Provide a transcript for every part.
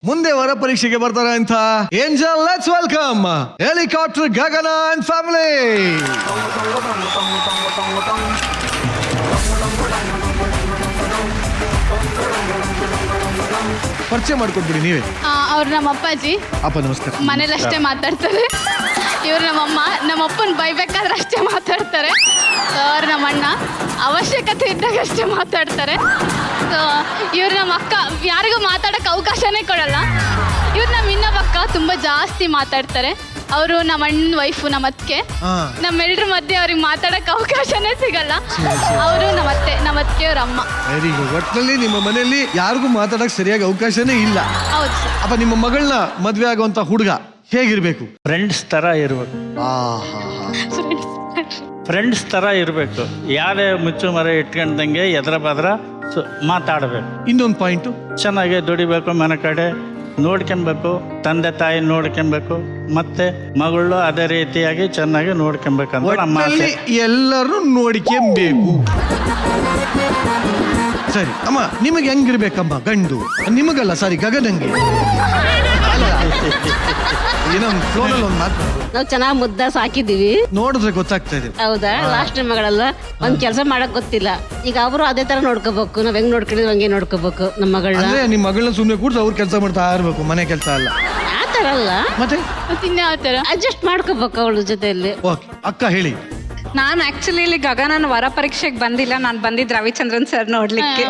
ಮುಂದೆ ವರ ಪರೀಕ್ಷೆಗೆ ಬರ್ತಾರೆ ಅಂತ angel. Let's welcome helicopter Gagana and family. ಪರಿಚಯ ಮಾಡ್ಕೊಟ್ಬಿಡಿ ನೀವೇ. ಅವ್ರು ನಮ್ಮ ಅಪ್ಪಾಜಿ. ಅಪ್ಪ ನಮಸ್ಕಾರ. ಮನೇಲಿ ಅಷ್ಟೇ ಮಾತಾಡ್ತಾರೆ. ಇವ್ರು ನಮ್ಮಮ್ಮ. ನಮ್ಮ ಅಪ್ಪನ ಬೈಬೇಕಾದ್ರೆ ಅಷ್ಟೇ ಮಾತಾಡ್ತಾರೆ. ಅವ್ರು ನಮ್ಮ ಅಣ್ಣ. ಅವಶ್ಯಕತೆ ಇದ್ದಾಗ ಅಷ್ಟೇ ಮಾತಾಡ್ತಾರೆ. ಸೊ ಇವ್ರು ನಮ್ಮ ಅಕ್ಕ. ಯಾರಿಗೂ ಮಾತಾಡೋಕ್ಕೆ ಅವಕಾಶನೇ ಕೊಡಲ್ಲ. ಇವ್ರು ನಮ್ಮ ಇನ್ನೊಬ್ಬ ಅಕ್ಕ. ತುಂಬ ಜಾಸ್ತಿ ಮಾತಾಡ್ತಾರೆ. ಅವರು ನಮ್ಮ ಅಣ್ಣನ ವೈಫು, ನಮ್ಮ ಅತ್ತಿಗೆ. ನಮ್ಮೆಲ್ಲರ ಮಧ್ಯೆ ಅವ್ರಿಗೆ ಮಾತಾಡೋಕ್ಕೆ ಅವಕಾಶನೇ ಸಿಗಲ್ಲ. ಅವರು ನಮ್ಮ ಅತ್ತಿಗೆ ಅವ್ರ ಅಮ್ಮ. Very good. ಒಟ್ಟಿನಲ್ಲಿ ನಿಮ್ಮ ಮನೆಯಲ್ಲಿ ಯಾರಿಗೂ ಮಾತಾಡಕ್ಕೆ ಸರಿಯಾಗಿ ಅವಕಾಶನೇ ಇಲ್ಲ. ಹೌದು ಸರ್. ಅಪ್ಪ ನಿಮ್ಮ ಮಗಳನ್ನ ಮದ್ವೆ ಆಗುವಂತ ಹುಡುಗ ಹೇಗಿರ್ಬೇಕು? ಫ್ರೆಂಡ್ಸ್ ತರ ಇರ್ಬೇಕು. ಫ್ರೆಂಡ್ಸ್ ತರ ಇರಬೇಕು. ಯಾರೇ ಮುಚ್ಚು ಮರ ಇಟ್ಕೊಂಡಂಗೆ ಎದ್ರ ಬದ್ರ ಮಾತಾಡಬೇಕು. ಇನ್ನೊಂದು ಪಾಯಿಂಟು, ಚೆನ್ನಾಗಿ ದುಡಿಬೇಕು, ಮನೆ ಕಡೆ ನೋಡ್ಕೊಬೇಕು, ತಂದೆ ತಾಯಿ ನೋಡ್ಕೊಬೇಕು, ಮತ್ತೆ ಮಗಳು ಅದೇ ರೀತಿಯಾಗಿ ಚೆನ್ನಾಗಿ ನೋಡ್ಕೊಬೇಕಂತ ನಮ್ಮ ಆಸೆ. ಎಲ್ಲರೂ ನೋಡ್ಕೊಬೇಕು. ಸರಿ ಅಮ್ಮ, ನಿಮಗೆ ಹೆಂಗಿರ್ಬೇಕಮ್ಮ ಗಂಡು? ನಿಮಗಲ್ಲ, ಸಾರಿ, ಗಗನಂಗೆ. ಏನೊಂದು ಫ್ಲೋನಲ್ಲಿ ಒಂದು ಮಾತು. ನಾವು ಚೆನ್ನಾಗಿ ಮುದ್ದ ಸಾಕಿದೀವಿ, ನೋಡಿದ್ರೆ ಗೊತ್ತಾಗ್ತಾ ಇದೆ. ಹೌದಾ? ಲಾಸ್ಟ್ ಮಗಳಲ್ಲ, ಒಂದ್ ಕೆಲಸ ಮಾಡಕ್ ಗೊತ್ತಿಲ್ಲ. ಈಗ ಅವರು ಅದೇ ತರ ನೋಡ್ಕೋಬೇಕು. ನಾವ್ ಹೆಂಗ್ ನೋಡ್ಕೊಂಡಿದ್ವಿ ಹಂಗೆ ನೋಡ್ಕೋಬೇಕು ನಮ್ಮ ಮಗಳನ್ನ. ಅಂದ್ರೆ ನಿಮ್ಮ ಮಗಳನ್ನ ಸುಮ್ಮನೆ ಕೂಡ್ದು ಅವ್ರು ಕೆಲಸ ಮಾಡ್ತಾ ಇರ್ಬೇಕು, ಮನೆ ಕೆಲಸ ಅಲ್ಲ. ಆ ತರ ಅಲ್ಲ, ಮತ್ತೆ ಇನ್ಯಾವ ಥರ ಅಡ್ಜಸ್ಟ್ ಮಾಡ್ಕೋಬೇಕು ಅವಳ ಜೊತೆಯಲ್ಲಿ. ಓಕೆ ಅಕ್ಕ ಹೇಳಿ. ನಾನು ಆಕ್ಚುಲಿ ಇಲ್ಲಿ ಗಗನನ ವರ ಪರೀಕ್ಷೆಗೆ ಬಂದಿಲ್ಲ. ನಾನು ಬಂದಿದ್ದು ರವಿಚಂದ್ರನ್ ಸರ್ ನೋಡ್ಲಿಕ್ಕೆ.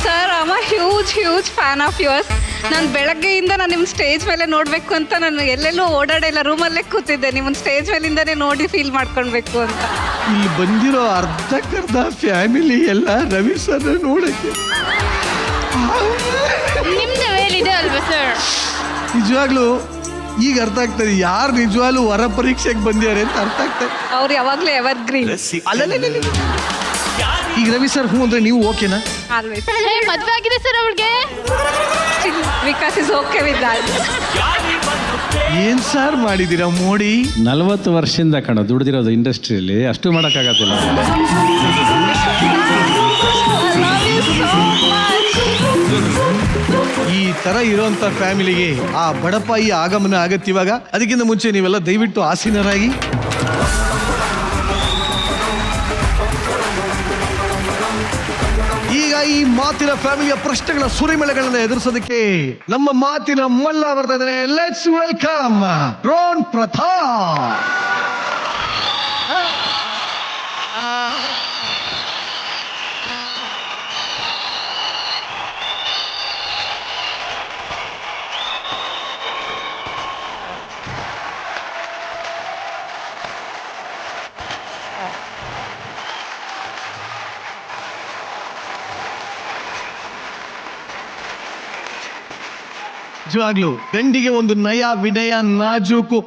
Sir I am a huge fan of yours. ನಾನು ಬೆಳಗ್ಗೆಯಿಂದ ನಾನು ನಿಮ್ಮ ಸ್ಟೇಜ್ ಮೇಲೆ ನೋಡಬೇಕು ಅಂತ ನಾನು ಎಲ್ಲೆಲ್ಲೂ ಓಡಾಡಿಲ್ಲ, ರೂಮಲ್ಲೇ ಕೂತಿದ್ದೆ. ನಿಮ್ಮನ್ನ ಸ್ಟೇಜ್ ಮೇಲಿಂದನೇ ನೋಡಿ ಫೀಲ್ ಮಾಡ್ಕೊಳ್ಬೇಕು ಅಂತ. ಇಲ್ಲಿ ಬಂದಿರೋ ಅರ್ಧಕ್ಕರ್ಧ ಫ್ಯಾಮಿಲಿ ಎಲ್ಲ ರವಿ ಸರ್ ನೋಡಕ್ಕೆ. ನಿಮ್ದು ಮೇಲಿದೆ ಅಲ್ವಾ ಸರ್? ನಿಜವಾಗ್ಲೂ ಈಗ ಅರ್ಥ ಆಗ್ತದೆ ಯಾರು ನಿಜವಾಗ್ಲೂ ವರ ಪರೀಕ್ಷೆಗೆ ಬಂದಿದ್ದಾರೆ ಅಂತ ಅರ್ಥ ಆಗ್ತದೆ. ಅವ್ರು ಯಾವಾಗಲೂ ಎವರ್ ಗ್ರೀನ್. ಅಲ್ಲೇ ಈಗ ರವಿ ಸರ್ ಹ್ಞೂ ಅಂದ್ರೆ ನೀವು ಓಕೆನಾ? ಆಲ್ವೇಸ್. ಮದುವೆ ಆಗಿದೆ ಸರ್ ಅವ್ರಿಗೆ. Vikas is okay with that. ಏನ್ ಸಾರ್ ಮಾಡಿದೀರಾ ಮೋಡಿ? 40 ವರ್ಷದಿಂದ ಕಣ ದುಡ್ದಿರೋದು ಇಂಡಸ್ಟ್ರಿಯಲ್ಲಿ, ಅಷ್ಟು ಮಾಡೋಕ್ಕಾಗತ್ತಿಲ್ಲ. ಈ ತರ ಇರೋಂಥ ಫ್ಯಾಮಿಲಿಗೆ ಆ ಬಡಪಾಯಿ ಆಗಮನ ಆಗತ್ತೆ ಇವಾಗ. ಅದಕ್ಕಿಂತ ಮುಂಚೆ ನೀವೆಲ್ಲ ದಯವಿಟ್ಟು ಆಸೀನರಾಗಿ. ಈಗ ಈ ಮಾತಿನ ಫ್ಯಾಮಿಲಿಯ ಪ್ರಶ್ನೆಗಳ ಸುರಿಮಳೆಗಳನ್ನ ಎದುರಿಸೋದಕ್ಕೆ ನಮ್ಮ ಮಾತಿನ ಮಲ್ಲ ಬರ್ತಾ ಇದ್ದಾನೆ. Let's welcome drone Pratap. ನಿಜವಾಗ್ಲು ಗಂಡಿಗೆ ಒಂದು ನಯ, ವಿನಯ, ನಾಜೂಕು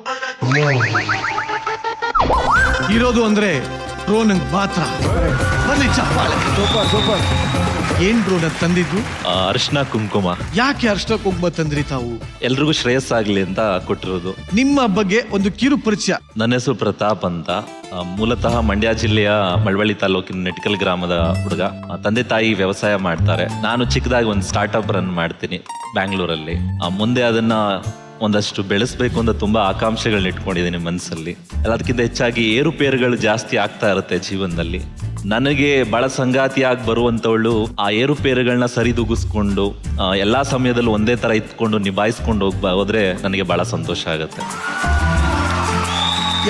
ಇರೋದು ಅಂದ್ರೆ ಡ್ರೋನ್ ಮಾತ್ರ. ಬನ್ನಿ ಚಪ್ಪಾಳೆ. ಸೂಪರ್. ಏನ್ ಡ್ರೋನ್ ತಂದಿದ್ದು? ಅರಿಶಿನ ಕುಂಕುಮ. ಯಾಕೆ ಅರ್ಶಿನ ಕುಂಕುಮ ತಂದ್ರಿ ತಾವು? ಎಲ್ರಿಗೂ ಶ್ರೇಯಸ್ಸಾಗ್ಲಿ ಅಂತ ಕೊಟ್ಟಿರೋದು. ನಿಮ್ಮ ಬಗ್ಗೆ ಒಂದು ಕಿರು ಪರಿಚಯ. ನನ್ನ ಹೆಸರು ಪ್ರತಾಪ್ ಅಂತ. ಮೂಲತಃ ಮಂಡ್ಯ ಜಿಲ್ಲೆಯ ಮಳವಳ್ಳಿ ತಾಲೂಕಿನ ನೆಟ್ಕಲ್ ಗ್ರಾಮದ ಹುಡುಗ. ತಂದೆ ತಾಯಿ ವ್ಯವಸಾಯ ಮಾಡ್ತಾರೆ. ನಾನು ಚಿಕ್ಕದಾಗಿ ಒಂದು ಸ್ಟಾರ್ಟ್ಅಪ್ ರನ್ ಮಾಡ್ತೀನಿ ಬ್ಯಾಂಗ್ಳೂರಲ್ಲಿ. ಮುಂದೆ ಅದನ್ನ ಒಂದಷ್ಟು ಬೆಳೆಸ್ಬೇಕು ಅಂತ ತುಂಬಾ ಆಕಾಂಕ್ಷೆಗಳನ್ನ ಇಟ್ಕೊಂಡಿದ್ದೀನಿ ಮನಸ್ಸಲ್ಲಿ. ಎಲ್ಲದಕ್ಕಿಂತ ಹೆಚ್ಚಾಗಿ ಏರುಪೇರುಗಳು ಜಾಸ್ತಿ ಆಗ್ತಾ ಇರುತ್ತೆ ಜೀವನದಲ್ಲಿ. ನನಗೆ ಬಹಳ ಸಂಗಾತಿಯಾಗಿ ಬರುವಂತವಳು ಆ ಏರುಪೇರುಗಳನ್ನ ಸರಿದೂಗಿಸ್ಕೊಂಡು ಎಲ್ಲಾ ಸಮಯದಲ್ಲೂ ಒಂದೇ ತರ ಇತ್ಕೊಂಡು ನಿಭಾಯಿಸ್ಕೊಂಡು ಹೋದ್ರೆ ನನಗೆ ಬಹಳ ಸಂತೋಷ ಆಗುತ್ತೆ.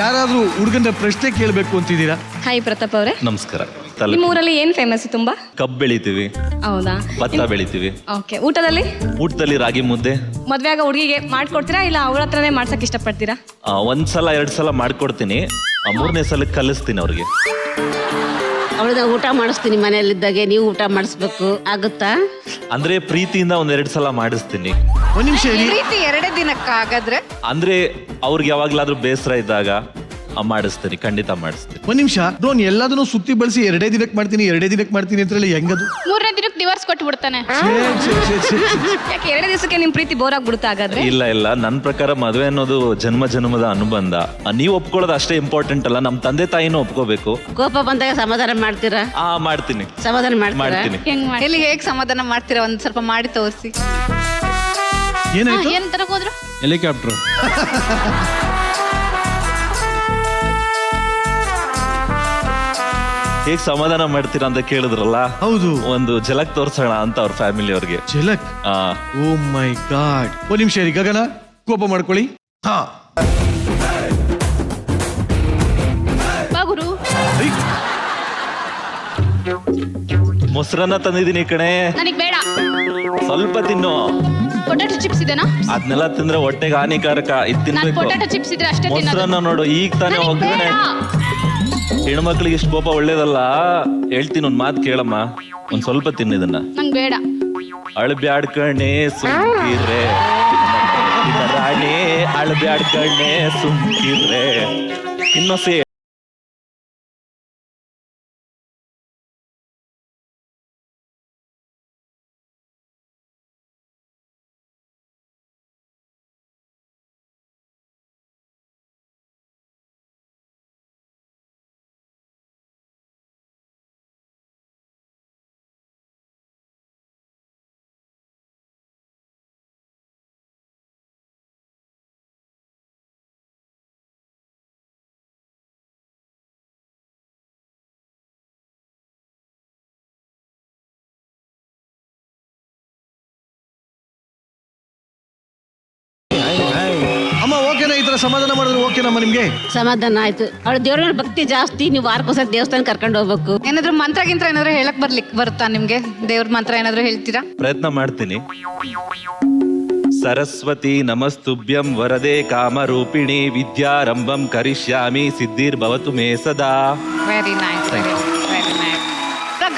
ಯಾರಾದ್ರೂ ಹುಡುಗನ ಪ್ರಶ್ನೆ ಕೇಳಬೇಕು ಅಂತಿದ್ದೀರಾ? ಹಾಯ್ ಪ್ರತಾಪ್ ಅವರೇ, ನಮಸ್ಕಾರ. ನಿಮ್ಮ ಊರಲ್ಲಿ ಏನ್ ಫೇಮಸ್ ತುಂಬಾ? ಕಬ್ಬು ಬೆಳಿತೀವಿ, ಹೌದಾ? ಭತ್ತ ಬೆಳಿತೀವಿ. ಓಕೆ. ಊಟದಲ್ಲಿ ರಾಗಿ ಮುದ್ದೆ. ಮದ್ವೆ ಆಗ ಹುಡುಗಿಗೆ ಮಾಡ್ಕೊಡ್ತೀರಾ ಇಲ್ಲ ಅವ್ರ ಹತ್ರನೇ ಮಾಡ್ಸಕ್ ಇಷ್ಟಪಡ್ತೀರಾ? ಒಂದ್ಸಲ 2 ಸಲ ಮಾಡ್ಕೊಡ್ತೀನಿ. 3ನೇ ಸಲ ಕಲಿಸ್ತೀನಿ ಅವ್ರಿಗೆ. ಅವಳನ್ನ ಊಟ ಮಾಡಿಸ್ತೀನಿ ಮನೆಯಲ್ಲಿದ್ದಾಗೆ, ನೀವು ಊಟ ಮಾಡಿಸ್ಬೇಕು, ಆಗುತ್ತಾ? ಅಂದ್ರೆ ಪ್ರೀತಿಯಿಂದ 1-2 ಸಲ ಮಾಡಿಸ್ತೀನಿ. ಒಂದ್ ನಿಮಿಷ ಇರಿ. ಪ್ರೀತಿ 2 ದಿನಕ್ಕೆ ಹಾಗಾದ್ರೆ? ಅಂದ್ರೆ ಅವ್ರಿಗೆ ಯಾವಾಗ್ಲಾದ್ರೂ ಬೇಸರ ಇದ್ದಾಗ ಮಾಡಿಸ್ತೀನಿ, ಖಂಡಿತ ಮಾಡಿಸ್ತೀನಿ. ಒಂದ್ ನಿಮಿಷ, ಡ್ರೋನ್ ಎಲ್ಲದನ್ನು ಸುತ್ತಿ ಬಳಸಿ 2 ದಿನಕ್ಕೆ ಮಾಡ್ತೀನಿ ಅಂತ ಹೇಳಿ ಹೆಂಗದು? 3ನೇ ದಿನಕ್ಕೆ ಡಿವೋರ್ಸ್ ಕೊಟ್ಟು ಬಿಡ್ತಾನೆ. ಯಾಕೆ 2 ದಿವಸಕ್ಕೆ ನಿಮ್ ಪ್ರೀತಿ ಬೋರ್ ಆಗ್ಬಿಡುತ್ತೆ ಹಾಗಾದ್ರೆ? ಇಲ್ಲ, ನನ್ನ ಪ್ರಕಾರ ಮದುವೆ ಅನ್ನೋದು ಜನ್ಮದ ಅನುಬಂಧ. ನೀವು ಒಪ್ಕೊಳ್ಳೋದು ಅಷ್ಟೇ ಇಂಪಾರ್ಟೆಂಟ್ ಅಲ್ಲ, ನಮ್ಮ ತಂದೆ ತಾಯಿನೂ ಒಪ್ಕೋಬೇಕು. ಕೋಪ ಬಂದಾಗ ಸಮಾಧಾನ ಮಾಡ್ತೀರಾ? ಮಾಡ್ತೀನಿ, ಸಮಾಧಾನ ಮಾಡ್ತೀನಿ. ಹೆಂಗ್ ಮಾಡಿ ಹೇಗ್ ಸಮಾಧಾನ ಮಾಡ್ತೀರಾ? ಒಂದ್ ಸ್ವಲ್ಪ ಮಾಡಿ ತೋರಿಸಿ. ಏನಾಯ್ತು? ಏನ್ ತರಕ್ ಹೋದ್ರು? ಹೆಲಿಕಾಪ್ಟರ್. ಹೇಗ್ ಸಮಾಧಾನ ಮಾಡ್ತೀರಾ ಅಂತ ಕೇಳಿದ್ರಲ್ಲ, ಹೌದು, ಒಂದು ಝಲಕ್ ತೋರ್ಸೋಣ ಅಂತ ಅವ್ರ ಫ್ಯಾಮಿಲಿ ಅವ್ರಿಗೆ. ಝಲಕ್? ಓ ಮೈ ಗಾಡ್. ಒಂದ್ ನಿಮಿಷ ರೀ ಗಗನ, ಕೋಪ ಮಾಡ್ಕೊಳ್ಳಿ. ಹಾ ಬಾಗುರು ಮೊಸರನ್ನ ತಂದಿದ್ದೀನಿ ಕಣೆ, ನನಗ್ ಬೇಡ. ಸ್ವಲ್ಪ ತಿನ್ನು. ಪೊಟ್ಯಾಟೊ ಚಿಪ್ಸ್ ಇದೆನಾ? ಅದನ್ನೆಲ್ಲ ತಿಂದ್ರೆ ಹೊಟ್ಟೆಗೆ ಹಾನಿಕಾರಕ. ಇದು ನಾನು ತಿನ್ಬೇಕು. ಪೊಟ್ಯಾಟೊ ಚಿಪ್ಸ್ ಇದ್ರೆ ಅಷ್ಟೇ ತಿನ್ನೋದು. ಮೊಸರನ್ನ ನೋಡು, ಈಗ ತಾನೇ ನನಗ್ ಹೋಗ್ತಾನೆ. ಬೇಡ. ಹೆಣ್ಮಕ್ಳಿಗೆ ಇಷ್ಟು ಕೋಪ ಒಳ್ಳೇದಲ್ಲ. ಹೇಳ್ತೀನಿ, ಒಂದ್ ಮಾತು ಕೇಳಮ್ಮ, ಒಂದ್ ಸ್ವಲ್ಪ ತಿನ್ನಿದನ್ನ. ನಂಗ್ ಬೇಡ. ಅಳ್ಬ್ಯಾಡ್ಕಣೆ ಸುಮ್ಕಿರ್ರೆ ರಾಣಿ, ಅಳ್ಬ್ಯಾಡ್ಕಣೆ ಸುಮ್ಕಿರ್ರೆ. ಇನ್ನೊಸೆ ಅಮ್ಮ ಓಕೆನಾ? ಈ ತರ ಸಮಾಧಾನ ಮಾಡಿದ್ರೆ ಓಕೆನಮ್ಮ ನಿಮ್ಗೆ? ಸಮಾಧಾನ ಆಯ್ತು. ಅವಳ ದೇವ್ರ ಮೇಲೆ ಭಕ್ತಿ ಜಾಸ್ತಿ. ನೀವು ವಾರಕ್ಕೋಸ್ಕರ ದೇವಸ್ಥಾನ ಕರ್ಕೊಂಡು ಹೋಗ್ಬೇಕು. ಏನಾದ್ರು ಮಂತ್ರಗಿಂತ್ರ ಏನಾದ್ರು ಹೇಳಕ್ ಬರುತ್ತಾ ನಿಮ್ಗೆ? ದೇವ್ರ ಮಂತ್ರ ಏನಾದ್ರು ಹೇಳ್ತೀರಾ? ಪ್ರಯತ್ನ ಮಾಡ್ತೀನಿ. ಸರಸ್ವತಿ ನಮಸ್ತುಭ್ಯಂ ವರದೆ ಕಾಮರೂಪಿಣಿ ವಿದ್ಯಾರಂಭಂ ಕರಿಷ್ಯಾಮಿ ಸಿದ್ಧಿರ್ಭವತು ಮೇ ಸದಾ. Very nice, very nice.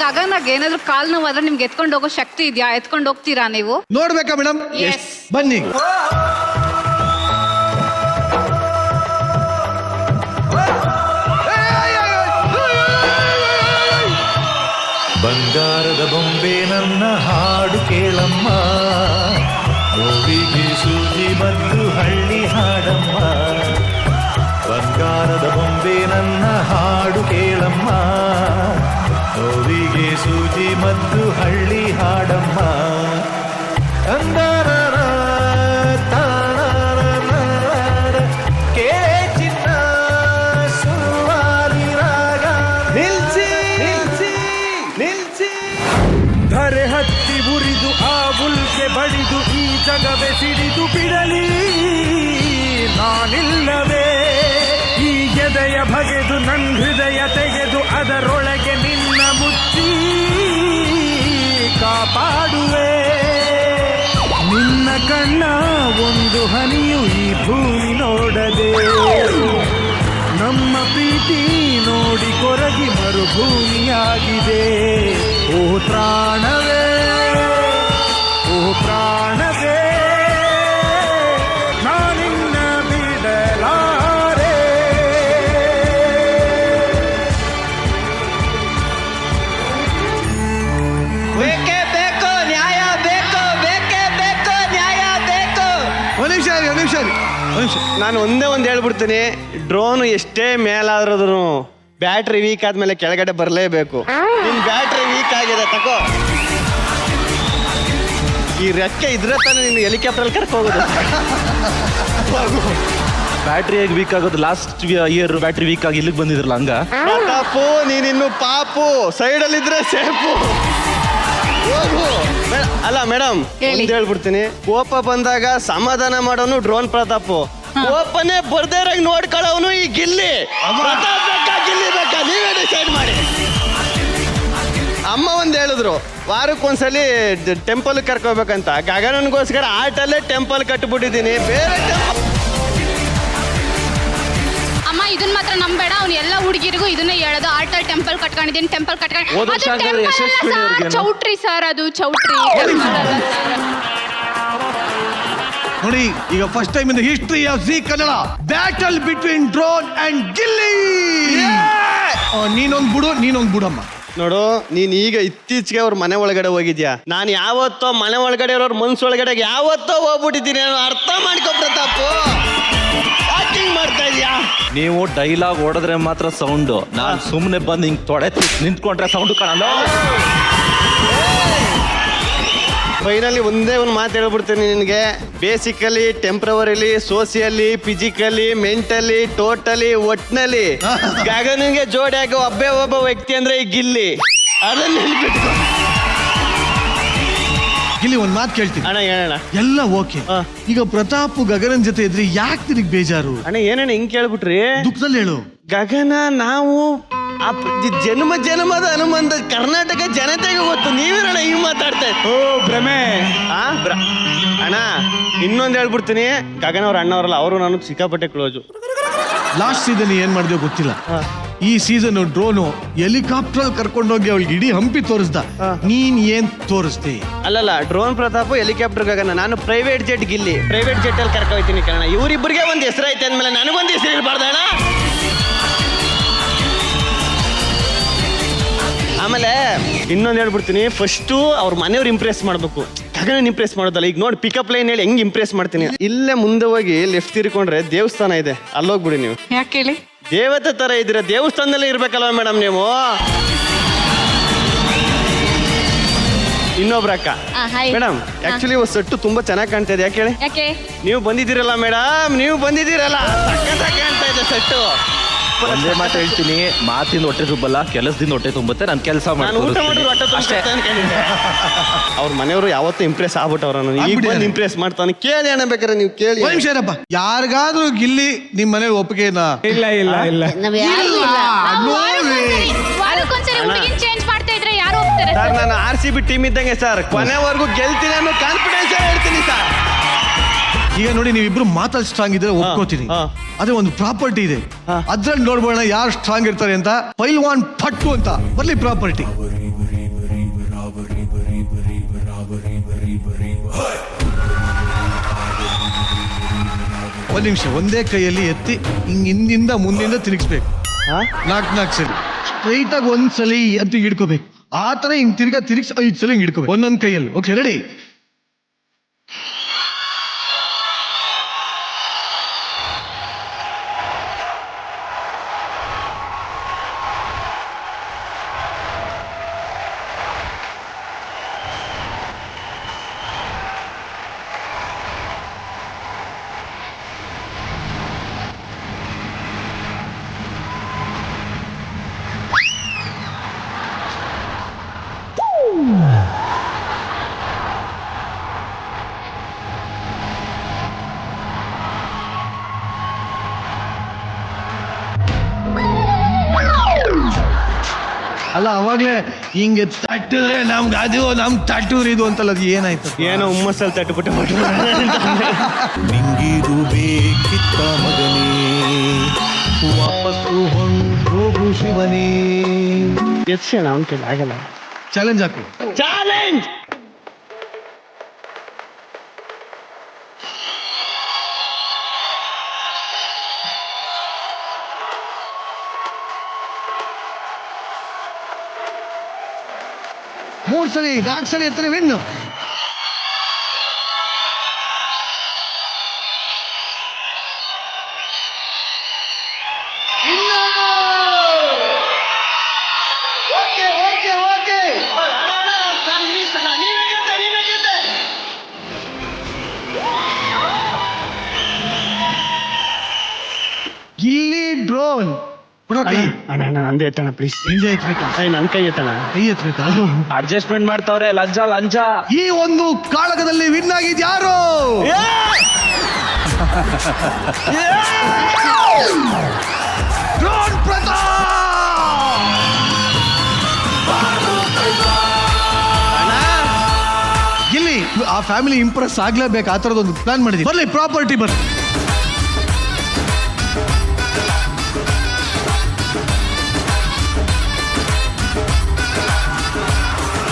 ಗಗನಾಗ ಏನಾದ್ರು ಕಾಲ್ ನೋವಾದ್ರೆ ನಿಮ್ಗೆ ಎತ್ಕೊಂಡು ಹೋಗೋ ಶಕ್ತಿ ಇದೆಯಾ? ಎತ್ಕೊಂಡು ಹೋಗ್ತೀರಾ ನೀವು? ನೋಡ್ಬೇಕಾ ಮೇಡಮ್? ಬನ್ನಿ. ಬಂಗಾರದ ಬೊಂಬೆ ನನ್ನ ಹಾಡು ಕೇಳಮ್ಮ, ನೋವಿಗೆ ಸೂಜಿ ಮತ್ತು ಹಳ್ಳಿ ಹಾಡಮ್ಮ. ಬಂಗಾರದ ಬೊಂಬೆ ನನ್ನ ಹಾಡು ಕೇಳಮ್ಮ, ನೋವಿಗೆ ಸೂಜಿ ಮತ್ತು ಹಳ್ಳಿ ಹಾಡಮ್ಮ. ಅಂದರ ಧರೆ ಹತ್ತಿ ಉರಿದು ಆ ಉಲ್ಕೆ ಬಡಿದು ಈ ಜಗವೇ ಸಿಡಿದು ಬಿಡಲಿ ನಾನಿಲ್ಲವೇ. ಈ ಎದೆಯ ಬಗೆದು ನನ್ನ ಹೃದಯ ತೆಗೆದು ಅದರೊಳಗೆ ನಿನ್ನ ಮುಚ್ಚಿ ಕಾಪಾಡುವೆ. ನಿನ್ನ ಕಣ್ಣ ಒಂದು ಹನಿಯು ಈ ಭೂಮಿ ನೋಡದೆ, ನಮ್ಮ ಪ್ರೀತಿ ನೋಡಿ ಕೊರಗಿ ಮರುಭೂಮಿಯಾಗಿದೆ. ಓ ಪ್ರಾಣವೇ, ಓ ಪ್ರಾಣವೇ, ನಾನಿನ್ನ ಬಿಡಲಾರೆ. ಬೇಕೇ ಬೇಕು ನ್ಯಾಯ, ಬೇಕು ಬೇಕೇ ಬೇಕು ನ್ಯಾಯ ಬೇಕು. ಒಂದ್ ನಿಮಿಷ. ನಾನು ಒಂದೇ ಹೇಳ್ಬಿಡ್ತೀನಿ, ಡ್ರೋನ್ ಎಷ್ಟೇ ಮೇಲಾದ್ರೂ ಬ್ಯಾಟ್ರಿ ವೀಕ್ ಆದ್ಮೇಲೆ ಕೆಳಗಡೆ ಬರಲೇಬೇಕು. ನಿನ್ ಬ್ಯಾಟ್ರಿ ವೀಕ್ ಆಗಿದೆ ತಕೋ. ಈ ರೆಕ್ಕೆ ಇದ್ರೆ ತಾನೇ ನೀನು ಹೆಲಿಕಾಪ್ಟರ್ ಕರ್ಕೊ ಹೋಗೋದು. ಬ್ಯಾಟ್ರಿ ಹೇಗೆ ವೀಕ್ ಆಗೋದು? ಲಾಸ್ಟ್ ಇಯರ್ ಬ್ಯಾಟ್ರಿ ವೀಕ್ ಆಗಿ ಇಲ್ಲಿಗೆ ಬಂದಿದ್ರಲ್ಲ, ಹಂಗ? ಪ್ರತಾಪು ನೀನಿನ್ನು ಪಾಪು, ಸೈಡಲ್ಲಿದ್ರೆ ಸೇಫು. ಅಲ್ಲ ಮೇಡಮ್, ಒಂದ್ ಹೇಳ್ಬಿಡ್ತೀನಿ, ಕೋಪ ಬಂದಾಗ ಸಮಾಧಾನ ಮಾಡೋನು ಡ್ರೋನ್ ಪ್ರತಾಪು, ಕೋಪನೇ ಬರ್ದೇ ಇರಂಗ್ ನೋಡ್ಕೊಳ್ಳೋನು ಈ ಗಿಲ್ಲಿ. ಪ್ರತಾಪ್ ಬೇಕಾ ಗಿಲ್ಲಿ ಬೇಕಾ? ನೀವೇ ಡಿಸೈಡ್ ಮಾಡಿ. ಅಮ್ಮ ಒಂದ್ ಹೇಳಿದ್ರು, ವಾರಕ್ಕೊಂದ್ಸಲಿ ಟೆಂಪಲ್ ಕರ್ಕೋಬೇಕಂತ. ಗಗನನ್ಗೋಸ್ಕರ ಆಟಲ್ಲೇ ಟೆಂಪಲ್ ಕಟ್ಬಿಟ್ಟಿದ್ದೀನಿ. ಬೇರೆ ಅಮ್ಮ ಇದನ್ನ ಮಾತ್ರ ನಂಬೇಡ. ಅವ್ನು ಎಲ್ಲ ಹುಡುಗಿರಿಗೂ ಇದನ್ನೇ ಹೇಳೋದು, ಆರ್ಟಲ್ ಟೆಂಪಲ್ ಕಟ್ಕೊಂಡಿದ್ದೀನಿ, ಟೆಂಪಲ್ ಹೋದ ಚೌಟ್ರಿ ಸರ್, ಅದು ಚೌಟ್ರಿ. ನೋಡಿ ಈಗ first time in the history of Zee Kannada battle between drone and Gilli. ನೀನೊಂದ್ ಬಿಡಮ್ಮ. ನೋಡು, ನೀನ್ ಈಗ ಇತ್ತೀಚೆಗೆ ಅವ್ರ ಮನೆ ಒಳಗಡೆ ಹೋಗಿದ್ಯಾ. ನಾನು ಯಾವತ್ತೋ ಮನೆ ಒಳಗಡೆ ಇರೋರ್ ಮನ್ಸೊಳಗಡೆ ಯಾವತ್ತೋ ಹೋಗ್ಬಿಟ್ಟಿದ್ದೀನಿ. ನಾನು ಅರ್ಥ ಮಾಡ್ಕೊ ಪ್ರತಾಪ್. ಯಾಕಿಂಗ್ ಮಾಡ್ತಾ ಇದೀಯಾ? ನೀವು ಡೈಲಾಗ್ ಹೊಡೆದ್ರೆ ಮಾತ್ರ ಸೌಂಡು, ನಾನು ಸುಮ್ಮನೆ ಬಂದು ಹಿಂಗೆ ತೊಡೆ ನಿಂತ್ಕೊಂಡ್ರೆ ಸೌಂಡು ಕಾಣಲ್ಲ. ಫೈನಲಿ ಒಂದೇ ಒಂದು ಮಾತು ಹೇಳ್ಬಿಡ್ತೀನಿ ನಿನಗೆ. ಬೇಸಿಕಲಿ, ಟೆಂಪ್ರವರಿಲಿ, ಸೋಸಿಯಲಿ, ಫಿಸಿಕಲಿ, ಮೆಂಟಲಿ, ಟೋಟಲಿ, ಒಟ್ನಲ್ಲಿ ಗಗನಿಗೆ ಜೋಡಿ ಆಗೋ ಒಬ್ಬ ವ್ಯಕ್ತಿ ಅಂದ್ರೆ ಈ ಗಿಲ್ಲಿ. ಅದನ್ನ ನೆನ್ಪಿಟ್ಕೊ. ಗಿಲ್ಲಿ ಒಂದ್ ಮಾತು ಕೇಳ್ತೀನಿ ಅಣ್ಣ. ಹೇಳಣ್ಣ. ಎಲ್ಲ ಓಕೆ. ಈಗ ಪ್ರತಾಪ್ ಗಗನನ್ ಜೊತೆ ಇದ್ರೆ ಯಾಕೆ ನಿನಗೆ ಬೇಜಾರು? ಅಣ್ಣ ಏನಣ್ಣ ಹಿಂಗ್ ಕೇಳ್ಬಿಟ್ರಿ? ದುಃಖದಲ್ಲಿ ಹೇಳು. ಗಗನ ನಾವು ಜನ್ಮದ ಅನುಬಂಧ ಕರ್ನಾಟಕ ಜನತೆಗೆ ಗೊತ್ತು. ನೀವೇನಣ್ಣ ಹಿಂಗ್ ಮಾತಾಡ್ತಾ ಓ ಭ್ರಮೆ. ಅಣ್ಣ ಇನ್ನೊಂದು ಹೇಳ್ಬಿಡ್ತೀನಿ. ಗಗನ ಅವ್ರ ಅಣ್ಣವರಲ್ಲ, ಅವರು ನಾನು ಸಿಕ್ಕಾಪಟ್ಟೆ ಕ್ಲೋಸು. ಲಾಸ್ಟ್ ಸೀಸನ್ ಏನ್ ಮಾಡಿದ್ಯೋ ಗೊತ್ತಿಲ್ಲ. ಈ ಸೀಸನ್ ಡ್ರೋನು ಹೆಲಿಕಾಪ್ಟರ್ ಕರ್ಕೊಂಡೋಗಿ ಅವಳಿಗೆ ಇಡೀ ಹಂಪಿ ತೋರಿಸ್ದ. ನೀನ್ ಏನ್ ತೋರಿಸ್ದೆ? ಅಲ್ಲಲ್ಲ, ಡ್ರೋನ್ ಪ್ರತಾಪ್, ಹೆಲಿಕಾಪ್ಟರ್ ಗಗನ. ನಾನು private jet Gilli. Private jet ಅಲ್ಲಿ ಕರ್ಕೊಯ್ತೀನಿ ಕಣ. ಇವರಿಬ್ಬರಿಗೆ ಒಂದು ಹೆಸರು ಐತೆ ಅಂದ್ಮೇಲೆ ನನಗೊಂದು ಹೆಸರು ಇರಬಾರ್ದಣ್ಣ. ಆಮೇಲೆ ಇನ್ನೊಂದು ಹೇಳ್ಬಿಡ್ತೀನಿ. ಫಸ್ಟು ಅವ್ರ ಮನೆಯವ್ರು ಇಂಪ್ರೆಸ್ ಮಾಡ್ಬೇಕು, ಗಗನ ಇಂಪ್ರೆಸ್ ಮಾಡೋದಲ್ಲ. ಈಗ ನೋಡಿ, ಪಿಕಪ್ ಲೈನ್ ಹೇಳಿ ಹೆಂಗ್ ಇಂಪ್ರೆಸ್ ಮಾಡ್ತೀನಿ. ಇಲ್ಲೇ ಮುಂದೆ ಹೋಗಿ ಲೆಫ್ಟ್ ತಿರ್ಕೊಂಡ್ರೆ ದೇವಸ್ಥಾನ ಇದೆ, ಅಲ್ಲೋಗ್ಬಿಡಿ ನೀವು. ಯಾಕೆ ಹೇಳಿ? ದೇವತೆ ತರ ಇದ್ದೀರಾ, ದೇವಸ್ಥಾನದಲ್ಲೇ ಇರ್ಬೇಕಲ್ವ ಮೇಡಮ್ ನೀವು? ಇನ್ನೊಬ್ರ ಅಕ್ಕ ಮೇಡಮ್, ಆಕ್ಚುಲಿ ಸೆಟ್ಟು ತುಂಬಾ ಚೆನ್ನಾಗಿ ಕಾಣ್ತಾ ಇದೆ. ಯಾಕೆ ಹೇಳಿ? ಯಾಕೆ? ನೀವು ಬಂದಿದ್ದೀರಲ್ಲ ಮೇಡಮ್, ನೀವು ಬಂದಿದ್ದೀರಲ್ಲ, ಸಖತ್ತಾಗಿ ಕಾಣ್ತಾ ಇದೆ ಸೆಟ್ಟು. ಒಂದೇ ಮಾತು ಹೇಳ್ತೀನಿ, ಮಾತಿಂದ ಹೊಟ್ಟೆ ತುಂಬಲ್ಲ, ಕೆಲಸದಿಂದ ಹೊಟ್ಟೆ ತುಂಬುತ್ತೆ. ನಾನು ಕೆಲಸ ನಾನು ಊಟ ಮಾಡಿದ್ರು ಹೊಟ್ಟೆ ತುಂಬುತ್ತೆ ಅನ್ಕೊಂಡಿದ್ದೆ. ಅವ್ರ ಮನೆಯವರು ಯಾವತ್ತೂ ಇಂಪ್ರೆಸ್ ಆಗ್ಬಿಟ್ಟವ್ರ. ಈಗ ಬಂದು ಇಂಪ್ರೆಸ್ ಮಾಡ್ತಾನೆ. ಕೇಳಿ ಅಣ್ಣ, ಬೇಕಾದ್ರೆ ನೀವು ಕೇಳಿ. ಒಂದ್ ನಿಮಿಷ ಇರಪ್ಪ. ಯಾರಿಗಾದ್ರೂ ಗಿಲ್ಲಿ ನಿಮ್ ಮನೇಲಿ ಒಪ್ಪಿಗೆನಾ? ಇಲ್ಲ ಇಲ್ಲ ಇಲ್ಲ. ನಾವ್ ಯಾರು ಇಲ್ಲ. ವಾರಕ್ಕೊಂದ್ಸರಿ ಹುಡುಗಿನ ಚೇಂಜ್ ಮಾಡ್ತಾ ಇದ್ರೆ ಯಾರು ಹೋಗ್ತಾರೆ? ಸರ್, ನಾನು RCB ಟೀಮ್ ಇದ್ದಂಗೆ ಸರ್. ಕೊನೆವರೆಗೂ ಗೆಲ್ತೀನಿ ಅನ್ನೋ ಕಾನ್ಫಿಡೆನ್ಸ್ ಹೇಳ್ತೀನಿ ಸರ್. ಈಗ ನೋಡಿ, ನೀವಿಬ್ರು ಮಾತಾಡಿ ಸ್ಟ್ರಾಂಗ್ ಇದ್ರೆ ಒಪ್ಕೋತೀನಿ. ಅದೇ ಒಂದು ಪ್ರಾಪರ್ಟಿ ಇದೆ, ಅದ್ರಲ್ಲಿ ನೋಡ್ಬೋಣ ಯಾರು ಸ್ಟ್ರಾಂಗ್ ಇರ್ತಾರೆ ಅಂತ. ಪೈಲ್ವಾನ್ ಪಟ್ಟು ಅಂತ ಬರ್ಲಿ ಪ್ರಾಪರ್ಟಿ. ಒಂದ್ ನಿಮಿಷ, ಒಂದೇ ಕೈಯಲ್ಲಿ ಎತ್ತಿ ಹಿಂಗ್ ಹಿಂದಿಂದ ಮುಂದಿಂದ ತಿರುಗಿಸ್ಬೇಕು. 4 ಸಲ ಸ್ಟ್ರೈಟ್ ಆಗಿ ಒಂದ್ಸಲಿ ಎತ್ತಿ ಹಿಡ್ಕೋಬೇಕು. ಆ ತರ ಹಿಂಗ್ ತಿರ್ಗಿಸಿ 5 ಸಲ ಹಿಂಗ್ ಹಿಡ್ಕೋಬೇಕು ಒಂದೊಂದ್ ಕೈಯಲ್ಲಿ. Okay, ready? ಅಲ್ಲ, ಅವಾಗ್ಲೇ ಹಿಂಗೆ ತಟ್ಟಿದ್ರೆ ನಮ್ಗೆ ಅದು ನಮ್ ತಟ್ಟುದ್ರೆ ಇದು ಅಂತಲ್ಲ. ಅದು ಏನಾಯ್ತು? ಏನೋ ಹುಮ್ಮಸ್ಸಲ್ಲಿ ತಟ್ಟುಬಿಟ್ಟು ನಿಂಗಿದು ಬೇಕಿತ್ತ ಮಗನೇ, ವಾಪಸ್ಸು ಹೋಗು ಶಿವನೇ. ಎತ್ಸೋಣ ಅವನ ಕೈಲಿ ಆಗಲ್ಲ. ಚಾಲೆಂಜ್ ಹಾಕು. ಚಾಲೆಂಜ್. ಮೂರು ಸರಿ 4 ಸರಿ ಎತ್ತರ ವಿನ್ನು. ಗಿಲ್ಲಿ ಡ್ರೋನ್ ಅಣ್ಣ ನಂದೇ ಎತ್ತಣ ಪ್ಲೀಸ್. ಹಿಂದೆ ಎತ್ಬೇಕಾ? ನನ್ನ ಕೈ ಎತ್ತಣ. ಕೈ ಎತ್ಬೇಕಾ? ಅಡ್ಜಸ್ಟ್ಮೆಂಟ್ ಮಾಡ್ತಾವ್ರೆ. ಲಂಚ ಲಂಚ. ಈ ಒಂದು ಕಾಳಗದಲ್ಲಿ ವಿನ್ ಆಗಿದ್ ಯಾರು? ಡ್ರೋನ್ ಪ್ರತಾಪ್. ಗಿಲ್ಲಿ, ಆ ಫ್ಯಾಮಿಲಿ ಇಂಪ್ರೆಸ್ ಆಗ್ಲೇಬೇಕು. ಆ ತರದೊಂದು ಪ್ಲಾನ್ ಮಾಡಿದ್ವಿ. ಬರ್ಲಿ ಪ್ರಾಪರ್ಟಿ ಬರ್ಲಿ.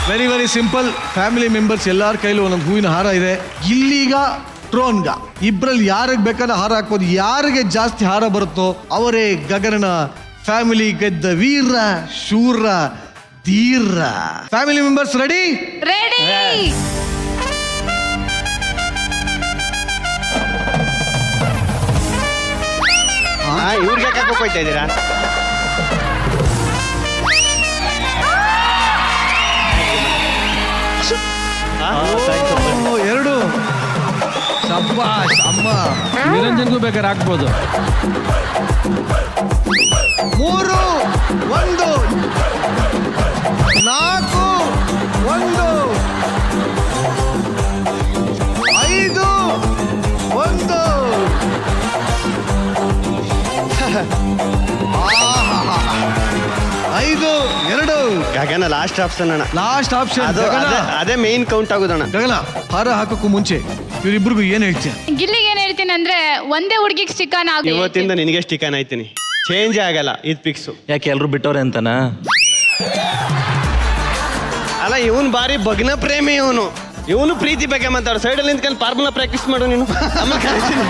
Very very simple. Family members ಎಲ್ಲಾರ ಕೈಲೂ ಒಂದೊಂದು ಹೂವಿನ ಹಾರ ಇದೆ. ಇಲ್ಲೀಗ ಡ್ರೋನ್ಗ. ಇಬ್ರಲ್ಲಿ ಯಾರಿಗೆ ಬೇಕಾದ್ರೆ ಹಾರ ಹಾಕ್ಬೋದು. ಯಾರಿಗೆ ಜಾಸ್ತಿ ಹಾರ ಬರುತ್ತೋ ಅವರೇ ಗಗನನ ಫ್ಯಾಮಿಲಿ ಗೆದ್ದ ವೀರ ಶೂರ ಧೀರ. Family members ready? ರೆಡಿ. ಇವ್ರಿಗೆ ಯಾಕೆ ಹೋಗ್ತಾ ಇದ್ದೀರಾ? ಎರಡು. ಶಬ್ಬಾಷ್ ಅಮ್ಮ. ನಿರಂಜನ್ಗೂ ಬೇಕಾದ್ರೆ ಹಾಕ್ಬೋದು. 3 1 4 1 5 1. 5 2. ಗಗನ ಲಾಸ್ಟ್ ಆಪ್ಷನ್ ಅಣ್ಣ. Last option. ಅದೇ ಮೇನ್ ಕೌಂಟ್ ಆಗೋದಣ್ಣ. ಗಗನ ಹಾರ ಹಾಕೋಕ್ಕೂ ಮುಂಚೆ ಇವರಿಬ್ರಿಗೂ ಏನ್ ಹೇಳ್ತೀಯ? ಗಿಲ್ಲಿಗೆ ಏನ್ ಹೇಳ್ತೀನಿ ಅಂದ್ರೆ ಒಂದೇ ಹುಡುಗಿಗೆ ಸ್ಟಿಕಾನ ಇವತ್ತಿಂದ ನಿನಗೆ ಸ್ಟಿಕನ್ ಆಯ್ತೀನಿ, ಚೇಂಜ್ ಆಗಲ್ಲ, ಇದು ಫಿಕ್ಸು. ಯಾಕೆ ಎಲ್ರು ಬಿಟ್ಟವ್ರೆ ಅಂತನಾ? ಅಲ್ಲ ಇವನು ಬಾರಿ ಭಗ್ನ ಪ್ರೇಮಿ. ಇವನು ಪ್ರೀತಿ ಬಗ್ಗೆ ಮಾತಾಡು. ಸೈಡಲ್ಲಿ ನಿಂತ್ಕೊಂಡು ಫಾರ್ಮುಲಾ ಪ್ರಾಕ್ಟೀಸ್ ಮಾಡು ನೀನು. ಆಮೇಲೆ ಕರೀತೀನಿ.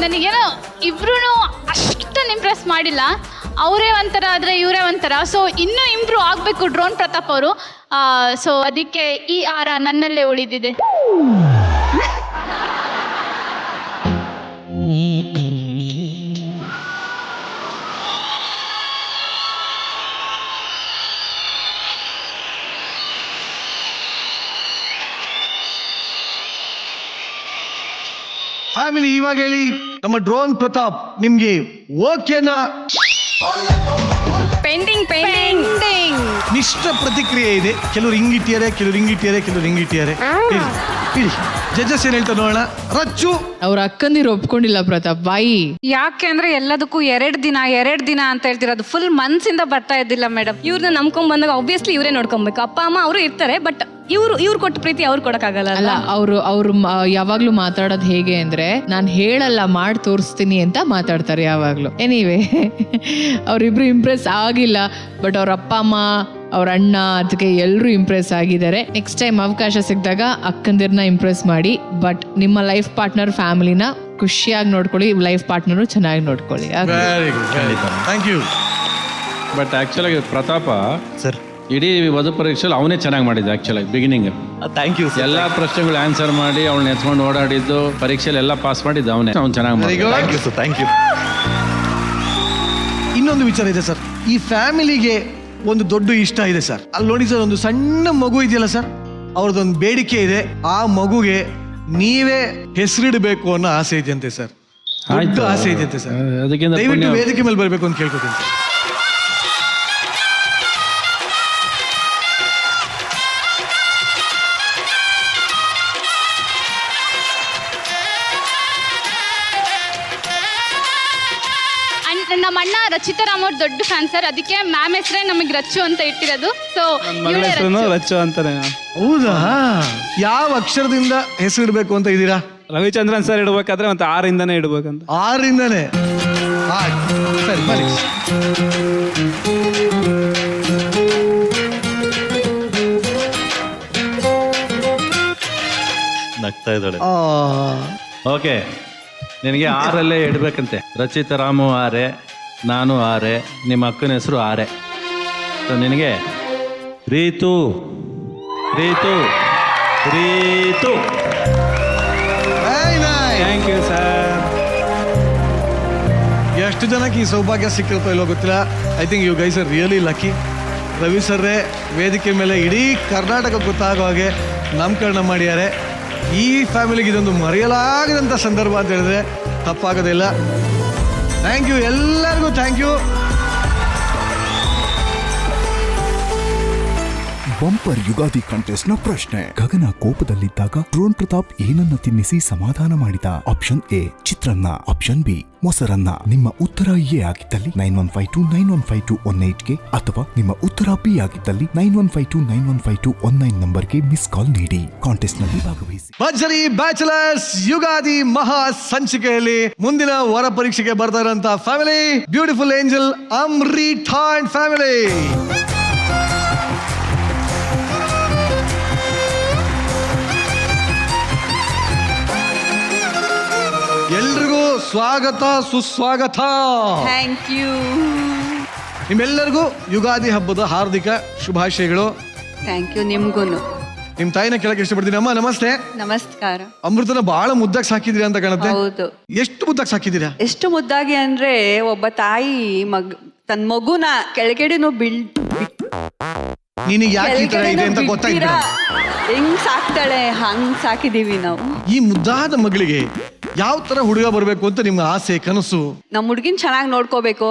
ನನಗೇನೋ ಇಬ್ರು ಅಷ್ಟೊಂದು ಇಂಪ್ರೆಸ್ ಮಾಡಿಲ್ಲ. ಅವರೇ ಒಂಥರ ಆದರೆ ಇವರೇ ಒಂಥರ. ಸೊ ಇನ್ನೂ ಇಂಪ್ರೂವ್ ಆಗಬೇಕು ಡ್ರೋನ್ ಪ್ರತಾಪ್ ಅವರು. ಸೊ ಅದಕ್ಕೆ ಈ ಆರ ನನ್ನಲ್ಲೇ ಉಳಿದಿದೆ. ಫ್ಯಾಮಿಲಿ ಇವಾಗ ಹೇಳಿ, ನಮ್ಮ ಡ್ರೋನ್ ಪ್ರತಾಪ್ ನಿಮ್ಗೆ ಓಕೆನಾ? ಪೆಂಡಿಂಗ್. ಮಿಶ್ರ ಪ್ರತಿಕ್ರಿಯೆ ಇದೆ. ಕೆಲವರು ಹಿಂಗಿಟ್ಟಿದ್ದಾರೆ, ಕೆಲವರು ಹಿಂಗಿಟ್ಟಿದ್ದಾರೆ. ಜಡ್ಜಸ್ ಏನ್ ಹೇಳ್ತಾರೆ ನೋಡೋಣ. ರಚ್ಚು ಅವ್ರ ಅಕ್ಕಂದಿರು ಒಪ್ಕೊಂಡಿಲ್ಲ ಪ್ರತಾಪ್ ಬಾಯಿ. ಯಾಕೆ ಅಂದ್ರೆ ಎಲ್ಲದಕ್ಕೂ 2 ದಿನ ಅಂತ ಹೇಳ್ತಿರೋದು. ಫುಲ್ ಮನ್ಸಿಂದ ಬರ್ತಾ ಇದ್ದಿಲ್ಲ ಮೇಡಮ್. ಇವ್ರನ್ನ ನಂಬ್ಕೊಂಡ್ ಬಂದಾಗ ಆಬ್ವಿಯಸ್ಲಿ ಇವರೇ ನೋಡ್ಕೊಬೇಕು. ಅಪ್ಪ ಅಮ್ಮ ಅವರು ಇರ್ತಾರೆ, ಬಟ್ ಇವ್ರು ಕೊಟ್ಟ ಪ್ರೀತಿ ಅವ್ರು ಕೊಡಕ್ಕಾಗಲ್ಲ. ಅಲ್ಲ ಅವ್ರು ಯಾವಾಗ್ಲೂ ಮಾತಾಡೋದು ಹೇಗೆ ಅಂದ್ರೆ ನಾನು ಹೇಳಲ್ಲ ಮಾಡಿ ತೋರಿಸ್ತೀನಿ ಅಂತ ಮಾತಾಡ್ತಾರೆ ಯಾವಾಗ್ಲೂ. ಎನಿವೆ ಅವ್ರಿಬ್ರು ಇಂಪ್ರೆಸ್ ಆಗಿಲ್ಲ, ಬಟ್ ಅವ್ರ ಅಪ್ಪ ಅಮ್ಮ ಅವ್ರ ಅಣ್ಣ ಅದಕ್ಕೆ ಎಲ್ಲರೂ ಇಂಪ್ರೆಸ್ ಆಗಿದ್ದಾರೆ. ನೆಕ್ಸ್ಟ್ ಟೈಮ್ ಅವಕಾಶ ಸಿಕ್ಕಿದಾಗ ಅಕ್ಕಂದಿರ್ನ ಇಂಪ್ರೆಸ್ ಮಾಡಿ. ಬಟ್ ನಿಮ್ಮ ಲೈಫ್ ಪಾರ್ಟ್ನರ್ ಫ್ಯಾಮಿಲಿನ ಖುಷಿಯಾಗಿ ನೋಡ್ಕೊಳ್ಳಿ, ಲೈಫ್ ಪಾರ್ಟ್ನರು ಚೆನ್ನಾಗಿ ನೋಡ್ಕೊಳ್ಳಿ. Very good, thank you. But ಆ್ಯಕ್ಚುಲಾಗಿ ಪ್ರತಾಪ ಸರ್ ಇಡೀ ವಧು ಪರೀಕ್ಷೆಯಲ್ಲಿ ಅವನೇ ಚೆನ್ನಾಗಿ ಮಾಡಿದ್ದ. ಆ್ಯಕ್ಚುಲಾಗಿ ಬಿಗಿನಿಂಗ್ ಥ್ಯಾಂಕ್ ಯು. ಎಲ್ಲ ಪ್ರಶ್ನೆಗಳು ಆನ್ಸರ್ ಮಾಡಿ ಅವಳನ್ನ ಎತ್ಕೊಂಡು ಓಡಾಡಿದ್ದು, ಪರೀಕ್ಷೆಯಲ್ಲಿ ಎಲ್ಲ ಪಾಸ್ ಮಾಡಿದ್ದು ಅವನೇ. ಅವ್ನು ಚೆನ್ನಾಗಿ ಮಾಡಿದ. Thank you sir, thank you. ಇನ್ನೊಂದು ವಿಚಾರ ಇದೆ ಸರ್, ಈ ಫ್ಯಾಮಿಲಿಗೆ ಒಂದು ದೊಡ್ಡ ಇಷ್ಟ ಇದೆ ಸರ್. ಅಲ್ಲಿ ನೋಡಿ ಸರ್, ಒಂದು ಸಣ್ಣ ಮಗು ಇದೆಯಲ್ಲ ಸರ್, ಅವ್ರದ್ದೊಂದು ಬೇಡಿಕೆ ಇದೆ. ಆ ಮಗುಗೆ ನೀವೇ ಹೆಸರಿಡಬೇಕು ಅನ್ನೋ ಆಸೆ ಇದೆಯಂತೆ ಸರ್. ದೊಡ್ಡ ಆಸೆ ಇದೆಯಂತೆ ಸರ್. ಅದಕ್ಕಿಂತ ದಯವಿಟ್ಟು ವೇದಿಕೆ ಮೇಲೆ ಬರಬೇಕು ಅಂತ ಕೇಳ್ಕೊತೀನಿ. ನಮ್ಮ ಅಣ್ಣ ರಚಿತಾರಾಮ್ ಅವ್ರ ದೊಡ್ಡ ಫ್ಯಾನ್ ಸರ್. ಅದಕ್ಕೆ ಮ್ಯಾಮ್ ಹೆಸರೇ ನಮಗೆ ರಚ್ಚು ಅಂತ ಇಟ್ಟಿರೋದು. ಸೊ ರಚ್ಚು ಅಂತಾನೆ. ಹೌದಾ? ಯಾವ ಅಕ್ಷರದಿಂದ ಹೆಸರಿಡಬೇಕು ಅಂತ ಇದ್ದೀರಾ? ರವಿಚಂದ್ರನ್ ಸರ್ ಇಡ್ಬೇಕಾದ್ರೆ ಮತ್ತೆ 6 ಇಡ್ಬೇಕಂತ. 6 ಸರಿ ಬನ್ನಿ. ನಗ್ತಾ ಇದ್ದಾಳೆ. ಓಕೆ, ನಿನಗೆ 6 ಇಡಬೇಕಂತೆ. ರಚಿತಾರಾಮು 6, ನಾನು 6, ನಿಮ್ಮ ಅಕ್ಕನ ಹೆಸರು 6. ಸೊ ನಿನಗೆ Ritu Ritu Ritu. Thank you sir. ಎಷ್ಟು ಜನಕ್ಕೆ ಈ ಸೌಭಾಗ್ಯ ಸಿಕ್ಕಿರುತ್ತೋ ಇಲ್ಲೋ ಗೊತ್ತಿಲ್ಲ. I think you guys are really lucky. Ravi ಸರ್ರೇ ವೇದಿಕೆ ಮೇಲೆ ಇಡೀ ಕರ್ನಾಟಕ ಗೊತ್ತಾಗೋ ಹಾಗೆ ನಾಮಕರಣ ಮಾಡಿದ್ದಾರೆ. ಈ ಫ್ಯಾಮಿಲಿಗೆ ಇದೊಂದು ಮರೆಯಲಾಗದಂಥ ಸಂದರ್ಭ ಅಂತ ಹೇಳಿದ್ರೆ ತಪ್ಪಾಗೋದಿಲ್ಲ. ಥ್ಯಾಂಕ್ ಯು, ಎಲ್ಲರಿಗೂ thank you. Bumper Ugadi contest ನ ಪ್ರಶ್ನೆ. ಗಗನ ಕೋಪದಲ್ಲಿದ್ದಾಗ ಡ್ರೋನ್ ಪ್ರತಾಪ್ ಏನನ್ನ ತಿನ್ನಿಸಿ ಸಮಾಧಾನ ಮಾಡಿದ? Option A chitranna, option B ಮೊಸರನ್ನ. ನಿಮ್ಮ ಉತ್ತರ ಎ ಆಗಿದ್ದಲ್ಲಿ 9152915218ಗೆ ಅಥವಾ ನಿಮ್ಮ ಉತ್ತರ ಬಿ ಆಗಿದ್ದಲ್ಲಿ 9152915219 ನಂಬರ್ಗೆ ಮಿಸ್ ಕಾಲ್ ನೀಡಿ. ಕಾಂಟೆಸ್ಟ್ ನಲ್ಲಿ ಭಾಗವಹಿಸಿ. ಭರ್ಜರಿ ಬ್ಯಾಚಲರ್ಸ್ ಯುಗಾದಿ ಮಹಾ ಸಂಚಿಕೆಯಲ್ಲಿ ಮುಂದಿನ ವರ ಪರೀಕ್ಷೆಗೆ ಬರ್ತಾ ಇರೋಂಥ family beautiful angel Amrita and family. ಸ್ವಾಗತ ಸುಸ್ವಾಗತ. Thank you. ನಿಮ್ಮೆಲ್ಲರಿಗೂ ಯುಗಾದಿ ಹಬ್ಬದ ಹಾರ್ದಿಕ ಶುಭಾಶಯಗಳು. ಥ್ಯಾಂಕ್ ಯು ನಿಮ್ಗೂ. ನಿಮ್ ತಾಯಿನ ಕೇಳಕ್ಕೆ ಇಷ್ಟಪಡ್ತೀನಿ. ಅಮ್ಮ ನಮಸ್ತೆ. ನಮಸ್ಕಾರ. ಅಮೃತನ ಬಹಳ ಮುದ್ದಾಗಿ ಸಾಕಿದ್ರಿ ಅಂತ ಕಾಣುತ್ತೆ. ಹೌದು. ಎಷ್ಟು ಮುದ್ದಾಗಿ ಸಾಕಿದ್ದೀರಾ? ಎಷ್ಟು ಮುದ್ದಾಗಿ ಅಂದ್ರೆ ಒಬ್ಬ ತಾಯಿ ತನ್ನ ಮಗುನ ಕೆಳಗಡೆನೂ ನಿನಗೆ ಯಾಕೆ ಈ ತರ ಇದೆ ಅಂತ ಗೊತ್ತಾಯ್ತು. ಹೆಂಗ್ ಸಾಕ್ತಾಳೆ ಹಂಗ್ ಸಾಕಿದೀವಿ ನಾವು. ಈ ಮುದ್ದಾದ ಮಗಳಿಗೆ ಯಾವ ತರ ಹುಡುಗ ಬರ್ಬೇಕು ಅಂತ ನಿಮ್ಮ ಆಸೆ ಕನಸು? ನಮ್ಮ ಹುಡ್ಗಿನ್ ಚೆನ್ನಾಗಿ ನೋಡ್ಕೋಬೇಕು.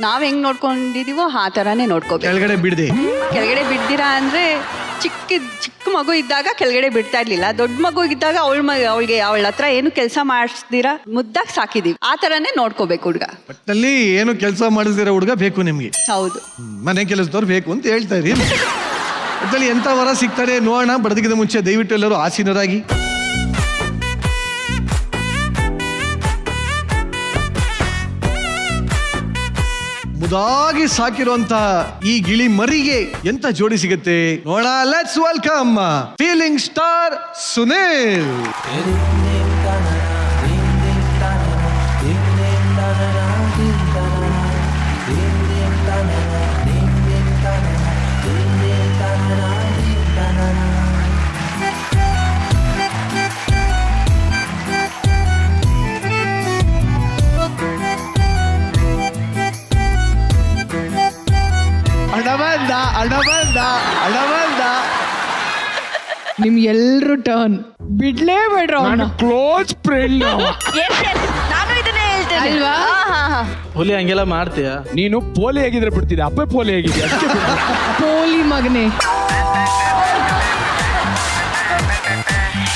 ನಾವ್ ಹೆಂಗ್ ನೋಡ್ಕೊಂಡಿದೀವೋ ಆ ತರಾನೇ ನೋಡ್ಕೋಬೇಕು. ಕೆಳಗಡೆ ಬಿಡದೆ. ಕೆಳಗಡೆ ಬಿಡ್ದಿರಾ ಅಂದ್ರೆ ಚಿಕ್ಕ ಮಗು ಇದ್ದಾಗ ಕೆಳಗಡೆ ಬಿಡ್ತಾ ಇರ್ಲಿಲ್ಲ. ದೊಡ್ಡ ಮಗು ಇದ್ದಾಗ ಅವಳಿಗೆ ಅವಳ ಹತ್ರ ಏನು ಕೆಲಸ ಮಾಡಿಸ್ದಿರಾ ಮುದ್ದಾಗಿ ಸಾಕಿದೀವಿ. ಆ ತರಾನೇ ನೋಡ್ಕೋಬೇಕು ಹುಡುಗ. ಒಟ್ಟಲ್ಲಿ ಏನು ಕೆಲಸ ಮಾಡಿಸ್ದಿರೋ ಹುಡುಗ ಬೇಕು ನಿಮ್ಗೆ. ಹೌದು. ಮನೆ ಕೆಲಸದವ್ರು ಬೇಕು ಅಂತ ಹೇಳ್ತಾ ಇರಿ. ಒಟ್ಟಲ್ಲಿ ಎಂತ ವರ ಸಿಗ್ತಾರೆ ನೋಡೋಣ. ಬಡದಕ್ಕಿಂತ ಮುಂಚೆ ದಯವಿಟ್ಟು ಎಲ್ಲರೂ ಆಸೀನರಾಗಿ. ಮುದಾಗಿ ಸಾಕಿರುವಂತ ಈ ಗಿಳಿ ಮರಿಗೆ ಎಂತ ಜೋಡಿ ಸಿಗುತ್ತೆ ನೋಡ. Let's welcome feeling star Sunil. ನಿಮ್ ಎಲ್ರು ಟರ್ನ್ ಬಿಡ್ಲೇಬೇಡ್ರ ಕ್ಲೋಸ್ ಫ್ರೆಂಡ್. ನಾನು ಇದನ್ನೇ ಹೇಳ್ತೇನೆ ಅಲ್ವಾ? ಹುಲಿ ಹಂಗೆಲ್ಲ ಮಾಡ್ತೀಯ? ನೀನು ಪೋಲಿ ಆಗಿದ್ರೆ ಬಿಡ್ತಿದ್ದೆ, ಅಪ್ಪೆ ಪೋಲಿ ಆಗಿದ್ದೆ. ಪೋಲಿ ಮಗನೇ.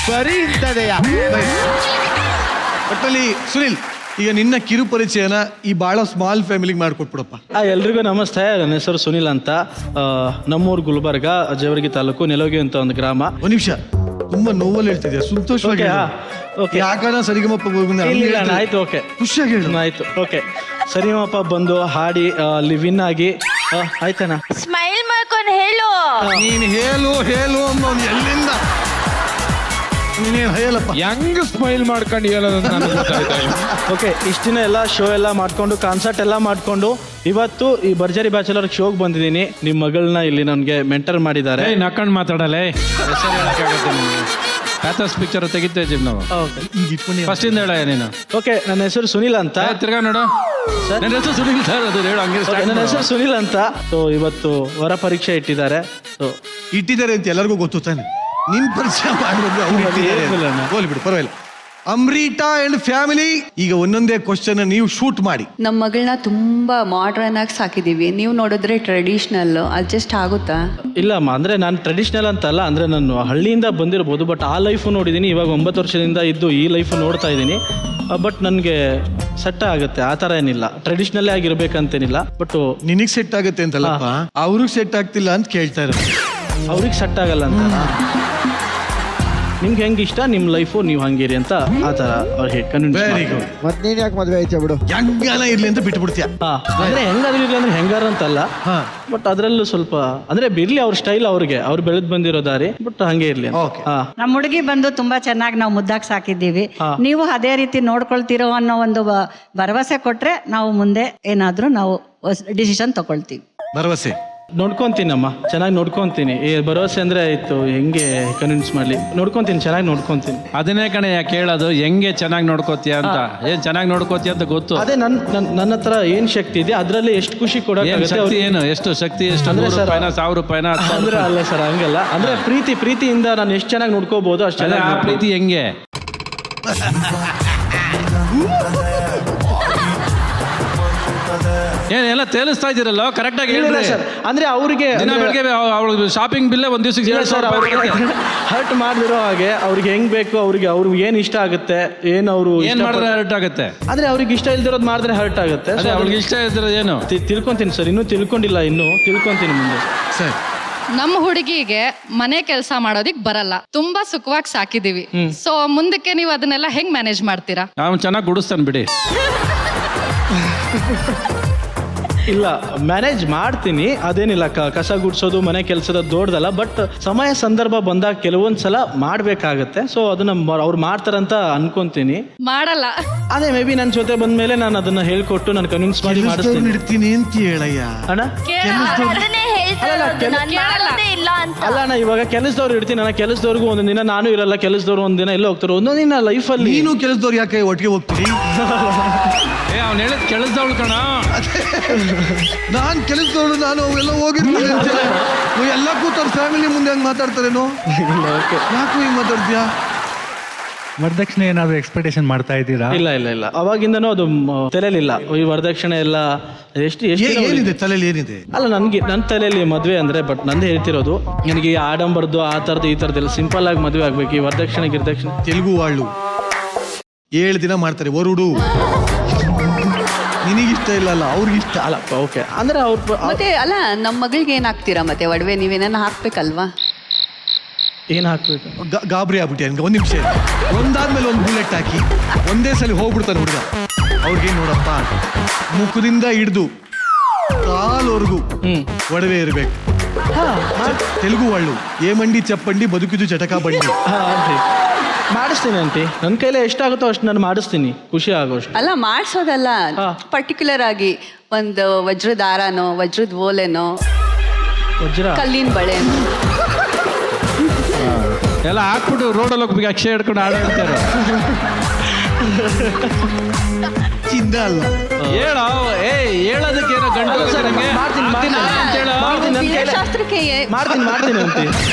ಬರೀ ಇಂಥದೆಯಾ? ಒಟ್ಟಲ್ಲಿ ಸುನಿಲ್, ಈಗ ನಿನ್ನ ಕಿರು ಪರಿಚಯನ ಈ ಬಹಳ ಸ್ಮಾಲ್ ಫ್ಯಾಮಿಲಿಗೆ ಮಾಡ್ಕೊಟ್ಬಿಡಪ್ಪ. ಎಲ್ರಿಗೂ ನಮಸ್ತೆ. ನನ್ನ ಹೆಸರು ಸುನಿಲ್ ಅಂತ. ನಮ್ಮೂರು ಗುಲ್ಬರ್ಗ, ಜೇವರ್ಗಿ ತಾಲೂಕು, ನೆಲೋಗಿ ಅಂತ ಒಂದು ಗ್ರಾಮ. ಒಂದ್ ನಿಮಿಷ, ತುಂಬಾ ನೋವಲ್ಲಿ ಹೇಳ್ತಿದ್ಯಾ, ಸಂತೋಷವಾಗಿ ಯಾಕನ ಸರಿಗಮಪ್ಪ ಆಯ್ತು, ಓಕೆ, ಖುಷಿಯಾಗಿ ಹೇಳು. ಆಯ್ತು, ಓಕೆ. ಸರಿಗಮಪ್ಪ ಬಂದು ಹಾಡಿ ಅಲ್ಲಿ ವಿನ್ ಆಗಿ ಆಯ್ತಾನ. ಸ್ಮೈಲ್ ಮಾಡ್ಕೊಂಡು ಹೇಳು. ನೀನ್ ಹೇಳು ಹೇಳು ಅನ್ನೋದು ಎಲ್ಲಿಂದ ನೀನೇನು ಹೇಳಪ್ಪ. ಹೆಂಗ್ ಸ್ಮೈಲ್ ಮಾಡ್ಕೊಂಡು ಹೇಳೋದಂತ ನನಗೆ ಗೊತ್ತಾಯ್ತಾ ಇಲ್ಲ. ಓಕೆ, ಇಷ್ಟ ದಿನ ಎಲ್ಲ ಶೋ ಎಲ್ಲ ಮಾಡ್ಕೊಂಡು ಕಾನ್ಸರ್ಟ್ ಎಲ್ಲ ಮಾಡ್ಕೊಂಡು ಇವತ್ತು ಈ ಭರ್ಜರಿ ಬ್ಯಾಚುಲರ್ ಶೋಗೆ ಬಂದಿದ್ದೀನಿ. ನಿಮ್ಮ ಮಗಳನ್ನ ಇಲ್ಲಿ ನನಗೆ ಮೆಂಟರ್ ಮಾಡಿದ್ದಾರೆ. ನಕ್ಕಂಡು ಮಾತಾಡಲೇ, ಹೆಸರು ಹೇಳಕ್ಕಾಗತ್ತೆ ನಿಮಗೆ. ಪ್ಯಾಥಸ್ ಪಿಕ್ಚರ್ ತೆಗಿತಾ ಇದ್ದೀವಿ ನಾವು. ಫಸ್ಟ್ ಇಂದ ಹೇಳ ನೀನು. ಓಕೆ, ನನ್ನ ಹೆಸರು ಸುನಿಲ್ ಅಂತ. ತಿರ್ಗಾ ನೋಡು, ನನ್ನ ಹೆಸರು ಸುನಿಲ್ ಸರ್. ಅದು ಹೇಳು ಹಂಗೆ. ನನ್ನ ಹೆಸರು ಸುನಿಲ್ ಅಂತ. ಸೊ ಇವತ್ತು ಹೊರ ಪರೀಕ್ಷೆ ಇಟ್ಟಿದ್ದಾರೆ. ಸೊ ಇಟ್ಟಿದ್ದಾರೆ ಅಂತ ಎಲ್ಲರಿಗೂ ಗೊತ್ತು ತಾನೆ. ನಿನ್ ಪರಿಚಯ ಮಾಡಿದ್ರು ಹೋಗ್ಲಿ ಪರವಾಗಿಲ್ಲ. ಅಮೃತ ಅಂಡ್ ಫ್ಯಾಮಿಲಿ, ಈಗ ಒಂದೊಂದೇ ಕ್ವಶನ್ ನೀವು ಶೂಟ್ ಮಾಡಿ. ನಮ್ಮ ಮಗಳನ್ನ ತುಂಬಾ ಮಾಡ್ರನ್ ಆಗಿ ಸಾಕಿದೀವಿ. ನೀವು ನೋಡಿದ್ರೆ ಟ್ರೆಡಿಷನಲ್ ಅಡ್ಜಸ್ಟ್ ಆಗುತ್ತಾ? ಇಲ್ಲ ಅಮ್ಮ, ಅಂದರೆ ನಾನು ಟ್ರೆಡಿಷ್ನಲ್ ಅಂತಲ್ಲ, ಅಂದರೆ ನಾನು ಹಳ್ಳಿಯಿಂದ ಬಂದಿರ್ಬೋದು, ಬಟ್ ಆ ಲೈಫು ನೋಡಿದ್ದೀನಿ. ಇವಾಗ 9 ವರ್ಷದಿಂದ ಇದ್ದು ಈ ಲೈಫು ನೋಡ್ತಾ ಇದ್ದೀನಿ. ಬಟ್ ನನಗೆ ಸೆಟ್ ಆಗುತ್ತೆ, ಆ ಥರ ಏನಿಲ್ಲ. ಟ್ರೆಡಿಷ್ನಲ್ಲೇ ಆಗಿರ್ಬೇಕಂತೇನಿಲ್ಲ. ಬಟ್ ನಿನಗೆ ಸೆಟ್ ಆಗುತ್ತೆ ಅಂತಲ್ಲಪ್ಪ, ಅವ್ರಿಗೆ ಸೆಟ್ ಆಗ್ತಿಲ್ಲ ಅಂತ ಕೇಳ್ತಾ ಇರೋದು. ಅವ್ರಿಗೆ ಸೆಟ್ ಆಗಲ್ಲ ಅಂತ. ನಿಮ್ಗೆ ಹೆಂಗೆ ಇಷ್ಟ ನಿಮ್ಮ ಲೈಫು, ನೀವು ಹಂಗಿರಿ ಅಂತ ಆ ಥರ ಅವ್ರಿಗೆ ವೆರಿ ಗುಡ್. ಮತ್ತೆ ನೀನ್ ಯಾಕೆ ಮದ್ವೆ ಆಯ್ತಾ ಬಿಡು, ಹೆಂಗಾನ ಇರ್ಲಿ ಅಂತ ಬಿಟ್ಟು ಬಿಡ್ತೀಯ. ಅಂದರೆ ಹೆಂಗಾದ್ರೂ ಇರಲಿ ಅಂದ್ರೆ ಹೆಂಗಾರ ಅಂತಲ್ಲ. ಬಟ್ ಅದರಲ್ಲೂ ಸ್ವಲ್ಪ ಅಂದರೆ ಬಿರ್ಲಿ ಅವ್ರ ಸ್ಟೈಲ್, ಅವ್ರು ಬೆಳೆದು ಬಂದಿರೋ ದಾರಿ. ಬಟ್ ಹಂಗೆ ಇರಲಿ. ನಮ್ಮ ಹುಡುಗಿ ಬಂದು ತುಂಬಾ ಚೆನ್ನಾಗಿ ನಾವು ಮುದ್ದಾಗಿ ಸಾಕಿದ್ದೀವಿ. ನೀವು ಅದೇ ರೀತಿ ನೋಡ್ಕೊಳ್ತಿರೋ ಅನ್ನೋ ಒಂದು ಭರವಸೆ ಕೊಟ್ರೆ ನಾವು ಮುಂದೆ ಏನಾದ್ರೂ ನಾವು ಡಿಸಿಷನ್ ತಗೊಳ್ತೀವಿ. ಭರವಸೆ ನೋಡ್ಕೊಂತೀನಮ್ಮ, ಚೆನ್ನಾಗಿ ನೋಡ್ಕೊಂತೀನಿ. ಭರವಸೆ ಅಂದ್ರೆ ಆಯ್ತು, ಹೆಂಗೆ ಕನ್ವಿನ್ಸ್ ಮಾಡ್ಲಿ, ನೋಡ್ಕೊಂತೀನಿ, ಚೆನ್ನಾಗಿ ನೋಡ್ಕೊಂತೀನಿ. ಅದನ್ನೇ ಕಣೆ ಯಾಕೆ ಕೇಳೋದು, ಹೆಂಗೆ ಚೆನ್ನಾಗಿ ನೋಡ್ಕೋತೀಯ ಅಂತ. ಏನ್ ಚೆನ್ನಾಗಿ ನೋಡ್ಕೋತೀಯ ಅಂತ ಗೊತ್ತು. ಅದೇ ನನ್ನ ಹತ್ರ ಏನ್ ಶಕ್ತಿ ಇದೆ ಅದರಲ್ಲಿ ಎಷ್ಟು ಖುಷಿ ಕೊಡೋಕೆ. ಏನು ಎಷ್ಟು ಶಕ್ತಿ, ಎಷ್ಟು ಅಂದ್ರೆ ಸರ್, 1000 ರೂಪಾಯಿನ ಅಂದ್ರೆ ಅಲ್ಲ ಸರ್, ಹಂಗಲ್ಲ. ಅಂದ್ರೆ ಪ್ರೀತಿಯಿಂದ ನಾನು ಎಷ್ಟು ಚೆನ್ನಾಗಿ ನೋಡ್ಕೋಬಹುದು ಅಷ್ಟು ಚೆನ್ನಾಗಿ. ಆ ಪ್ರೀತಿ ಹೆಂಗೆ? ಏನೆಲ್ಲ ತೇಲಿಸ್ತಾ ಇದ್ದೀರಲ್ಲ, ಕರೆಕ್ಟ್ ಆಗಿ ಹೇಳಿಲ್ಲ ಸರ್. ಅಂದ್ರೆ ಅವ್ರಿಗೆ ಅವಳಿಗೆ ಶಾಪಿಂಗ್ ಬಿಲ್ಲೇ ಒಂದ್ ದಿವಸಕ್ಕೆ ಹರ್ಟ್ ಮಾಡಿದಿರೋ ಹಾಗೆ ಅವ್ರಿಗೆ ಹೆಂಗ್ ಬೇಕು, ಅವ್ರಿಗೆ ಏನ್ ಇಷ್ಟ ಆಗುತ್ತೆ, ಏನ್ ಅವರು ಏನ್ ಮಾಡಿದ್ರೆ ಹರ್ಟ್ ಆಗುತ್ತೆ. ಆದ್ರೆ ಅವ್ರಿಗೆ ಇಷ್ಟ ಇಲ್ದಿರೋದು ಮಾಡಿದ್ರೆ ಹರ್ಟ್ ಆಗುತ್ತೆ. ಅವ್ಳಿಗೆ ಇಷ್ಟ ಇಲ್ದಿರೋದು ಏನು ತಿಳ್ಕೊಂತೀನಿ ಸರ್, ಇನ್ನೂ ತಿಳ್ಕೊಂಡಿಲ್ಲ, ತಿಳ್ಕೊಂತೀನಿ ಮುಂದೆ ಸರ್. ನಮ್ಮ ಹುಡುಗಿಗೆ ಮನೆ ಕೆಲಸ ಮಾಡೋದಿಕ್ ಬರಲ್ಲ. ತುಂಬಾ ಸುಖವಾಗಿ ಸಾಕಿದೀವಿ. ಸೊ ಮುಂದಕ್ಕೆ ನೀವು ಅದನ್ನೆಲ್ಲ ಹೆಂಗ್ ಮ್ಯಾನೇಜ್ ಮಾಡ್ತೀರಾ? ನಾವು ಚೆನ್ನಾಗಿ ಗುಡಿಸ್ತಾನೆ ಬಿಡಿ. ಇಲ್ಲ ಮ್ಯಾನೇಜ್ ಮಾಡ್ತೀನಿ, ಅದೇನಿಲ್ಲ. ಕಸ ಗುಡ್ಸೋದು ಮನೆ ಕೆಲಸದ ದೊಡ್ಡದಲ್ಲ. ಬಟ್ ಸಮಯ ಸಂದರ್ಭ ಬಂದಾಗ ಕೆಲವೊಂದು ಸಲ ಮಾಡಬೇಕಾಗತ್ತೆ. ಸೊ ಅದನ್ನ ಅವ್ರು ಮಾಡ್ತಾರಂತ ಅನ್ಕೊಂತೀನಿ. ಮಾಡಲ್ಲ. ಅದೇ ಮೇ ಬಿ ನನ್ನ ಜೊತೆ ಬಂದ್ಮೇಲೆ ನಾನು ಅದನ್ನ ಹೇಳ್ಕೊಟ್ಟು ನಾನು ಕನ್ವಿನ್ಸ್ ಮಾಡಿ ಮಾಡಿಸ್ತೀನಿ. ಇಡ್ತೀನಿ ಅಂತ ಹೇಳಯ್ಯ. ಅಣ್ಣ ಅಲ್ಲ ಅಣ್ಣ, ಇವಾಗ ಕೆಲಸದವ್ರು ಇಡ್ತೀನಿ. ನಾನು ಕೆಲಸದವ್ರಿಗೂ ಒಂದೊಂದು ದಿನ ನಾನು ಇರಲ್ಲ, ಕೆಲಸದವ್ರು ಒಂದಿನ ಎಲ್ಲ ಹೋಗ್ತಾರೆ. ಒಂದೊಂದು ದಿನ ಲೈಫಲ್ಲಿ ನೀನು ಕೆಲಸದವ್ರು ಯಾಕೆ ಒಟ್ಟಿಗೆ ಹೋಗ್ತೀರಿ? ಅವ್ನು ಹೇಳಿದ್ ಕೆಲಸದವಳು ಕಣ. ನಾನ್ ಕೆಲಸದವಳು, ನಾನು ಎಲ್ಲ ಹೋಗಿರ್ತೀನಿ ಅಂತಾರೆ. ಎಲ್ಲ ಕೂತವ್ರ ಫ್ಯಾಮಿಲಿ ಮುಂದೆ ಹಂಗೆ ಮಾತಾಡ್ತಾರೇನೋ? ಯಾಕೂ ಹಿಂಗೆ ಮಾತಾಡ್ತೀಯಾ? ವರದಕ್ಷಿಣೆ ಏನಾದ್ರು ಎಕ್ಸ್ಪೆಕ್ಟೇಷನ್ ಮಾಡ್ತಾ ಇದ್ದೀರಾ? ಇಲ್ಲ ಇಲ್ಲ ಇಲ್ಲ, ಅವಾಗಿಂದನೂ ಅದು ತಲೆಯಲ್ಲಿಲ್ಲ. ಈ ವರದಕ್ಷಿಣೆ ಎಲ್ಲ ಎಷ್ಟು ಏನಿದೆ ತಲೆಯಲ್ಲಿ, ಏನಿದೆ? ಅಲ್ಲ, ನನಗೆ ನನ್ನ ತಲೆಯಲ್ಲಿ ಮದುವೆ ಅಂದರೆ, ಬಟ್ ನಂದೇ ಹೇಳ್ತಿರೋದು, ನನಗೆ ಆಡಂಬರದ್ದು ಆ ಥರದ್ದು ಈ ಥರದ್ದೆಲ್ಲ ಸಿಂಪಲ್ ಆಗಿ ಮದುವೆ ಆಗ್ಬೇಕು. ಈ ವರದಕ್ಷಿಣೆ ಗಿರದಕ್ಷಿಣೆ ತೆಲುಗು ವಾಳು 7 ದಿನ ಮಾಡ್ತಾರೆ ವರುಡು. ನಿನಗಿಷ್ಟ ಇಲ್ಲ ಅಲ್ಲ, ಅವ್ರಿಗಿಷ್ಟ ಅಲ್ಲ. ಓಕೆ ಅಂದ್ರೆ ಅವ್ರು ಮತ್ತೆ ಅಲ್ಲ, ನಮ್ಮ ಮಗಳಿಗೆ ಏನಾಗ್ತೀರಾ ಮತ್ತೆ ಒಡವೆ ನೀವೇನ ಹಾಕ್ಬೇಕಲ್ವಾ? ಏನು ಹಾಕ್ಬೇಕು? ಗಾಬರಿ ಆಗ್ಬಿಟ್ಟೆ ನನ್ಗೆ. ಒಂದು ನಿಮಿಷ, ಒಂದಾದ್ಮೇಲೆ ಒಂದು ಬುಲೆಟ್ ಹಾಕಿ ಒಂದೇ ಸಲ ಹೋಗ್ಬಿಡ್ತಾನೆ ಹುಡುಗ. ಅವ್ರಿಗೆ ನೋಡಪ್ಪ, ಮುಖದಿಂದ ಹಿಡ್ದು ಕಾಲ್ವರೆಗೂ ಒಡವೆ ಇರಬೇಕು. ತೆಲುಗು ಒಳ್ಳು ಏಮಂಡಿ ಚಪ್ಪಂಡಿ ಬದುಕಿದು ಚಟಕ ಬಂಡಿ. ಮಾಡಿಸ್ತೀನಿ ಆಂಟಿ, ನನ್ನ ಕೈಲೇ ಎಷ್ಟಾಗುತ್ತೋ ಅಷ್ಟು ನಾನು ಮಾಡಿಸ್ತೀನಿ, ಖುಷಿ ಆಗೋಷ್ಟು. ಅಲ್ಲ, ಮಾಡಿಸೋದಲ್ಲ, ಪರ್ಟಿಕ್ಯುಲರ್ ಆಗಿ ಒಂದು ವಜ್ರದ ದಾರನೋ, ವಜ್ರದ ಓಲೆನೋ, ವಜ್ರ ಕಲ್ಲಿನ ಬಳೆನೋ ಎಲ್ಲ ಹಾಕ್ಬಿಟ್ಟು ರೋಡಲ್ಲಿ ಹೋಗ್ಬೇಕು, ಅಕ್ಷಯ ಹಿಡ್ಕೊಂಡು ಆಡಾಡ್ತಾರೆ. ಚಿಂದ ಅಲ್ಲ ಹೇಳೋದಕ್ಕೆ ಏನೋ ಗಂಟು ಶಾಸ್ತ್ರಕ್ಕೆ ಮಾಡ್ತೀನಿ ಅಂತೆ.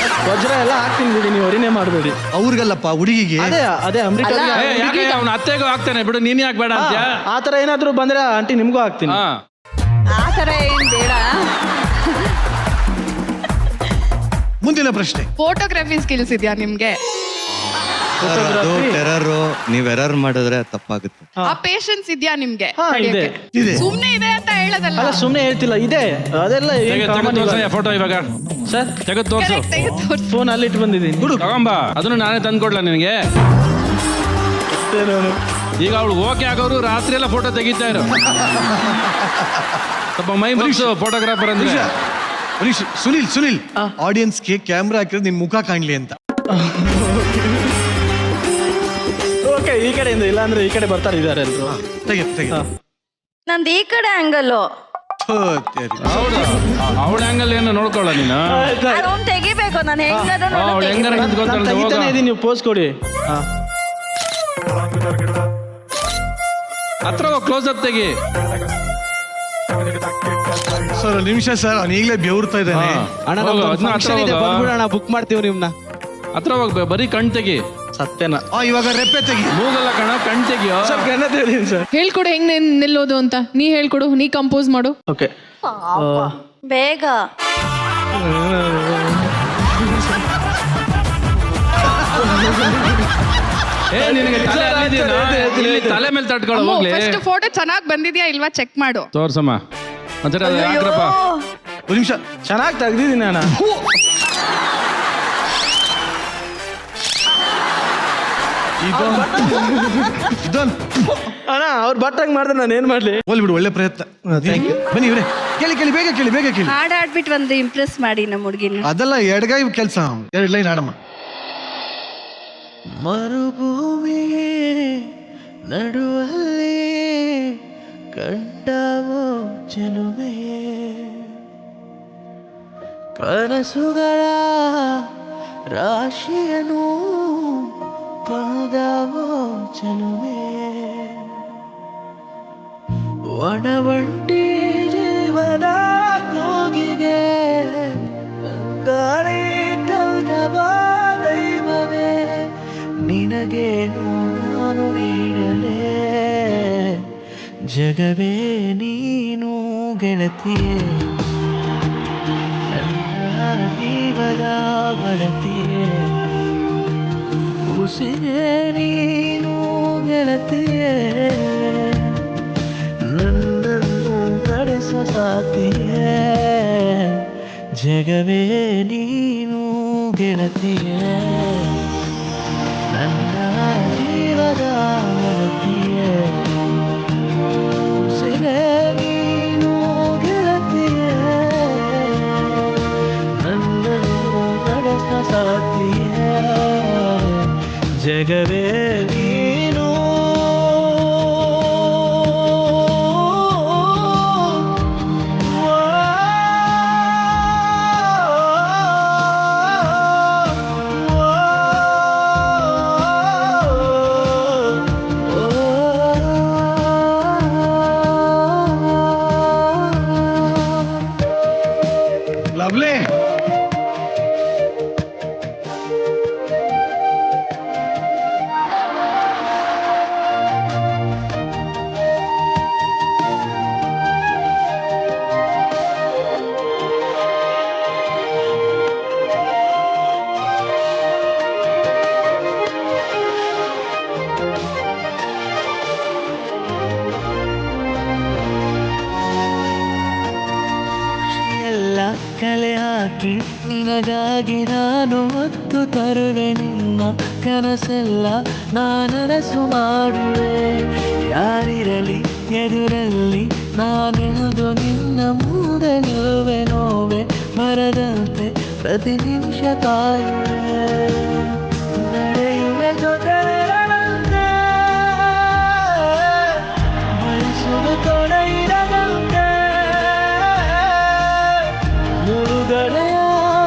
ವಜ್ರ ಎಲ್ಲ ಹಾಕ್ತೀನಿ ಬಿಡಿ, ನೀವು ಹೊರಿನೇ ಮಾಡಬೇಡಿ. ಅವ್ರಿಗಲ್ಲಪ್ಪ, ಹುಡುಗಿಗೆ. ಅದೇ ಅಮೆರಿಕ ಅವನ ಅತ್ತೆಗೂ ಹಾಕ್ತಾನೆ ಬಿಡು, ನೀನ್ ಯಾಕೆ ಬೇಡ ಅಂತ. ಆ ಥರ ಏನಾದರೂ ಬಂದ್ರೆ ಆಂಟಿ ನಿಮ್ಗೂ ಹಾಕ್ತೀನಿ. ಆ ಥರ ಏನ್ ಬೇಡ. ಮುಂದಿನ ಪ್ರಶ್ನೆ, ಫೋಟೋಗ್ರಫಿ ಸ್ಕಿಲ್ಸ್ ಇದೆಯಾ ನಿಮ್ಗೆ? ನೀವ್ ಎರರ್ ಮಾಡಿದ್ರೆ ತಪ್ಪಾಗುತ್ತೆ. ಆ ಪೇಷನ್ಸ್ ಇದೆಯಾ ನಿಮ್ಗೆ? ಇದೆ ಇದೆ. ಸುಮ್ನೆ ಇದೆ ಅಂತ ಹೇಳೋದಲ್ಲ. ಅಲ್ಲ, ಸುಮ್ಮನೆ ಹೇಳ್ತಿಲ್ಲ, ಇದೆ. ಅದೆಲ್ಲ ಫೋಟೋ ಇವಾಗ ಸರ್ ತೆಗೆದು ತೋರ್ಸು. ಫೋನ್ ಅಲ್ಲಿ ಇಟ್ಟು ಬಂದಿದ್ದೀನಿ. ತಗೊಂಬ, ಅದನ್ನು ನಾನೇ ತಂದ್ಕೊಡ್ಲ ನಿನಗೆ. ಈಗ ಅವಳು ಓಕೆ ಆಗೋರು ರಾತ್ರಿ ಎಲ್ಲ ಫೋಟೋ ತೆಗಿತಾ ಇರೋ. ಸ್ವಲ್ಪ ಮೈ ಮುಗಿಸು ಫೋಟೋಗ್ರಾಫರ್ ಅಂದ್ರೆ. ಸುನಿಲ್ ಆಡಿಯನ್ಸ್ಗೆ ಕ್ಯಾಮ್ರಾ ಹಾಕಿದ್ರೆ ನಿನ್ ಮುಖ ಕಾಣ್ಲಿ ಅಂತ. ಓಕೆ, ಈ ಕಡೆಯಿಂದ, ಇಲ್ಲ ಅಂದ್ರೆ ಈ ಕಡೆ ಬರ್ತಾರೆ ಇದಾರೆ ಎಲ್ರು. ನಂದು ಈ ಕಡೆ ಆಂಗಲ್ಲು. ಅವಳ ಆಂಗಲ್ ಏನು ನೋಡ್ಕೊಳ್ಳ ನೀನು. ತೆಗಿಬೇಕು ನಾನು ಅವಳು ಹೆಂಗಾರ ತೆಗಿತಾನೆ ಇದೀನಿ, ನೀವು ಪೋಸ್ ಕೊಡಿ. ಹತ್ರ ಹೋಗಿ ಕ್ಲೋಸ್ ಅಪ್ ತೆಗಿ. ಸರ್ ನಿಮಿಷ ಸರ್, ಅವ್ನು ಈಗಲೇ ಬೆವರ್ತಾ ಇದ್ದಾನೆ. ಬುಕ್ ಮಾಡ್ತೀವಿ ನಿಮ್ನ. ಹತ್ರ ಹೋಗ್ಬೇಕು, ಬರೀ ಕಣ್ ತೆಗಿ. ಸತ್ಯನ ಇವಾಗ ರೆಪ್ಪೆ ತೆಗಿ. ಮೂಗಲ್ಲ ಕಣ, ಕಣ್ ತೆಗಿಯೋ. ಸರ್ ಹೇಳ್ಕೊಡು ಹೆಂಗ್ ನಿಲ್ಲೋದು ಅಂತ. ನೀ ಹೇಳ್ಕೊಡು, ನೀ ಕಂಪೋಸ್ ಮಾಡು. ಓಕೆ, ಬೇಗ. ನಿನಗೆ ತಲೆ ಮೇಲೆ ತಟ್ಕೊಳ್ಳೋ ಹೋಗ್ಲಿ. ಫಸ್ಟ್ ಫೋಟೋ ಚೆನ್ನಾಗಿ ಬಂದಿದ್ಯಾ ಇಲ್ವಾ ಚೆಕ್ ಮಾಡು. ತೋರ್ಸಮ್ಮ ಒಂದ್ಸರಿ. ಅದು ಯಾಕ್ರಪ್ಪ, ಒಂದು ನಿಮಿಷ, ಚೆನ್ನಾಗಿ ತೆಗ್ದಿದ್ದೀನಿ ಅಣ್ಣ. ಅಣ್ಣ ಅವ್ರು ಬಟ್ಟಂಗ್ ಮಾಡಿದ್ರೆ ನಾನು ಏನ್ ಮಾಡ್ಲಿ? ಹೋಲ್ಬಿಡು, ಒಳ್ಳೆ ಪ್ರಯತ್ನ. ಬನ್ನಿ ಇವ್ರೆ, ಕೇಳಿ ಬೇಗ ಕೇಳಿ. ಹಾಡಾಡ್ಬಿಟ್ಟು ಒಂದು ಇಂಪ್ರೆಸ್ ಮಾಡಿ ನಮ್ಮ ಹುಡುಗಿನ. ಅದೆಲ್ಲ ಎಡಗೈ ಕೆಲಸ. 2 ಲೈನ್ ಆಡಮ್ಮ. ಮರುಭೂಮಿ ನಡುವಲ್ಲಿ ಕಂಡವೋ ಚೆಲುವೆ, ಕನಸುಗಳ ರಾಶಿಯನು ಪದವೋ ಚೆಲುವೆ, ಒಣವಂಟಿ ಜೀವನ ಹೋಗಿಗೆ ಗಾಳಿ ಕಲ್ದವ ದೈವವೇ, ನಿನಗೆ ನಾನು ನೀಡಲೇ ಜಗವೇ ನೀನು ಗೆಳತಿಯೇ, ನನ್ನ ಜೀವದ ಬಡತಿಯೇ, ಉಸಿರೇ ನೀನು ಗೆಳತಿಯೇ, ನನ್ನನ್ನು ನಡೆಸೋ ಸಾಥಿಯೇ, ಜಗವೇ ನೀನು ಗೆಳತಿಯೇ, ನನ್ನ ಜೀವದ ಗೆಳತಿಯೇ, ಉಸಿರೇ ನೀನು ಗೆಳತಿಯೇ. ಲವ್ಲಿ. ಎಲ್ಲ ಕಲೆ ಹಾಕಿ ನಿನಗಾಗಿ ನಾನು ಹೊತ್ತು ತರುವೆ ನಿನ್ನ ಕನಸೆಲ್ಲ ನಾನರಸು ಮಾಡುವೆ ಯಾರಿರಲಿ ಎದುರಲ್ಲಿ ನಾನೆಂದು ನಿನ್ನ ಮುಂದೆ ನಿಲ್ಲುವೆ ನೋವೆ ಬರದಂತೆ ಪ್ರತಿ ನಿಮಿಷ ಕಾಯುವೆ ನಡೆಯುವೆ ಜೊತೆರಂತೆ ಬಯಸುವೆ ತೊಡೆಯಿರದಂತೆ ಮುಳುಗಡೆಯ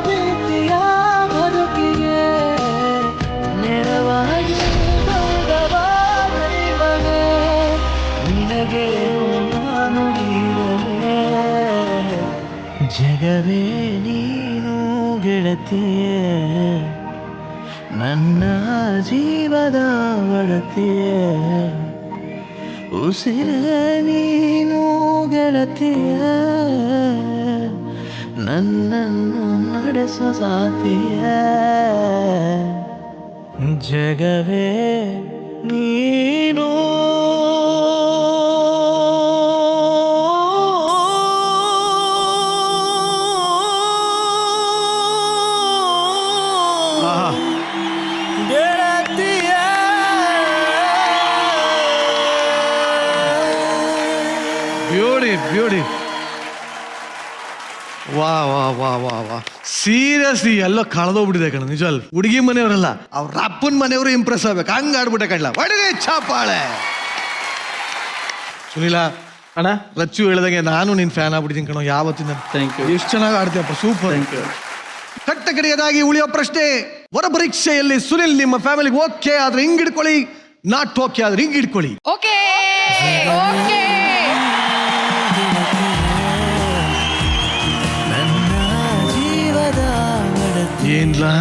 ಭೀತಿಯ ಬದುಕಿಗೆ ನೆರವಾಗಿ ದೈವವೇ ನಿನಗೆ ನಾನು ಇರಲೇ ಜಗವೇ ನೀನು ಗೆಳತಿಯೇ ನನ್ನ ಜೀವದ ಒಡತಿಯೇ ಉಸಿರೇ ನೀನು ಗೆಳತಿಯೇ ನನ್ನನ್ನು ನಡೆಸೋ ಸಾಥಿಯ ಜಗವೇ ನೀನು ಗೆಳತಿಯ ಬ್ಯೂಟಿ. ವಾ ವಾ ವಾ ವಾ ವಾ ಸೀರಿಯಸ್ಲಿ ಎಲ್ಲೋ ಕಳೆದೋಗ್ಬಿಟ್ಟಿದೆ ಕಣ ನಿಜ. ಹುಡುಗಿ ಮನೆಯವರಲ್ಲ, ಅವ್ರ ಅಪ್ಪನ ಮನೆಯವರು ಇಂಪ್ರೆಸ್ ಆಗ್ಬೇಕು, ಹಂಗ ಆಡ್ಬಿಟ್ಟೆ ಕಣ್ಲ. ಒಡನೆ ಚಾಪಾಳೆ. ಸುನೀಲ ಅಣ್ಣ, ರಚ್ಚು ಹೇಳ್ದಂಗೆ ನಾನು ನಿನ್ ಫ್ಯಾನ್ ಆಗ್ಬಿಟ್ಟಿದ್ದೀನಿ ಕಣೋ ಯಾವತ್ತಿಂದ. Thank you. ಎಷ್ಟು ಚೆನ್ನಾಗಿ ಆಡ್ತೀಯಪ್ಪ, ಸೂಪರ್. ಕಟ್ಟ ಕಡೆಯದಾಗಿ ಉಳಿಯೋ ಪ್ರಶ್ನೆ, ಹೊರ ಪರೀಕ್ಷೆಯಲ್ಲಿ ಸುನಿಲ್ ನಿಮ್ಮ ಫ್ಯಾಮಿಲಿಗೆ ಓಕೆ ಆದ್ರೆ ಹಿಂಗ್ ಹಿಡ್ಕೊಳ್ಳಿ, ನಾಟ್ ಓಕೆ ಆದ್ರೆ ಹಿಂಗ್ ಹಿಡ್ಕೊಳ್ಳಿ. ಓಕೆ ಓಕೆ ಏನ್ಲಾ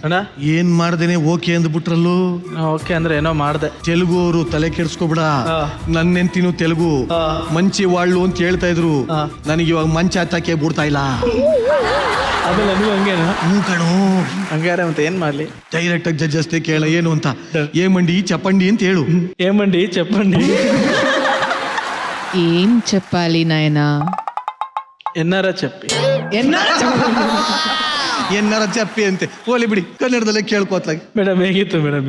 ಅಣ್ಣ, ಏನ್ ಮಾಡ್ದೇನೆ ಓಕೆ ಅಂದ್ಬಿಟ್ರಲ್ಲೂ. ಓಕೆ ಅಂದ್ರೆ ಏನೋ ಮಾಡ್ದೆ. ತೆಲುಗು ಅವರು ತಲೆ ಕೆಡ್ಸ್ಕೊಬಿಡ. ನನ್ನ ಹೆಂಡ್ತಿನೂ ತೆಲುಗು, ಮಂಚಿ ವಾಳ್ಳು ಅಂತ ಹೇಳ್ತಾ ಇದ್ರು. ನನಗೆ ಇವಾಗ ಮಂಚ ಹತ್ತಕ್ಕೆ ಬಿಡ್ತಾ ಇಲ್ಲ. ಆಮೇಲೆ ನೀವು ಹಂಗೇನು? ಹ್ಞೂ ಕಣೋ. ಹಂಗಾರೆ ಮತ್ತೆ ಏನ್ ಮಾಡ್ಲಿ? ಡೈರೆಕ್ಟ್ ಆಗಿ ಜಡ್ಜ್ ಅಷ್ಟೇ ಕೇಳ ಏನು ಅಂತ. ಏಮಂಡಿ ಚಪ್ಪಂಡಿ ಅಂತ ಹೇಳು. ಏಮಂಡಿ ಚಪ್ಪಂಡಿ. ఏం చెప్పాలి నాయనా? ಎನ್ನಾರ ಚಪ್ಪಿ. ಎನ್ನಾರ ಚಪ್ಪಿ ಅಂತೆ. ಹೋಲಿ ಬಿಡಿ, ಕನ್ನಡದಲ್ಲೇ ಕೇಳ್ಕೋತ್ಲಾಗಿ. ಮೇಡಮ್ ಹೇಗಿತ್ತು ಮೇಡಮ್?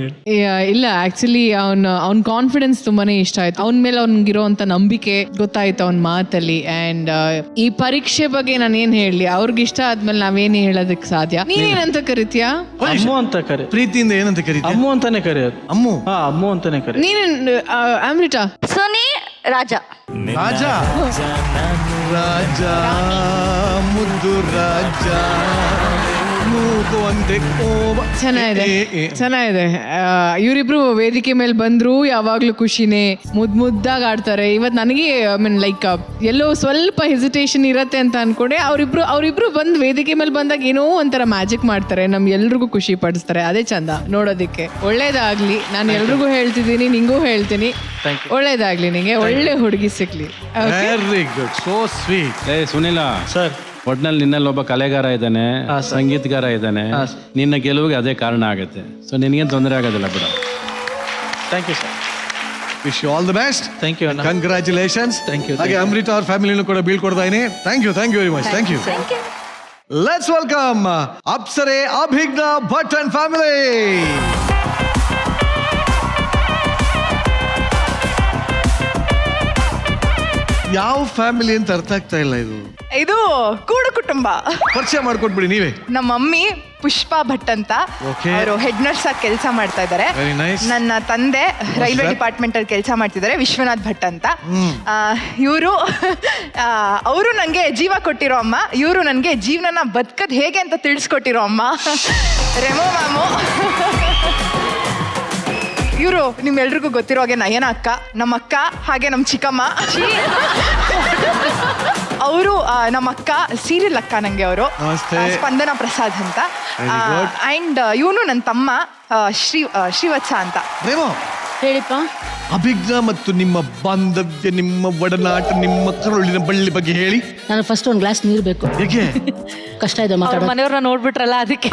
ಇಲ್ಲ ಆಕ್ಚುಲಿ ಅವ್ನ ಕಾನ್ಫಿಡೆನ್ಸ್ ತುಂಬಾನೇ ಇಷ್ಟ ಆಯ್ತು. ಅವನ ಮೇಲೆ ಅವ್ನಿಗಿರೋಂಥ ನಂಬಿಕೆ ಗೊತ್ತಾಯ್ತು ಅವನ ಮಾತಲ್ಲಿ. ಅಂಡ್ ಈ ಪರೀಕ್ಷೆ ಬಗ್ಗೆ ನಾನು ಏನ್ ಹೇಳಲಿ, ಅವ್ರಿಗೆ ಇಷ್ಟ ಆದ್ಮೇಲೆ ನಾವೇನು ಹೇಳೋದಕ್ಕೆ ಸಾಧ್ಯ? ನೀನೇನಂತ ಕರಿತೀಯಾ? ಅಮ್ಮು ಅಂತ ಕರಿ. ಪ್ರೀತಿಯಿಂದ ಏನಂತ ಕರೀತಿ? ಅಮ್ಮು ಅಂತಾನೆ ಕರೆಯೋದು. ಅಮ್ಮು? ಹಾ, ಅಮ್ಮು ಅಂತಾನೆ ಕರಿ. ನೀನೇನ್ ಅಮೃತ? ಸೋನಿ ರಾಜ. ರಾಜ ರಾಜ ಮುದ್ದು ರಾಜ ಚೆನ್ನಾಗಿದೆ. ಇವರಿಬ್ರು ವೇದಿಕೆ ಮೇಲೆ ಬಂದ್ರು ಯಾವಾಗ್ಲೂ ಖುಷಿನೇ, ಮುದ್ದಾಗಿ ಆಡ್ತಾರೆ. ಇವತ್ತು ನನಗೆ ಐ ಮೀನ್ ಲೈಕ್ ಎಲ್ಲೋ ಸ್ವಲ್ಪ ಹೆಸಿಟೇಷನ್ ಇರತ್ತೆ ಅಂತ ಅನ್ಕೊಂಡೆ. ಅವ್ರಿಬ್ರು ಬಂದು ವೇದಿಕೆ ಮೇಲೆ ಬಂದಾಗ ಏನೋ ಒಂಥರ ಮ್ಯಾಜಿಕ್ ಮಾಡ್ತಾರೆ, ನಮ್ ಎಲ್ರಿಗೂ ಖುಷಿ ಪಡಿಸ್ತಾರೆ. ಅದೇ ಚಂದ ನೋಡೋದಿಕ್ಕೆ. ಒಳ್ಳೇದಾಗ್ಲಿ, ನಾನು ಎಲ್ರಿಗೂ ಹೇಳ್ತಿದ್ದೀನಿ, ನಿಂಗೂ ಹೇಳ್ತೀನಿ, ಒಳ್ಳೇದಾಗ್ಲಿ, ನಿಂಗೆ ಒಳ್ಳೆ ಹುಡುಗಿ ಸಿಕ್ಲಿ. Very good, so sweet. Sunil sir, ಒಟ್ನಲ್ಲಿ ನಿನ್ನಲ್ಲಿ ಒಬ್ಬ ಕಲೆಗಾರ ಇದ್ದಾನೆ, ಸಂಗೀತಗಾರ ಇದ್ದಾನೆ. ನಿನ್ನ ಗೆಲುವಿಗೆ ಅದೇ ಕಾರಣ ಆಗುತ್ತೆ. ಸೊ ನಿನಗೇನು ತೊಂದರೆ ಆಗೋದಿಲ್ಲ ಬಿಡ. Thank you sir. Wish you all the best. Thank you. Congratulations. Thank you. ಹಾಗೆ ಅಮೃತ ಅವ್ರ ಫ್ಯಾಮಿಲಿನೂ ಕೂಡ ಬೀಳ್ಕೊಡ್ತಾ ಇದೀನಿ. Thank you very much. Thank you. Let's welcome ಅಪ್ಸರೆ ಅಭಿಜ್ಞ ಭಟ್ ಅಂಡ್ ಫ್ಯಾಮಿಲಿ. ಯಾವ ಫ್ಯಾಮಿಲಿ ಅಂತ ಅರ್ಥ ಆಗ್ತಾ ಇಲ್ಲ. ಇದು ಕೂಡು ಕುಟುಂಬ. ಪರಿಚಯ ಮಾಡ್ಕೊಟ್ಬಿಡಿ ನೀವೇ. ನಮ್ಮ ಮಮ್ಮಿ ಪುಷ್ಪಾ ಭಟ್ ಅಂತ, ಅವರು ಹೆಡ್ ನರ್ಸ್ ಆಗಿ ಕೆಲಸ ಮಾಡ್ತಾ ಇದ್ದಾರೆ. ನನ್ನ ತಂದೆ ರೈಲ್ವೆ ಡಿಪಾರ್ಟ್ಮೆಂಟ್ ಅಲ್ಲಿ ಕೆಲಸ ಮಾಡ್ತಿದ್ದಾರೆ, ವಿಶ್ವನಾಥ್ ಭಟ್ ಅಂತ. ಅವರು ನಂಗೆ ಜೀವ ಕೊಟ್ಟಿರೋ ಅಮ್ಮ. ಇವರು ನನಗೆ ಜೀವನನ ಬದುಕದ್ ಹೇಗೆ ಅಂತ ತಿಳಿಸ್ಕೊಟ್ಟಿರೋ ಅಮ್ಮ ರೆಮೋ ಮ್ಯಾಮು. ಇವರು ನಿಮ್ಮೆಲ್ರಿಗೂ ಗೊತ್ತಿರೋ ಹಾಗೆ ನಯನ ಅಕ್ಕ, ನಮ್ಮ ಅಕ್ಕ, ಹಾಗೆ ನಮ್ಮ ಚಿಕ್ಕಮ್ಮ. ಅವರು ನಮ್ಮ ಅಕ್ಕ ಸೀರಿಯಲ್ ಅಕ್ಕ ನಂಗೆ ಅವರು ನಮಸ್ತೆ. ಸ್ಪಂದನ ಪ್ರಸಾದ್ ಅಂತ. Very good. ಅಂಡ್ ಇವನು ನನ್ನ ತಮ್ಮ ಶ್ರೀವತ್ಸ ಅಂತ. ರೇಮೋ ಹೇಳಿಪ್ಪ. ಅಭಿಜ್ಞಾ ಮತ್ತು ನಿಮ್ಮ ಬಾಂಧವ್ಯ, ನಿಮ್ಮ ಒಡನಾಟ, ನಿಮ್ಮ ಕರುಳಿನ ಬಳ್ಳಿ ಬಗ್ಗೆ ಹೇಳಿ. ನಾನು ಫಸ್ಟ್ ಒಂದು ಗ್ಲಾಸ್ ನೀರು ಬೇಕು. ಹೇಗೆ? ಕಷ್ಟ ಇದೆ ಮಾತಾಡೋದು. ಮನೆಯವ್ರನ್ನ ನೋಡ್ಬಿಟ್ರಲ್ಲ ಅದಕ್ಕೆ.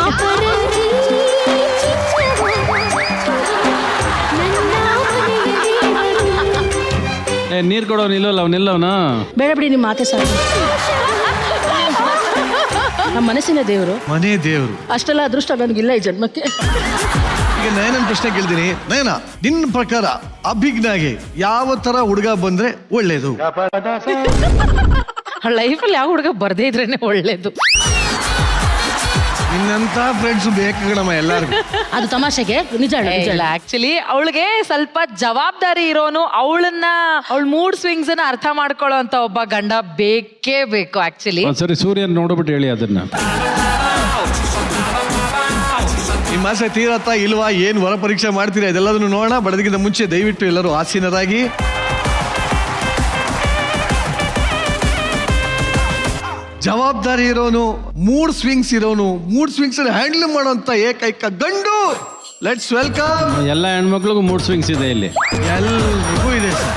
ನೀರು ಕೊಡೋ ನಿಲ್ಲಲ್ಲ ಅವನಿಲ್ಲವನ. ಬೇಡ ಬಿಡಿ, ನಿಮ್ಮ ಮಾತೆ ಸಾಕು. ನಮ್ಮ ಮನಸ್ಸಿನ ದೇವರು, ಮನೆ ದೇವರು. ಅಷ್ಟೆಲ್ಲ ಅದೃಷ್ಟ ನನಗಿಲ್ಲ ಈ ಜನ್ಮಕ್ಕೆ. ಈಗ ನಯನನ್ ಪ್ರಶ್ನೆ ಕೇಳ್ತೀನಿ. ನಯನ, ನಿನ್ನ ಪ್ರಕಾರ ಅಭಿಜ್ಞಾಗೆ ಯಾವ ತರ ಹುಡುಗ ಬಂದ್ರೆ ಒಳ್ಳೇದು? ಲೈಫಲ್ಲಿ ಯಾವ ಹುಡುಗ ಬರ್ದೇ ಇದ್ರೇನೆ ಒಳ್ಳೇದು. ನಿನ್ನಂತ ಫ್ರೆಂಡ್ಸ್ ಬೇಕು ಕಣಮ್ಮ ಎಲ್ಲಾರ್ಗು. ಅದು ತಮಾಷೆಗೆ ನಿಜ ಇಲ್ಲ, ಆಕ್ಚುಲಿ ಅವಳಿಗೆ ಸ್ವಲ್ಪ ಜವಾಬ್ದಾರಿ ಇರೋನು, ಅವಳ ಮೂಡ್ ಸ್ವಿಂಗ್ಸ್ ಅನ್ನ ಅರ್ಥ ಮಾಡ್ಕೊಳ್ಳೋ ಅಂತ ಒಬ್ಬ ಗಂಡ ಬೇಕೇ ಬೇಕು ಆಕ್ಚುಲಿ. ಸರಿ, ಸೂರ್ಯನ್ ನೋಡ್ಬಿಟ್ಟು ಹೇಳಿ ಅದನ್ನ. ನಿಮ್ಮ ಆಸೆ ತೀರತ್ತಾ ಇಲ್ವಾ? ಏನ್ ವರ ಪರೀಕ್ಷೆ ಮಾಡ್ತೀರಾ? ಇದೆಲ್ಲದನ್ನು ನೋಡೋಣ. ಬಡದಕ್ಕಿಂತ ಮುಂಚೆ ದಯವಿಟ್ಟು ಎಲ್ಲರೂ ಆಸೀನರಾಗಿ. ಜವಾಬ್ದಾರಿ ಇರೋನು, ಮೂಡ್ ಸ್ವಿಂಗ್ಸ್ ಇರೋನು, ಮೂಡ್ ಸ್ವಿಂಗ್ಸ್ ಹ್ಯಾಂಡಲ್ ಮಾಡೋಂತ ಏಕೈಕ ಗಂಡು. Let's welcome. ಎಲ್ಲ ಹೆಣ್ಮಕ್ಳಿಗೂ ಮೂಡ್ ಸ್ವಿಂಗ್ಸ್ ಇದೆ ಇಲ್ಲಿ. ಎಲ್ರಿಗೂ ಇದೆ ಸರ್.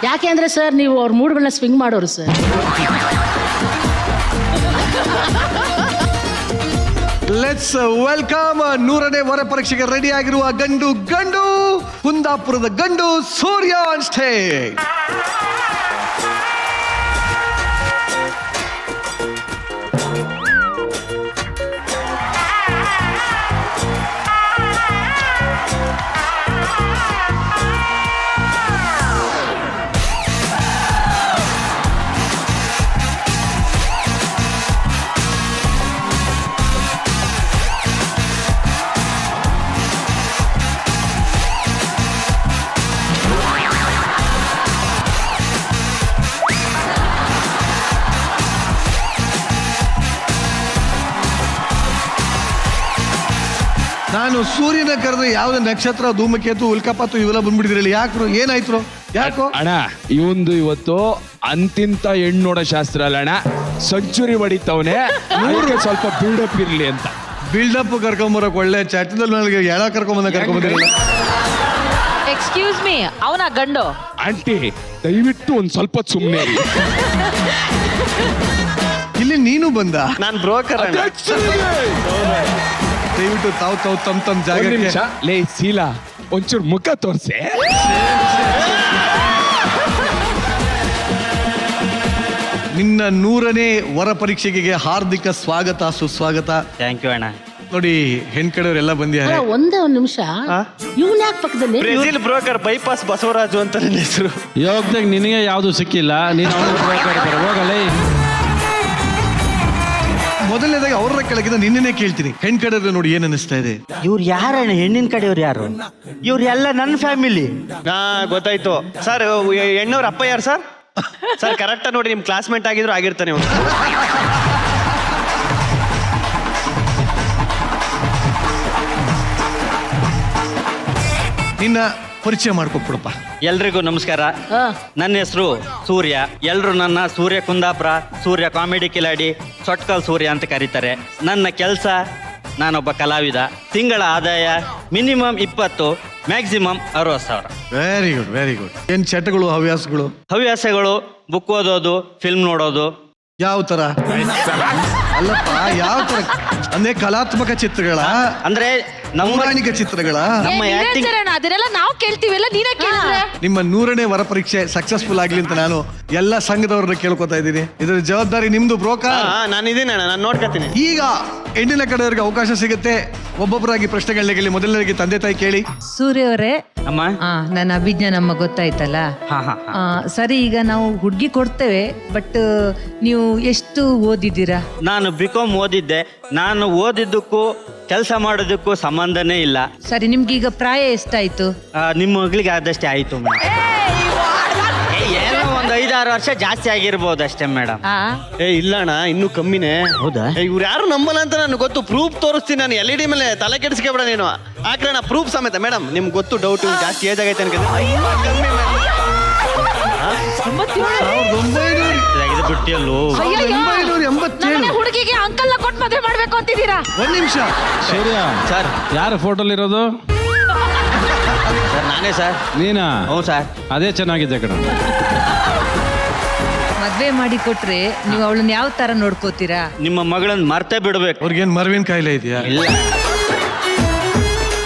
ಯಾಕೆ ಅಂದ್ರೆ ಸರ್, ನೀವು ಅವ್ರ ಮೂಡ್ಗಳನ್ನ ಸ್ವಿಂಗ್ ಮಾಡೋರು ಸರ್. ಲೆಟ್ಸ್ ವೆಲ್ಕಮ್ 100ನೇ ವರ ಪರೀಕ್ಷೆಗೆ ರೆಡಿ ಆಗಿರುವ ಗಂಡು ಕುಂದಾಪುರದ ಗಂಡು ಸೂರ್ಯ ಆನ್ ಸ್ಟೇಜ್. ನಾನು ಸೂರ್ಯನ ಕರೆದ್ರೆ ಯಾವ್ದು ನಕ್ಷತ್ರ, ಧೂಮಕೇತು, ಉಲ್ಕಾಪಾತು ಇವೆಲ್ಲ ಬಂದ್ಬಿಟ್ಟಿದ್ರಲ್ಲ. ಯಾಕ್ರು? ಏನಾಯ್ತು? ಯಾಕೋ ಅಣ್ಣ, ಇವಂದು ಇವತ್ತು ಅಂತಿಂತ ಹೆಣ್ಣು ನೋಡೋ ಶಾಸ್ತ್ರ ಅಲ್ಲ ಅಣ್ಣ, ಸೆಂಚುರಿ ಹೊಡಿತವನೆ. ಸ್ವಲ್ಪ ಬಿಲ್ಡಪ್ ಇರ್ಲಿ ಅಂತ. ಬಿಲ್ಡಪ್ ಕರ್ಕೊಂಬರಕ್ ಒಳ್ಳೆ ಚಟ್ಟದಲ್ಲಿ ನನಗೆ ಎಳ ಕರ್ಕೊಂಬಂದಿರಲ್ಲ. ಎಕ್ಸ್ಕ್ಯೂಸ್ ಮೀ, ಅವನ ಗಂಡು. ಆಂಟಿ, ದಯವಿಟ್ಟು ಒಂದ್ ಸ್ವಲ್ಪ ಸುಮ್ಮನೆ ಇಲ್ಲಿ ನೀನು ಬಂದ. ನಾನ್ ಬ್ರೋಕರ್. ದಯವಿಟ್ಟು ತಾವು ತಮ್ಮ ಜಾಗಕ್ಕೆ. ಲೇ ಶೀಲಾ, ಒಂಚೂರು ಮುಖ ತೋರ್ಸೆ. ನಿನ್ನ 100ನೇ ವರ ಪರೀಕ್ಷೆಗೆ ಹಾರ್ದಿಕ ಸ್ವಾಗತ, ಸುಸ್ವಾಗತ. ಥ್ಯಾಂಕ್ ಯು ಅಣ್ಣ. ನೋಡಿ, ಹೆಣ್ ಕಡೆಯವರೆಲ್ಲ ಬಂದಿದ್ದಾರೆ. ಒಂದೇ ಒಂದು ನಿಮಿಷ, ಇವ್ನ ಯಾಕೆ ಪಕ್ಕದಲ್ಲಿ? ಬ್ರೆಜಿಲ್ ಬ್ರೋಕರ್ ಬೈಪಾಸ್ ಬಸವರಾಜು ಅಂತ ನನ್ನ ಹೆಸರು. ಯೋಗದಾಗ ನಿನಗೆ ಯಾವುದು ಸಿಕ್ಕಿಲ್ಲ, ನೀನು ಹೋಗಲೇ. ಮೊದಲನೇದಾಗಿ ಅವ್ರ ಕೆಳಗಿಂದ ನಿನ್ನೆ ಕೇಳ್ತೀನಿ. ಹೆಣ್ ಕಡೆಯವ್ರ ನೋಡಿ, ಏನ್ ಅನಿಸ್ತಾ ಇದೆ? ಇವ್ರು ಯಾರಣ್ಣ? ಹೆಣ್ಣಿನ ಕಡೆಯವ್ರು ಯಾರು? ಇವ್ರು ಎಲ್ಲ ನನ್ನ ಫ್ಯಾಮಿಲಿ. ಗೊತ್ತಾಯ್ತು ಸರ್. ಹೆಣ್ಣವ್ರ ಅಪ್ಪ ಯಾರು ಸರ್? ಸರ್ ಕರೆಕ್ಟ್ ನೋಡಿ, ನಿಮ್ ಕ್ಲಾಸ್ಮೇಟ್ ಆಗಿದ್ರು ಆಗಿರ್ತಾನೆ ಅವ್ನು. ನಿನ್ನ ಪರಿಚಯ ಮಾಡ್ಕೊಟ್ಬಿಡಪ್ಪ. ಎಲ್ರಿಗೂ ನಮಸ್ಕಾರ. ನನ್ನ ಹೆಸರು ಸೂರ್ಯ. ಎಲ್ಲರೂ ನನ್ನ ಸೂರ್ಯ ಕುಂದಾಪುರ, ಸೂರ್ಯ ಕಾಮಿಡಿ ಕಿಲಾಡಿ, ಸೊಟ್ಕಲ್ ಸೂರ್ಯ ಅಂತ ಕರೀತಾರೆ. ನನ್ನ ಕೆಲಸ, ನಾನೊಬ್ಬ ಕಲಾವಿದ. ತಿಂಗಳ ಆದಾಯ minimum 20, maximum 60,000. Very good, very good. ಏನ್ ಚಟಗಳು, ಹವ್ಯಾಸಗಳು? ಬುಕ್ ಓದೋದು, ಫಿಲ್ಮ್ ನೋಡೋದು. ಯಾವ ತರ? ಅಲ್ಲಪ್ಪ, ಯಾವ ತರ ಅಂದ್ರೆ ಕಲಾತ್ಮಕ ಚಿತ್ರಗಳ, ಅಂದ್ರೆ ಪೌರಾಣಿಕ ಚಿತ್ರಗಳ? ನಮ್ಮ ಆಕ್ಟಿಂಗ್ ಅದನ್ನೆಲ್ಲ ನಾವು ಕೇಳ್ತೀವಲ್ಲ, ನೀನೇ ಕೇಳಿದ್ರೆ. ನಿಮ್ಮ 100ನೇ ವರ ಪರೀಕ್ಷೆ ಸಕ್ಸಸ್ಫುಲ್ ಆಗ್ಲಿ ಅಂತ ನಾನು ಎಲ್ಲ ಸಂಘದವ್ರನ್ನ ಕೇಳ್ಕೊತಾ ಇದ್ದೀನಿ. ಇದರ ಜವಾಬ್ದಾರಿ ನಿಮ್ದು ಬ್ರೋಕರ್. ನಾನು ಇದೀನಿ ಅಣ್ಣ, ನಾನು ನೋಡ್ಕೊತೀನಿ. ಈಗ ಹೆಣ್ಣಿನ ಕಡೆಯವ್ರಿಗೆ ಅವಕಾಶ ಸಿಗುತ್ತೆ. ಒಬ್ಬೊಬ್ಬರಾಗಿ ಪ್ರಶ್ನೆಗಳನ್ನ ಕೇಳಿ. ಮೊದಲನೇದಾಗಿ ತಂದೆ ತಾಯಿ ಕೇಳಿ. ಸೂರ್ಯ ಅವರೇ, ಅಮ್ಮ. ನನ್ನ ಅಭಿಜ್ಞಾ ನಮ್ಮ ಗೊತ್ತಾಯ್ತಲ್ಲ. ಸರಿ, ಈಗ ನಾವು ಹುಡುಗಿ ಕೊಡ್ತೇವೆ, ಬಟ್ ನೀವು ಎಷ್ಟು ಓದಿದ್ದೀರಾ? ನಾನು ಬಿಕಾಮ್ ಓದಿದ್ದೆ. ನಾನು ಓದಿದ್ದಕ್ಕೂ ಕೆಲಸ ಮಾಡೋದಕ್ಕೂ ಸಂಬಂಧನೇ ಇಲ್ಲ. ಸರಿ, ನಿಮ್ಗೀಗ ಪ್ರಾಯ ಎಷ್ಟಾಯ್ತು? ನಿಮ್ಮ ಮಗಳಿಗೆ ಆದಷ್ಟೇ ಆಯ್ತು ಮೇಡಮ್. ಏನೋ ಒಂದು 5-6 ವರ್ಷ ಜಾಸ್ತಿ ಆಗಿರ್ಬೋದು ಅಷ್ಟೇ ಮೇಡಮ್. ಇಲ್ಲ ಅಣ್ಣ, ಇನ್ನೂ ಕಮ್ಮಿನೇ. ಹೌದಾ? ಇವ್ರು ಯಾರು ನಂಬಲ್ಲ ಅಂತ ನನಗೆ ಗೊತ್ತು. ಪ್ರೂಫ್ ತೋರಿಸ್ತೀನಿ ನಾನು. LED ಮೇಲೆ ತಲೆ ಕೆಡಿಸ್ಕೊಬೇಡ ನೀನು. ಹಾಕ್ರಣ ಪ್ರೂಫ್ ಸಮೇತ. ಮೇಡಮ್, ನಿಮ್ಗೆ ಗೊತ್ತು, ಡೌಟ್ ಜಾಸ್ತಿ ಏಜ್ ಆಗೈತೆ ಅನ್ಕೊಂಡು. 1900 ತೆಗೆದು ಬಿಟ್ಟಿಯಲ್ಲೋ. 1987. ಹುಡುಗಿಗೆ ಅಂಕಲ್ನ ಕೊಟ್ಟು ಮದುವೆ ಮಾಡ್ಬೇಕು ಅಂತಿದ್ದೀರಾ? ಒಂದ್ ನಿಮಿಷ. ಸೂರ್ಯ ಸರ್ ಯಾರ ಫೋಟೋಲಿರೋದು? ಸರ್ ನಾನೇ ಸರ್. ನೀನಾ? ಹ್ಞೂ ಸರ್. ಅದೇ ಚೆನ್ನಾಗಿದೆ ಕಣ. ಮದ್ವೆ ಮಾಡಿ ಕೊಟ್ರೆ ನೀವು ಅವಳನ್ನ ಯಾವ ತರ ನೋಡ್ಕೋತೀರಾ? ನಿಮ್ಮ ಮಗಳನ್ನ ಮರ್ತೇ ಬಿಡ್ಬೇಕು. ಅವ್ರಿಗೇನ್ ಮರ್ವಿನ ಕಾಯಿಲೆ ಇದೆಯಾ? ಇಲ್ಲ,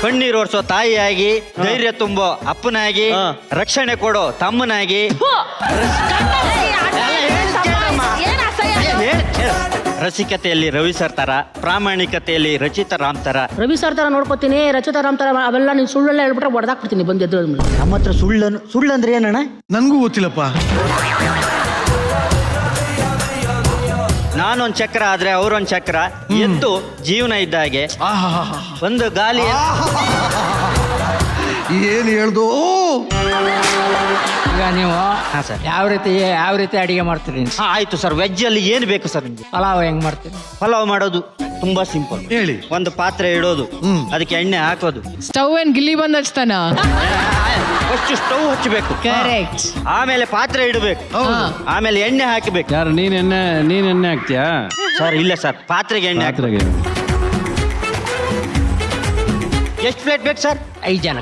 ಕಣ್ಣೀರು ಒರೆಸೋ ತಾಯಿಯಾಗಿ, ಧೈರ್ಯ ತುಂಬೋ ಅಪ್ಪನಾಗಿ, ರಕ್ಷಣೆ ಕೊಡೋ ತಮ್ಮನಾಗಿ, ರಸಿಕತೆಯಲ್ಲಿ ರವಿ ಸರ್ ತರ, ಪ್ರಾಮಾಣಿಕತೆಯಲ್ಲಿ ರಚಿತಾ ರಾಮ್ ತರ. ರವಿ ಸರ್ ತರ ನೋಡ್ಕೋತೀನಿ, ರಚಿತಾ ರಾಮ್ ತರ ಅವೆಲ್ಲ ನೀನು ಸುಳ್ಳೆಲ್ಲ ಹೇಳ್ಬಿಟ್ರೆ ಹೊಡೆದಾಕ್ಬಿಡ್ತೀನಿ ಬಂದು ಎದ್ದು. ನಮ್ಮ ಹತ್ರ ಸುಳ್ಳಂದ್ರೆ ಏನಣ್ಣ? ನನ್ಗೂ ಗೊತ್ತಿಲ್ಲಪ್ಪ. ನಾನೊಂದ್ ಚಕ್ರ ಆದ್ರೆ ಅವ್ರೊಂದ್ ಚಕ್ರ, ಎತ್ತು ಜೀವನ ಇದ್ದಾಗೆ. ಒಂದು ಗಾಲಿ ಏನ್ ಹೇಳ್ದು? ಈಗ ನೀವು ಹಾ ಸರ್. ಯಾವ ರೀತಿ ಅಡಿಗೆ ಮಾಡ್ತೀರಿ? ಆಯ್ತು ಸರ್. ವೆಜ್ ಅಲ್ಲಿ ಏನು ಬೇಕು ಸರ್ ನಿಮ್ಗೆ? ಪಲಾವ್ ಹೆಂಗ್ ಮಾಡ್ತೀರಿ? ಪಲಾವ್ ಮಾಡೋದು ತುಂಬಾ ಸಿಂಪಲ್. ಹೇಳಿ. ಒಂದು ಪಾತ್ರೆ ಇಡೋದು, ಅದಕ್ಕೆ ಎಣ್ಣೆ ಹಾಕೋದು. ಸ್ಟವ್ ಏನ್ ಗಿಲ್ಲಿ ಬಂದ್ ಹಚ್ತಾನ? ಫಸ್ಟ್ ಸ್ಟವ್ ಹಚ್ಚಬೇಕು, ಕರೆಕ್ಟ್. ಆಮೇಲೆ ಪಾತ್ರೆ ಇಡಬೇಕು, ಆಮೇಲೆ ಎಣ್ಣೆ ಹಾಕಬೇಕು. ಯಾರು ನೀನ್ ಎಣ್ಣೆ ಹಾಕ್ತೀಯಾ? ಸರ್ ಇಲ್ಲ ಸರ್, ಪಾತ್ರೆಗೆ ಎಣ್ಣೆ ಹಾಕಬೇಕು. ಎಷ್ಟು ಪ್ಲೇಟ್ ಬೇಕು ಸರ್? 5 ಜನ.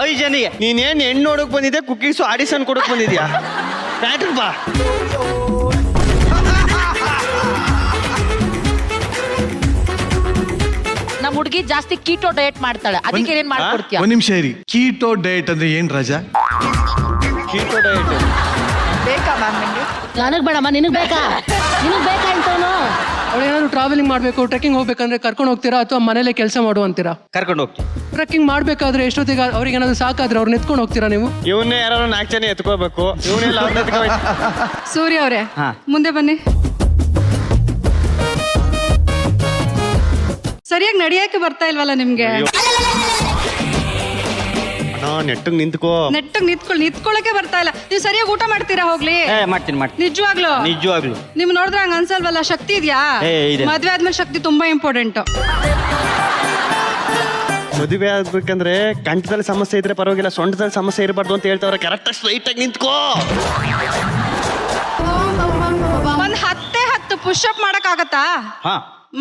5 ಜನಿಗೆ. ನೀನೇನ್ ಹೆಣ್ಣು ನೋಡಕ್ ಬಂದಿದ್ದೆ, ಕುಕ್ಕೀಸು ಆಡಿಷನ್ ಕೊಡಕ್ ಬಂದಿದ್ಯಾ? ಬ್ಯಾಟ್ರಿ ಬಾ. ನಮ್ಮ ಹುಡುಗಿ ಜಾಸ್ತಿ ಕೀಟೋ ಡಯಟ್ ಮಾಡ್ತಾಳೆ, ಅದಕ್ಕೆ ಏನ್ ಮಾಡ್ಕೊಡ್ತೀಯ? ಒಂದ್ ನಿಮಿಷ ಇರಿ. ಕೀಟೋ ಡಯಟ್ ಅಂದ್ರೆ ಏನ್ ರಾಜಾ? ಕೀಟೋ ಡಯಟ್ ಬೇಕಾ ಮ್ಯಾಮ್ ನಿಮ್ಗೆ? ನನಗ್ ಬೇಡಮ್ಮ, ನಿನಗ್ ಬೇಕಾ? ನಿನಗ್ ಬೇಕಾ ಅಂತವನು? ಅವಳೇನಾದ್ರು ಟ್ರಾವೆಲಿಂಗ್ ಮಾಡಬೇಕು, ಟ್ರೆಕ್ಕಿಂಗ್ ಹೋಗ್ಬೇಕಂದ್ರೆ ಕರ್ಕೊಂಡು ಹೋಗ್ತೀರಾ ಅಥವಾ ಮನೇಲೆ ಕೆಲಸ ಮಾಡು ಅಂತೀರಾ? ಕರ್ಕೊಂಡು ಹೋಗ್ತೀವಿ. ಟ್ರೆಕ್ಕಿಂಗ್ ಮಾಡ್ಬೇಕಾದ್ರೆ ಎಷ್ಟೊತ್ತಿಗೆ ಅವ್ರಿಗೆ ಏನಾದ್ರು ಸಾಕಾದ್ರೆ ಅವ್ರನ್ನ ಎತ್ಕೊಂಡು ಹೋಗ್ತೀರಾ ನೀವು? ಇವನ್ನೇ ಯಾರು 4 ಜನ ಎತ್ಕೋಬೇಕು, ಇವನ್ನೆಲ್ಲ ಅವ್ರನ್ನ ಎತ್ಕೋಬೇಕು. ಸೂರ್ಯ ಅವರೇ ಹಾ. ಮುಂದೆ ಬನ್ನಿ. ಸರಿಯಾಗಿ ನಡೆಯಕ್ಕೆ ಬರ್ತಾ ಇಲ್ವಲ್ಲ ನಿಮ್ಗೆ? ನೆಟ್ಟಗ್ ನಿಂತ್ಕೋ. ನೆಟ್ಟಗ್ ನಿಂತ್ಕೊಳ್ಳಕ್ಕೆ ಬರ್ತಾ ಇಲ್ಲ. ನೀವು ಸರಿಯಾಗಿ ಊಟ ಮಾಡ್ತೀರಾ? ಹೋಗ್ಲಿ. ಮಾಡ್ತೀನಿ. ನಿಜವಾಗ್ಲು ನಿಮ್ ನೋಡಿದ್ರೆ ಹಂಗ ಅನ್ಸಲ್ವಲ್ಲ? ಶಕ್ತಿ ಇದೆಯಾ? ಇದೆ. ಮದ್ವೆ ಆದ್ಮೇಲೆ ಶಕ್ತಿ ತುಂಬಾ ಇಂಪಾರ್ಟೆಂಟ್. ಮದುವೆ ಆಗ್ಬೇಕಂದ್ರೆ ಕಂಠದಲ್ಲಿ ಸಮಸ್ಯೆ ಇದ್ರೆ ಪರವಾಗಿಲ್ಲ, ಸೊಂಟದಲ್ಲಿ ಸಮಸ್ಯೆ ಇರಬಾರ್ದು ಅಂತ ಹೇಳ್ತಾವ್ರೆ. ಕರೆಕ್ಟ್ ಸ್ಟ್ರೈಟ್ ಆಗಿ ನಿಂತ್ಕೋ. ಒಂದ್ 10 ಪುಷ್-ಅಪ್ ಮಾಡಕ್ ಆಗತ್ತಾ?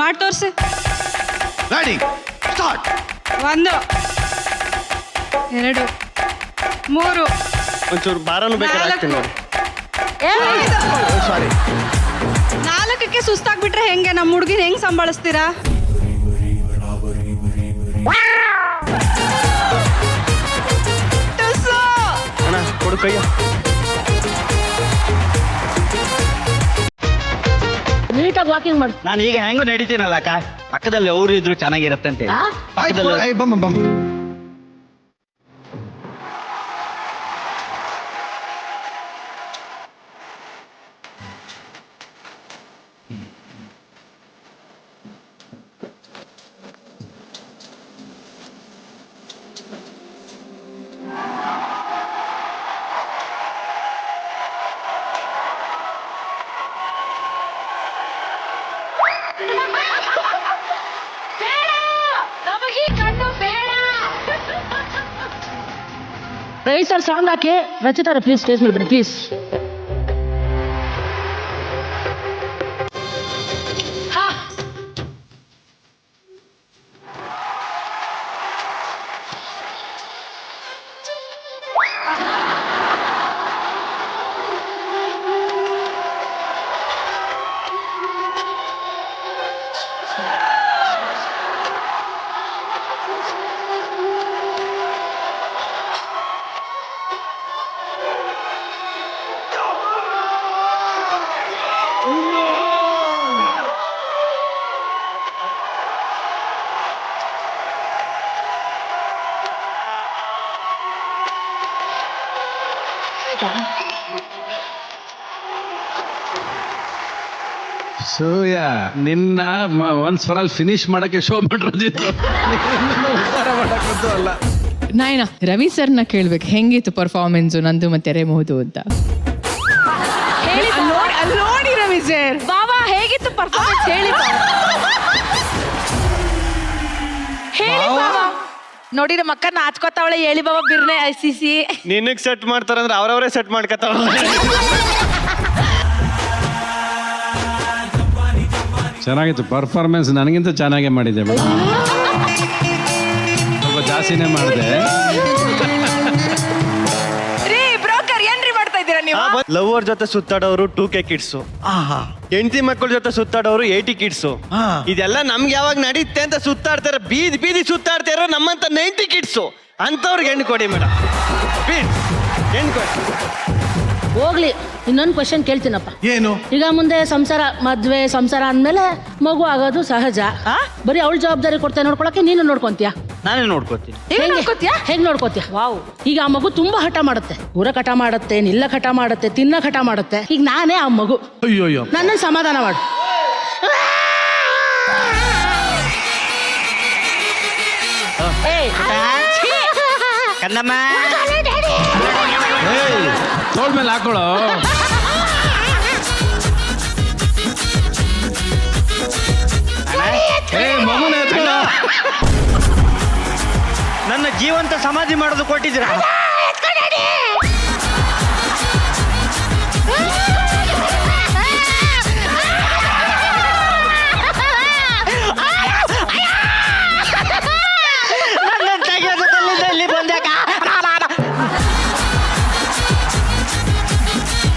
ಮಾಡಿ ತೋರ್ಸಿ. Ready, start. 1 2 3 ಒಂಚೂರು ಬಾರನು ಬೇಕಾದ್ರೆ ಹಾಕ್ತೀನಿ ನೋಡಿ. 4ಕ್ಕೆ ಸುಸ್ತಾಗ್ಬಿಟ್ರೆ ಹೆಂಗೆ? ನಮ್ಮ ಹುಡುಗಿನ ಹೆಂಗ್ ಸಂಭಾಳಿಸ್ತೀರಾ? ಅಣ್ಣ ಕೊಡು ಕೈಯ. ನೀಟಾಗಿ ವಾಕಿಂಗ್ ಮಾಡಿ. ನಾನು ಈಗ ಹೆಂಗು ನಡೀತೀನಲ್ಲ ಅಕ್ಕ, ಪಕ್ಕದಲ್ಲಿ ಅವರು ಇದ್ರು ಚೆನ್ನಾಗಿರತ್ತೆ ಅಂತ. Ravi sir song hockey. Rachita please stage ಮೇಲೆ ಬನ್ನಿ ಪ್ಲೀಸ್. ಸೂರ್ಯ ನಿನ್ನ ಒನ್ಸ್ ಫಾರ್ ಆಲ್ ಫಿನಿಶ್ ಮಾಡಕ್ಕೆ ಶೋ ಮಾಡಿರೋದಿತ್ತು, ಉದ್ಧಾರ ಮಾಡಕ್ಕಂತೂ ಅಲ್ಲ. ನಾಯನ ರವಿ ಸರ್ನ ಕೇಳ್ಬೇಕು, ಹೆಂಗಿತ್ತು ಪರ್ಫಾರ್ಮೆನ್ಸು ನಂದು ಮತ್ತೆ ರೆಮೋದು ಅಂತ ನೋಡಿ. ರವಿ ಸರ್ ಬಾಬಾ ಹೇಗಿತ್ತು ಪರ್ಫಾರ್ಮೆನ್ಸ್ ಹೇಳಿ ಹೇಳಿ ಬಾಬಾ. ನೋಡಿ ನಮ್ಮ ಅಕ್ಕ ನಾಚ್ಕೋತಾವಳೆ, ಹೇಳಿ ಬಾಬಾ ಬಿರ್ನೆ ಐಸಿಸಿ. ನಿನಗ್ ಸೆಟ್ ಮಾಡ್ತಾರಂದ್ರೆ ಅವ್ರವರೇ ಸೆಟ್ ಮಾಡ್ಕೊತಾವ. ಚೆನ್ನಾಗಿತ್ತು ಪರ್ಫಾರ್ಮೆನ್ಸ್, ನನಗಿಂತ ಚೆನ್ನಾಗೇ ಮಾಡಿದೆ ಮೇಡಮ್. ಸ್ವಲ್ಪ ಜಾಸ್ತಿನೇ ಮಾಡಿದೆ. ರೀ ಬ್ರೋಕರ್ ಏನ್ರಿ ಮಾಡ್ತಾ ಇದ್ದೀರಾ ನೀವು? ಲವರ್ ಜೊತೆ ಸುತ್ತಾಡೋರು 2K ಕಿಡ್ಸು, ಹೆಂಡತಿ ಮಕ್ಕಳ ಜೊತೆ ಸುತ್ತಾಡೋರು 80 ಕಿಡ್ಸು. ಇದೆಲ್ಲ ನಮ್ಗೆ ಯಾವಾಗ ನಡೀತೆ ಅಂತ ಸುತ್ತಾಡ್ತಾರೆ, ಬೀದಿ ಬೀದಿ ಸುತ್ತಾಡ್ತಾ ಇರೋ ನಮ್ಮಂತ 90 ಕಿಡ್ಸು. ಅಂಥವ್ರಿಗೆ ಹೆಣ್ಣು ಕೊಡಿ ಮೇಡಮ್, ಪ್ಲೀಸ್ ಹೆಣ್ಣು ಕೊಡಿ. ಹೋಗ್ಲಿ, ಇನ್ನೊಂದು ಕ್ವಶನ್ ಕೇಳ್ತೀನಪ್ಪ. ಏನು? ಈಗ ಮುಂದೆ ಸಂಸಾರ, ಮದ್ವೆ ಸಂಸಾರ ಅಂದ್ಮೇಲೆ ಮಗು ಆಗೋದು ಸಹಜ. ಬರೀ ಅವಳ ಜವಾಬ್ದಾರಿ ಕೊಡ್ತಾ ನೋಡ್ಕೊಳಕ್ಕೆ ನೀನು ನೋಡ್ಕೊಂತೀಯ? ನಾನೇ ನೋಡ್ಕೋತೀನಿ. ಹೇಗ್ ನೋಡ್ಕೋತೀಯ? ವಾವ್. ಈಗ ಆ ಮಗು ತುಂಬಾ ಹಠ ಮಾಡುತ್ತೆ, ಊರ ಹಠ ಮಾಡುತ್ತೆ, ನಿಲ್ಲ ಹಠ ಮಾಡುತ್ತೆ, ತಿನ್ನ ಹಠ ಮಾಡುತ್ತೆ. ಈಗ ನಾನೇ ಆ ಮಗು, ಅಯ್ಯೋ ನನ್ನನ್ನು ಸಮಾಧಾನ ಮಾಡು. ಕನ್ನಮ್ಮ ತೋಳ್ ಮೇಲೆ ಹಾಕೊಳ್ಳೋ. ಮಗುನ ಎತ್ಕೊಳ್ಳೋ. ನನ್ನ ಜೀವಂತ ಸಮಾಧಿ ಮಾಡೋದು ಕೊಟ್ಟಿದ್ದೀರಾ?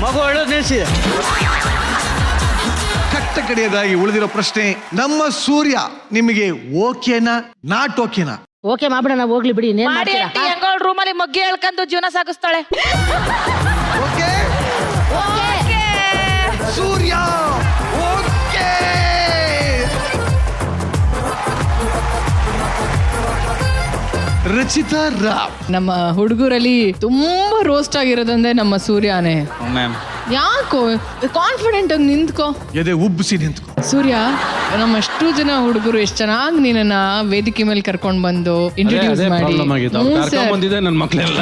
ಮಗು ಅಳೋದು ನಿಲ್ಸಿದೆ. ಕಟ್ಟ ಕಡೆಯದಾಗಿ ಉಳಿದಿರೋ ಪ್ರಶ್ನೆ, ನಮ್ಮ ಸೂರ್ಯ ನಿಮಗೆ ಓಕೆನಾ ನಾಟ್ ಓಕೆನಾ? ಓಕೆ ಮಾಡ್ಬಿಡೋಣ, ಹೋಗ್ಲಿ ಬಿಡಿ. ಇನ್ನೇನ್ ಮಾಡಿ ಮಾಡ್ತೀರಾ? ಆಂಟಿ ಹೆಂಗೋ ರೂಮಲ್ಲಿ ಮಗ್ಗಿ ಹೇಳ್ಕೊಂಡು ಜೀವನ ಸಾಗಿಸ್ತಾಳೆ. ಓಕೆ ಸೂರ್ಯ ಓಕೆ. ರಚಿತಾ ರಾವ್. ನಮ್ಮ ಹುಡುಗರಲ್ಲಿ ತುಂಬಾ ರೋಸ್ಟ್ ಆಗಿರೋದಂದ್ರೆ ನಮ್ಮ ಸೂರ್ಯನೇ. ಮ್ಯಾಮ್ ಯಾಕೋ ಕಾನ್ಫಿಡೆಂಟ್ ಆಗಿ ನಿಂತ್ಕೋ, ಎದೆ ಉಬ್ಬಿಸಿ ನಿಂತ್ಕೋ. ಸೂರ್ಯ, ನಮ್ಮ ಅಷ್ಟು ಜನ ಹುಡುಗರು ಎಷ್ಟು ಚೆನ್ನಾಗಿ ನಿನ್ನ ವೇದಿಕೆ ಮೇಲೆ ಕರ್ಕೊಂಡ್ ಬಂದು ಇಂಟ್ರೊಡ್ಯೂಸ್ ಮಾಡಿ ಬಂದಿದೆ ನನ್ನ ಮಕ್ಕಳೆಲ್ಲ.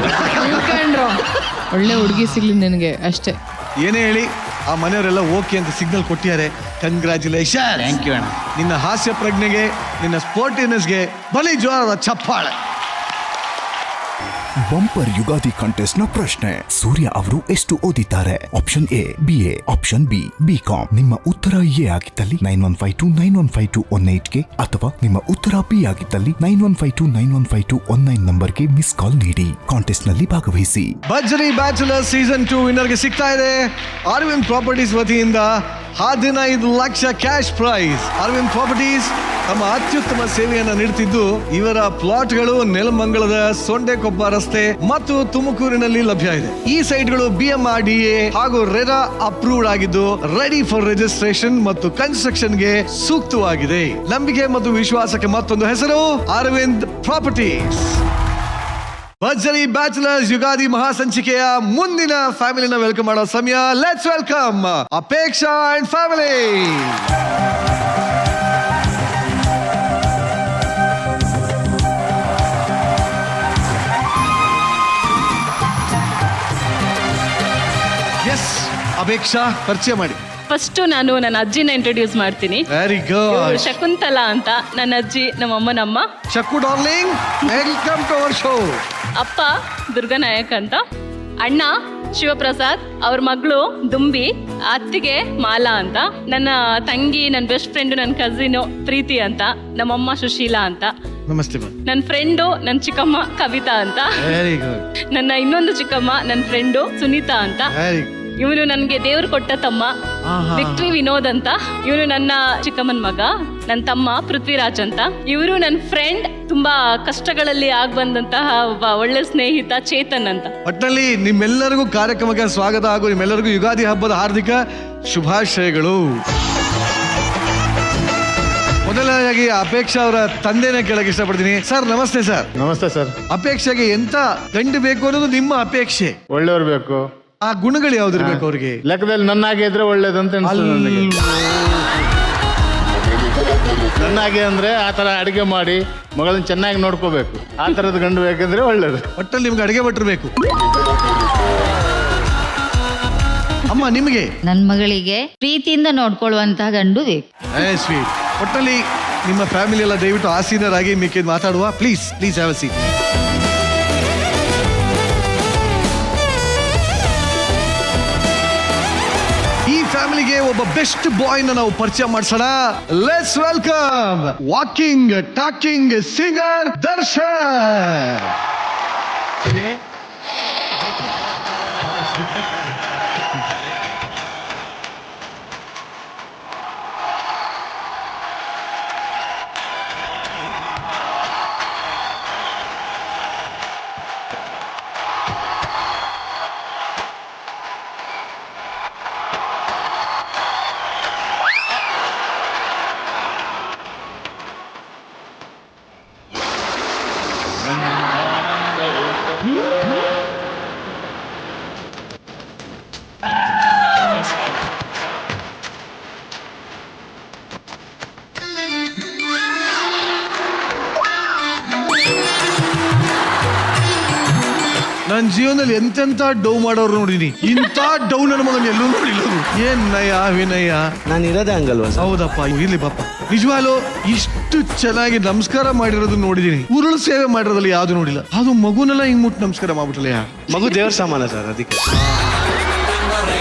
ಒಳ್ಳೆ ಹುಡುಗಿ ಸಿಗ್ಲಿ ನನಗೆ ಅಷ್ಟೇ. ಏನೇ ಹೇಳಿ, ಆ ಮನೆಯವರೆಲ್ಲ ಓಕೆ ಅಂತ ಸಿಗ್ನಲ್ ಕೊಟ್ಟಿದ್ದಾರೆ. ಕಂಗ್ರ್ಯಾಚುಲೇಷನ್. ಥ್ಯಾಂಕ್ ಯು ಅಣ್ಣ. ನಿನ್ನ ಹಾಸ್ಯ ಪ್ರಜ್ಞೆಗೆ, ನಿನ್ನ ಸ್ಪೋರ್ಟಿವ್ನೆಸ್ಗೆ ಬಲಿ ಜೋರಾದ ಚಪ್ಪಾಳೆ. ಬಂಪರ್ ಯುಗಾದಿ ಕಂಟೆಸ್ಟ್ ನ ಪ್ರಶ್ನೆ, ಸೂರ್ಯ ಅವರು ಎಷ್ಟು ಓದಿದ್ದಾರೆ? Option A BA, option B BCom. ನಿಮ್ಮ ಉತ್ತರ ಎ ಆಗಿದ್ದಲ್ಲಿ 9152915218ಗೆ ಅಥವಾ ನಿಮ್ಮ ಉತ್ತರ ಬಿ ಆಗಿದ್ದಲ್ಲಿ 9152915219 ನಂಬರ್ಗೆ ಮಿಸ್ ಕಾಲ್ ನೀಡಿ ಕಾಂಟೆಸ್ಟ್ ನಲ್ಲಿ ಭಾಗವಹಿಸಿ. ಭರ್ಜರಿ ಬ್ಯಾಚುಲರ್ ಸೀಸನ್ 2 ವಿನ್ನರ್ಗೆ ಸಿಗ್ತಾ ಇದೆ ಅರವಿಂದ್ ಪ್ರಾಪರ್ಟೀಸ್ ವತಿಯಿಂದ 15 lakh cash prize. Arvind properties ತಮ್ಮ ಅತ್ಯುತ್ತಮ ಸೇವೆಯನ್ನು ನೀಡುತ್ತಿದ್ದು, ಇವರ ಪ್ಲಾಟ್ಗಳು ನೆಲಮಂಗಲದ ಸೊಂಡೆಕೊಪ್ಪ ರಸ್ತೆ ಮತ್ತು ತುಮಕೂರಿನಲ್ಲಿ ಲಭ್ಯ ಇದೆ. ಈ ಸೈಟ್ಗಳು BMRDA ಹಾಗೂ ರೆರಾ ಅಪ್ರೂವ್ಡ್ ಆಗಿದ್ದು, ರೆಡಿ ಫಾರ್ ರಿಜಿಸ್ಟ್ರೇಷನ್ ಮತ್ತು ಕನ್ಸ್ಟ್ರಕ್ಷನ್ಗೆ ಸೂಕ್ತವಾಗಿದೆ. ನಂಬಿಕೆ ಮತ್ತು ವಿಶ್ವಾಸಕ್ಕೆ ಮತ್ತೊಂದು ಹೆಸರು ಅರವಿಂದ್ ಪ್ರಾಪರ್ಟೀಸ್. ಭರ್ಜರಿ ಬ್ಯಾಚುಲರ್ಸ್ ಯುಗಾದಿ ಮಹಾಸಂಚಿಕೆಯ ಮುಂದಿನ ಫ್ಯಾಮಿಲಿನ ವೆಲ್ಕಮ್ ಮಾಡೋ ಸಮಯ. Let's welcome Apeksha and family. Yes, Apeksha ಪರಿಚಯ ಮಾಡಿ. ಫಸ್ಟ್ ನಾನು ನನ್ನ ಅಜ್ಜಿನ ಇಂಟ್ರೊಡ್ಯೂಸ್ ಮಾಡ್ತೀನಿ. Very good. ಶಕುಂತಲಾ ಅಂತ ನನ್ನ ಅಜ್ಜಿ, ನಮ್ಮ ಅಮ್ಮನಮ್ಮ. Shaku darling, welcome to our show. ಅಪ್ಪ ದುರ್ಗಾನಾಯಕ್ ಅಂತ, ಅಣ್ಣ ಶಿವಪ್ರಸಾದ್, ಅವ್ರ ಮಗಳು ದುಂಬಿ, ಅತ್ತಿಗೆ ಮಾಲಾ ಅಂತ, ನನ್ನ ತಂಗಿ, ನನ್ನ ಬೆಸ್ಟ್ ಫ್ರೆಂಡು, ನನ್ನ ಕಸಿನು ಪ್ರೀತಿ ಅಂತ, ನಮ್ಮಮ್ಮ ಸುಶೀಲಾ ಅಂತ. ನಮಸ್ತೆ. ನನ್ನ ಫ್ರೆಂಡು ನನ್ನ ಚಿಕ್ಕಮ್ಮ ಕವಿತಾ ಅಂತ. Very good. ನನ್ನ ಇನ್ನೊಂದು ಚಿಕ್ಕಮ್ಮ ನನ್ನ ಫ್ರೆಂಡು ಸುನೀತಾ ಅಂತ. ವೆರಿ. ಇವನು ನನಗೆ ದೇವ್ರು ಕೊಟ್ಟ ತಮ್ಮ ವಿಕ್ಟ್ರಿ ವಿನೋದ್ ಅಂತ. ಇವನು ನನ್ನ ಚಿಕ್ಕಮ್ಮನ ಮಗ. ನನ್ನ ತಮ್ಮ ಪೃಥ್ವಿರಾಜ್ ಅಂತ. ಇವರು ನನ್ನ ಫ್ರೆಂಡ್, ತುಂಬಾ ಕಷ್ಟಗಳಲ್ಲಿ ಆಗ್ ಬಂದಂತಹ ಒಬ್ಬ ಒಳ್ಳೆ ಸ್ನೇಹಿತ ಚೇತನ್ ಅಂತ. ಒಟ್ಟಿನಲ್ಲಿ ನಿಮ್ಮೆಲ್ಲರಿಗೂ ಕಾರ್ಯಕ್ರಮಕ್ಕೆ ಸ್ವಾಗತ ಹಾಗೂ ನಿಮ್ಮೆಲ್ಲರಿಗೂ ಯುಗಾದಿ ಹಬ್ಬದ ಹಾರ್ದಿಕ ಶುಭಾಶಯಗಳು. ಮೊದಲನೇದಾಗಿ ಅಪೇಕ್ಷಾ ಅವರ ತಂದೆನೇ ಕೇಳಕ್ಕೆ ಇಷ್ಟಪಡ್ತೀನಿ. ಸರ್ ನಮಸ್ತೆ. ಸರ್ ನಮಸ್ತೆ ಸರ್. ಅಪೇಕ್ಷೆಗೆ ಎಂತ ಗಂಡು ಬೇಕು ಅನ್ನೋದು ನಿಮ್ಮ ಅಪೇಕ್ಷೆ. ಒಳ್ಳೆಯವ್ರು ಬೇಕು. ಆ ಗುಣಗಳು ಯಾವ್ದಿರ್ಬೇಕು ಅವ್ರಿಗೆ? ಲೆಕ್ಕದಲ್ಲಿ ನನ್ನಾಗೆ ಇದ್ರೆ ಒಳ್ಳೇದಂತ ನನ್ನಾಗೆ ಅಂದ್ರೆ ಆ ತರ ಅಡಿಗೆ ಮಾಡಿ ಮಗಳನ್ನ ಚೆನ್ನಾಗಿ ನೋಡ್ಕೋಬೇಕು. ಆ ತರದ ಗಂಡು ಬೇಕಂದ್ರೆ ಒಳ್ಳೇದು. ಒಟ್ಟಲ್ಲಿ ನಿಮ್ಗೆ ಅಡಿಗೆ ಭಟ್ರು ಬೇಕು. ಅಮ್ಮ ನಿಮಗೆ? ನನ್ನ ಮಗಳಿಗೆ ಪ್ರೀತಿಯಿಂದ ನೋಡ್ಕೊಳ್ಳುವಂತಹ ಗಂಡು ಬೇಕು. ಸ್ವೀಟ್. ಒಟ್ಟಲ್ಲಿ ನಿಮ್ಮ ಫ್ಯಾಮಿಲಿ ಎಲ್ಲ ದಯವಿಟ್ಟು ಆಸೀನರಾಗಿ ಮಿಕ್ಕಿದ್ ಮಾತಾಡುವ. Please please have a seat. ಈ ಫ್ಯಾಮಿಲಿ ಫ್ಯಾಮಿಲಿಗೆ ಒಬ್ಬ ಬೆಸ್ಟ್ ಬಾಯ್ ನಾವು ಪರಿಚಯ ಮಾಡಿಸೋಣ. Let's welcome walking talking singer Darshan. ನನ್ನ ಜೀವನದಲ್ಲಿ ಎಂತೆಂತ ಡೌ ಮಾಡೋರು ನೋಡಿದೀನಿ, ಇಂಥ ಡೌ ನನ್ನ ಮಗನ ಎಲ್ಲೂ ನೋಡಿಲ್ಲ. ಏನ್ ನಯ ವಿನಯ. ನಾನು ಇರೋದೇ ಹಂಗಲ್ವಾ? ಹೌದಪ್ಪ, ಇರ್ಲಿ ಬಾಪ. ನಿಜವಾಗ್ಲೂ ಇಷ್ಟು ಚೆನ್ನಾಗಿ ನಮಸ್ಕಾರ ಮಾಡಿರೋದು ನೋಡಿದೀನಿ, ಉರುಳು ಸೇವೆ ಮಾಡಿರೋದ್ರಲ್ಲಿ ಯಾವ್ದು ನೋಡಿಲ್ಲ. ಅದು ಮಗುನೆಲ್ಲ ಹಿಂಗ್ ಮುಟ್ಟು ನಮಸ್ಕಾರ ಮಾಡ್ಬಿಟ್ಟಲ್ಲ. ಮಗು ದೇವ್ರ ಸಮಾನ ಸರ್, ಅದಕ್ಕೆ.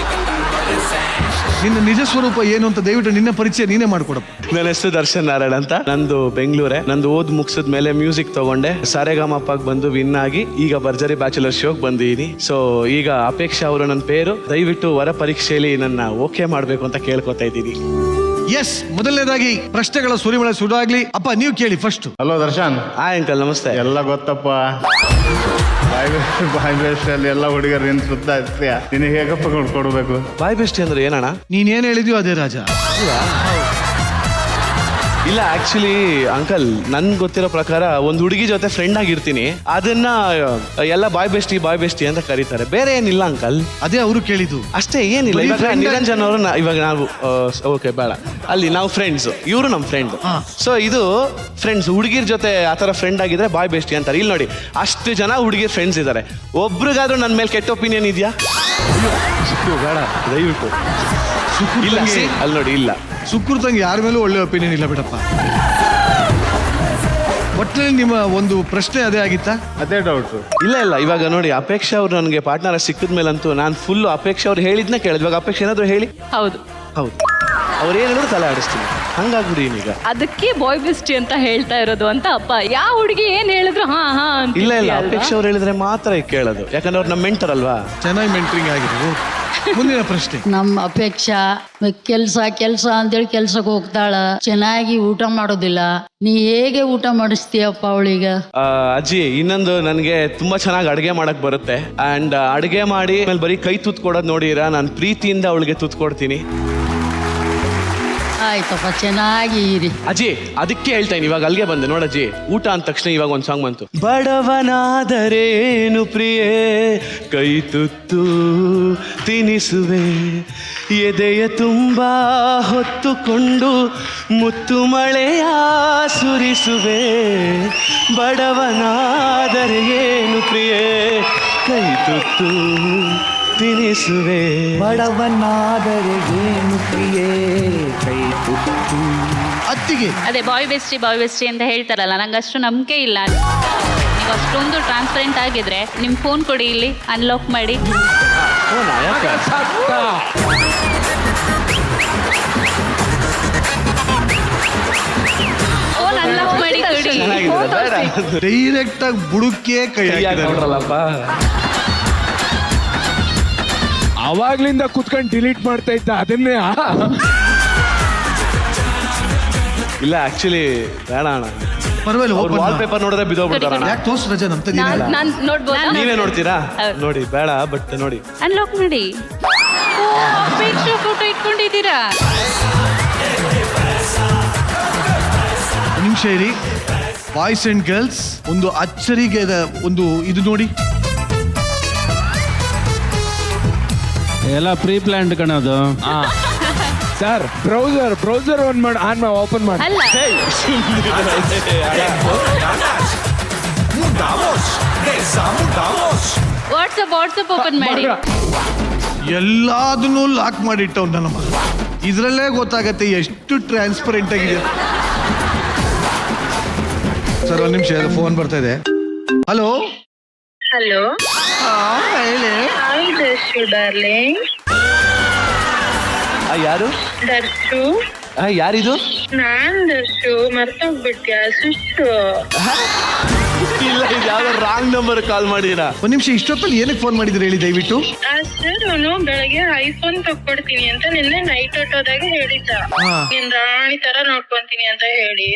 ನಿನ್ನ ನಿಜ ಸ್ವರೂಪ ಏನು ಅಂತ ದಯವಿಟ್ಟು ನಿನ್ನ ಪರಿಚಯ ನೀನೇ ಮಾಡ್ಕೊಡಪ್ಪ. ನನ್ನ ಹೆಸರು ದರ್ಶನ್ ನಾರಾಯಣ್ ಅಂತ. ನಂದು ಬೆಂಗಳೂರೇ. ನಂದು ಓದ್ ಮುಗಿಸಿದ ಮೇಲೆ ಮ್ಯೂಸಿಕ್ ತಗೊಂಡೆ, ಸಾರೆಗಾಮಪ್ಪಗೆ ಬಂದು ವಿನ್ ಆಗಿ ಈಗ ಭರ್ಜರಿ ಬ್ಯಾಚುಲರ್ ಶೋಗೆ ಬಂದಿದ್ದೀನಿ. ಸೊ ಈಗ ಅಪೇಕ್ಷಾ ಅವರು ನನ್ನ ಪೇರು. ದಯವಿಟ್ಟು ವರ ಪರೀಕ್ಷೆಯಲ್ಲಿ ನನ್ನ ಓಕೆ ಮಾಡ್ಬೇಕು ಅಂತ ಕೇಳ್ಕೊತಾ ಇದ್ದೀನಿ. ಎಸ್, ಮೊದಲನೇದಾಗಿ ಪ್ರಶ್ನೆಗಳ ಸುರಿಮಳೆ ಸುಡಾಗ್ಲಿ. ಅಪ್ಪ ನೀವು ಕೇಳಿ ಫಸ್ಟ್. ಹಲೋ ದರ್ಶನ್. ಅಂಕಲ್ ನಮಸ್ತೆ. ಎಲ್ಲ ಗೊತ್ತಪ್ಪ, ಬಾಯ್ ಬೆಸ್ಟ್ ಅಲ್ಲಿ ಎಲ್ಲ ಹುಡುಗರು ನಿನ್ ಸುತ್ತ ಇರ್ತೀಯ, ನಿನಗೆ ಹೇಗಪ್ಪ ಕೊಡ್ಬೇಕು? ಬಾಯ್ ಬೆಸ್ಟ್ ಅಂದ್ರೆ ಏನಣ್ಣ? ನೀನ್ ಏನ್ ಹೇಳಿದ್ಯೋ ಅದೇ ರಾಜ. ಇಲ್ಲ, ಆಕ್ಚುಲಿ ಅಂಕಲ್, ನನ್ ಗೊತ್ತಿರೋ ಪ್ರಕಾರ ಒಂದು ಹುಡುಗಿ ಜೊತೆ ಫ್ರೆಂಡ್ ಆಗಿರ್ತೀನಿ, ಅದನ್ನ ಎಲ್ಲ ಬಾಯ್ ಬೆಸ್ಟಿ ಅಂತ ಕರೀತಾರೆ. ಬೇರೆ ಏನಿಲ್ಲ ಅಂಕಲ್. ಅದೇ ಅವರು ಕೇಳಿದ್ದು ಅಷ್ಟೇ, ಏನಿಲ್ಲ. ಇವಾಗ ನಿರಂಜನ್ ಅವರು ಇವಾಗ ನಾವು ಓಕೆ ಬೇಡ, ಅಲ್ಲಿ ನಾವು ಫ್ರೆಂಡ್ಸ್, ಇವರು ನಮ್ಮ ಫ್ರೆಂಡ್. ಸೊ ಇದು ಫ್ರೆಂಡ್ಸ್, ಹುಡುಗಿರ್ ಜೊತೆ ಆತರ ಫ್ರೆಂಡ್ ಆಗಿದ್ರೆ ಬಾಯ್ ಬೆಸ್ಟಿ ಅಂತಾರೆ. ಇಲ್ಲಿ ನೋಡಿ, ಅಷ್ಟು ಜನ ಹುಡುಗಿರ್ ಫ್ರೆಂಡ್ಸ್ ಇದ್ದಾರೆ, ಒಬ್ರಿಗಾದ್ರೂ ನನ್ನ ಮೇಲೆ ಕೆಟ್ಟ ಒಪಿನಿಯನ್ ಇದೆಯಾ? ಬೇಡ ದಯವಿಟ್ಟು. ಇಲ್ಲ, ಅಲ್ಲಿ ನೋಡಿ, ಇಲ್ಲ. ಸುಕೃತಂಗೆ ಯಾರ ಮೇಲೂ ಒಳ್ಳೆ ಒಪಿನಿಯನ್ ಇಲ್ಲ ಬಿಡಪ್ಪ. ಒಟ್ಟಿನಲ್ಲಿ ನಿಮ್ಮ ಒಂದು ಪ್ರಶ್ನೆ ಅದೇ ಆಗಿತ್ತಾ? ಅದೇ ಡೌಟ್. ಇಲ್ಲ, ಇವಾಗ ನೋಡಿ, ಅಪೇಕ್ಷಾ ಅವ್ರು ನನಗೆ ಪಾರ್ಟ್ನರ್ ಸಿಕ್ಕಿದ ಮೇಲಂತೂ ನಾನು ಫುಲ್ ಅಪೇಕ್ಷಾ ಅವ್ರು ಹೇಳಿದ್ನ ಕೇಳಿದ್. ಇವಾಗ ಅಪೇಕ್ಷಾ ಏನಾದ್ರು ಹೇಳಿ. ಹೌದು, ಅವ್ರು ಏನು ಹೇಳಿದ್ರು ತಲೆ ಆಡಿಸ್ತೀನಿ, ಹಂಗಾಗ್ಬಿಡಿ ಈಗ. ಅದಕ್ಕೆ ಬಾಯ್ ಬೆಸ್ಟಿ ಅಂತ ಹೇಳ್ತಾ ಇರೋದು ಅಂತ ಅಪ್ಪ. ಯಾವ ಹುಡುಗಿ ಏನ್ ಹೇಳಿದ್ರು ಹಾ ಅಂತ. ಇಲ್ಲ, ಅಪೇಕ್ಷಾ ಅವ್ರು ಹೇಳಿದ್ರೆ ಮಾತ್ರ ಕೇಳೋದು, ಯಾಕಂದ್ರೆ ಅವ್ರು ನಮ್ಮ ಮೆಂಟರ್ ಅಲ್ವಾ. ಚೆನ್ನಾಗಿ ಮೆಂಟರಿಂಗ್ ಆಗಿದೆ. ಮುಂದಿನ ಪ್ರಶ್ನೆ. ನಮ್ಮ ಅಪೇಕ್ಷಾ ಕೆಲ್ಸ ಅಂತೇಳಿ ಕೆಲ್ಸಕ್ಕೆ ಹೋಗ್ತಾಳ, ಚೆನ್ನಾಗಿ ಊಟ ಮಾಡೋದಿಲ್ಲ. ನೀ ಹೇಗೆ ಊಟ ಮಾಡಿಸ್ತೀಯಪ್ಪ ಅವಳಿಗೆ? ಅಜ್ಜಿ, ಇನ್ನೊಂದು, ನನಗೆ ತುಂಬಾ ಚೆನ್ನಾಗಿ ಅಡುಗೆ ಮಾಡಕ್ ಬರುತ್ತೆ. ಅಂಡ್ ಅಡುಗೆ ಮಾಡಿ ಆಮೇಲೆ ಬರೀ ಕೈ ತುತ್ತು ಕೊಡೋದು ನೋಡಿರ, ನಾನು ಪ್ರೀತಿಯಿಂದ ಅವಳಿಗೆ ತುತ್ತು ಕೊಡ್ತೀನಿ. ಆಯ್ತಪ್ಪ, ಚೆನ್ನಾಗಿ ಇರಿ ಅಜ್ಜಿ. ಅದಕ್ಕೆ ಹೇಳ್ತೇನೆ, ಇವಾಗ ಅಲ್ಲಿಗೆ ಬಂದೆ ನೋಡಜ್ಜಿ. ಊಟ ಅಂದ ತಕ್ಷಣ ಇವಾಗ ಒಂದು ಸಾಂಗ್ ಬಂತು. ಬಡವನಾದರೇನು ಪ್ರಿಯೇ, ಕೈ ತುತ್ತು ತಿನಿಸುವೆ, ಎದೆಯ ತುಂಬಾ ಹೊತ್ತುಕೊಂಡು ಮುತ್ತು ಮಳೆಯ ಸುರಿಸುವೆ. ಬಡವನಾದರೆ ಏನು ಪ್ರಿಯೇ, ಕೈ ತುತ್ತು ತಿನಿಸುವೆ. ಬಡವನಾದರೆ ಏನು ಪ್ರಿಯೇ, ಕೈ ತುತ್ತು. ಅತ್ತಿಗೆ ಅದೇ ಬಾಯ್ ಬೆಸ್ಟಿ ಅಂತ ಹೇಳ್ತಾರಲ್ಲ, ನಂಗೆ ಅಷ್ಟು ನಂಬಿಕೆ ಇಲ್ಲ. ನೀವು ಅಷ್ಟೊಂದು ಟ್ರಾನ್ಸ್ಪರೆಂಟ್ ಆಗಿದ್ರೆ ನಿಮ್ಮ ಫೋನ್ ಕೊಡಿ, ಇಲ್ಲಿ ಅನ್ಲಾಕ್ ಮಾಡಿ. ಫೋನ್ ಅನ್ಲಾಕ್ ಮಾಡಿ ಕೊಡಿ. ಡೈರೆಕ್ಟ್ ಆಗಿ ಬುಡುಕೆ ಕೈ ನೋಡ್ರಲ್ಲಪ್ಪ. ಅವಾಗ್ಲಿಂದ ಕುತ್ಕೊಂಡು ಡಿಲೀಟ್ ಮಾಡ್ತಾ ಇದ್ದ ಅದನ್ನೇ. ಇಲ್ಲ, ಆಕ್ಚುಲಿ ಬೇಡ ಅಣ್ಣ, ಪರವಾಗಿಲ್ಲ. ವಾಲ್ ಪೇಪರ್ ನೋಡಿದ್ರೆ ಬಿದ್ದೋಗ್ಬಿಡ್ತಾರ. ಯಾಕೆ ತೋರ್ಸ್ ರಜಾ ನಮ್ ನಾನು ನೋಡ್ಬೋದು. ನೀವೇ ನೋಡ್ತೀರಾ? ನೋಡಿ, ಬೇಡ, ಬಟ್ ನೋಡಿ ಅನ್ಲಾಕ್ ಮಾಡಿ. ಅಪೇಕ್ಷಾ ಫೋಟೋ ಇಟ್ಕೊಂಡಿದ್ದೀರಾ? ನಿಮಿಷ ಇರಿ. ಬಾಯ್ಸ್ ಅಂಡ್ ಗರ್ಲ್ಸ್, ಒಂದು ಅಚ್ಚರಿಗೆ ಒಂದು ಇದು ನೋಡಿ. ಎಲ್ಲ ಪ್ರೀ ಪ್ಲಾನ್ಡ್ ಕಣದು. ಸರ್, ಬ್ರೌಸರ್ ಓಪನ್ ಮಾಡಿ. ಅಲ್ಲ, ವಾಟ್ಸಪ್ ಓಪನ್ ಮಾಡಿ. ಎಲ್ಲದನ್ನೂ ಲಾಕ್ ಮಾಡಿಟ್ಟವ್ ನನ್ನ ಮಗ. ಇದ್ರಲ್ಲೇ ಗೊತ್ತಾಗತ್ತೆ ಎಷ್ಟು ಟ್ರಾನ್ಸ್ಪರೆಂಟ್ ಆಗಿದೆ. ಸರ್, ಒಂದು ನಿಮಿಷ, ಫೋನ್ ಬರ್ತಾ ಇದೆ. ಹಲೋ ಹಲೋ, ಹೇಳಿ. ಡಾರ್ಲಿಂಗ್. ಯಾರು ದರ್ಶು ಯಾರಿದು? ನಾನ್ ದರ್ಶು ಮರ್ತೋಗ್ಬಿಟ್ಯಾ ಸುಟ್ಟು ಇಲ್ಲ, ಇದು ಯಾವ್ದೋ ರಾಂಗ್ ನಂಬರ್ ಕಾಲ್ ಮಾಡಿದೀರಾ. ಒಂದ್ ನಿಮಿಷ, ಇಷ್ಟೊತ್ತಲ್ಲಿ ಏನಕ್ಕೆ ಫೋನ್ ಮಾಡಿದ್ರಿ ಹೇಳಿ ದಯವಿಟ್ಟು. ಸರ್ ನಾನು ಬೆಳಗ್ಗೆ ಐಫೋನ್ ತಕ್ಕೊಡ್ತೀನಿ ಅಂತ ನಿನ್ನೆ ನೈಟ್ ಹೊಟ್ಟೋದಾಗ ಹೇಳಿದ್ದ. ನಿನ್ ರಾಣಿ ತರ ನೋಡ್ಕೊಂತೀನಿ ಅಂತ ಹೇಳಿ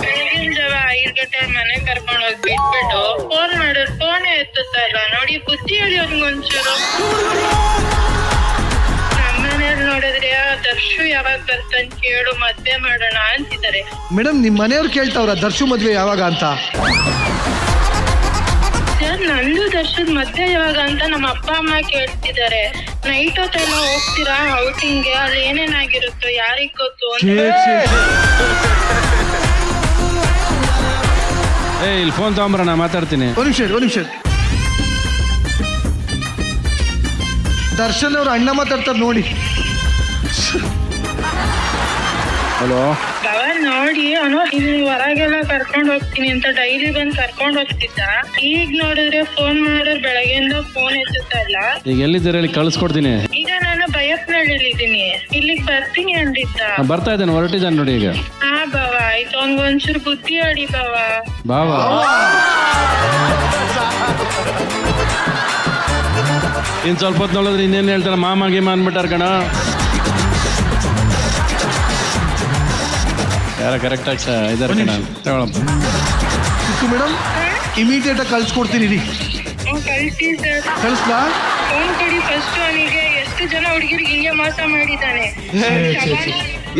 ಬೆಳಗಿನ ಜಾವ 5 ಗಂಟೆ ಮನೆ ಕರ್ಕೊಂಡ್ ಹೋಗಿ ಬಿಟ್ಬಿಟ್ಟು ಫೋನ್ ಮಾಡಿದ್ರು ಫೋನೇ ಎತ್ತುತ್ತಾ ಇಲ್ಲ. ನೋಡಿ ಬುದ್ಧಿ ಹೇಳಿ ಅವ್ನಿಗೊಂಚೂರು. ನಮ್ಮನೇಲಿ ನೋಡಿದ್ರೆ ದರ್ಶು ಯಾವಾಗ ಬರ್ತಾನೆ ಕೇಳು ಮದ್ವೆ ಮಾಡೋಣ ಅಂತಿದ್ದಾರೆ. ಮೇಡಮ್, ನಿಮ್ ಮನೆಯವ್ರು ಕೇಳ್ತಾವ್ರ ದರ್ಶು ಮದ್ವೆ ಯಾವಾಗ ಅಂತ? ಸರ್ ನಂದು ದರ್ಶನ್ ಮದ್ವೆ ಯಾವಾಗ ಅಂತ ನಮ್ಮ ಅಪ್ಪ ಅಮ್ಮ ಕೇಳ್ತಿದ್ದಾರೆ. ನೈಟ್ ಹೊತ್ತೆಲ್ಲ ಹೋಗ್ತೀರಾ ಔಟಿಂಗ್ಗೆ, ಅಲ್ಲಿ ಏನೇನಾಗಿರುತ್ತೋ ಯಾರಿಗ್ ಗೊತ್ತು ಅಂತ. ಇಲ್ಲಿ ಫೋನ್ ತಗೊಂಬರ, ನಾ ಮಾತಾಡ್ತೀನಿ. ಒಂದ್ ನಿಮಿಷ. ದರ್ಶನ್ ಅವ್ರ ಅಣ್ಣ ಮಾತಾಡ್ತಾರೆ ನೋಡಿ. ಹಲೋ, ನೋಡಿ ಅವನು ಇಲ್ಲಿ ಹೊರಗೆಲ್ಲ ಕರ್ಕೊಂಡ್ ಹೋಗ್ತೀನಿ ಅಂತ ಡೈಲಿ ಬಂದ್ ಕರ್ಕೊಂಡ್ ಹೋಗ್ತಿದ್ದ. ಈಗ ನೋಡಿದ್ರೆ ಫೋನ್ ಮಾಡಿದ್ರೆ ಬೆಳಗ್ಗೆಯಿಂದ ಫೋನ್ ಎತ್ತುತ್ತಲ್ಲ. ಈಗ ಎಲ್ಲಿದ್ದೀರ ಹೇಳಿ ಕಳಿಸ್ಕೊಡ್ತೀನಿ. ಈಗ ನಾನು ಬಯಪ್ನಳ್ಳಿದ್ದೀನಿ, ಇಲ್ಲಿಗೆ ಬರ್ತೀನಿ ಅಂದಿದ್ದ. ಬರ್ತಾ ಇದ್ದೇನೆ, ಹೊರಟಿದ್ದಾನೆ ನೋಡಿ ಈಗ. ಹಾ ಬಾವ, ಆಯ್ತು ಅವ್ನಿಗೊಂಚೂರು ಬುದ್ಧಿ ಹೇಳಿ ಬಾವ. ಬಾವಾ ಇನ್ ಸ್ವಲ್ಪ ಹೊತ್ತು ನೋಡಿದ್ರೆ ಇನ್ನೇನು ಹೇಳ್ತಾರೆ, ಮಾಮ ಗೀಮ ಅಂದ್ಬಿಟ್ಟಾರ ಕಣ. ಯಾರ ಕರೆಕ್ಟಾಗಿ ಇದಾರೆ ಕಣ, ತಗೊಳಪ್ಪ. ಮೇಡಮ್, ಇಮಿಡಿಯೇಟ್ ಆಗಿ ಕಳ್ಸ್ಕೊಡ್ತೀನಿ ರೀ. ಕಳ್ಸಿ ಸರ್. ಕಳಿಸ್ಲಾ? ಫೋನ್ ಕೊಡಿ ಫಸ್ಟ್. ಅವನಿಗೆ ಎಷ್ಟು ಜನ ಹುಡುಗಿರಿಗೆ ಹಿಂಗೆ ಮೋಸ ಮಾಡಿದ್ದಾನೆ.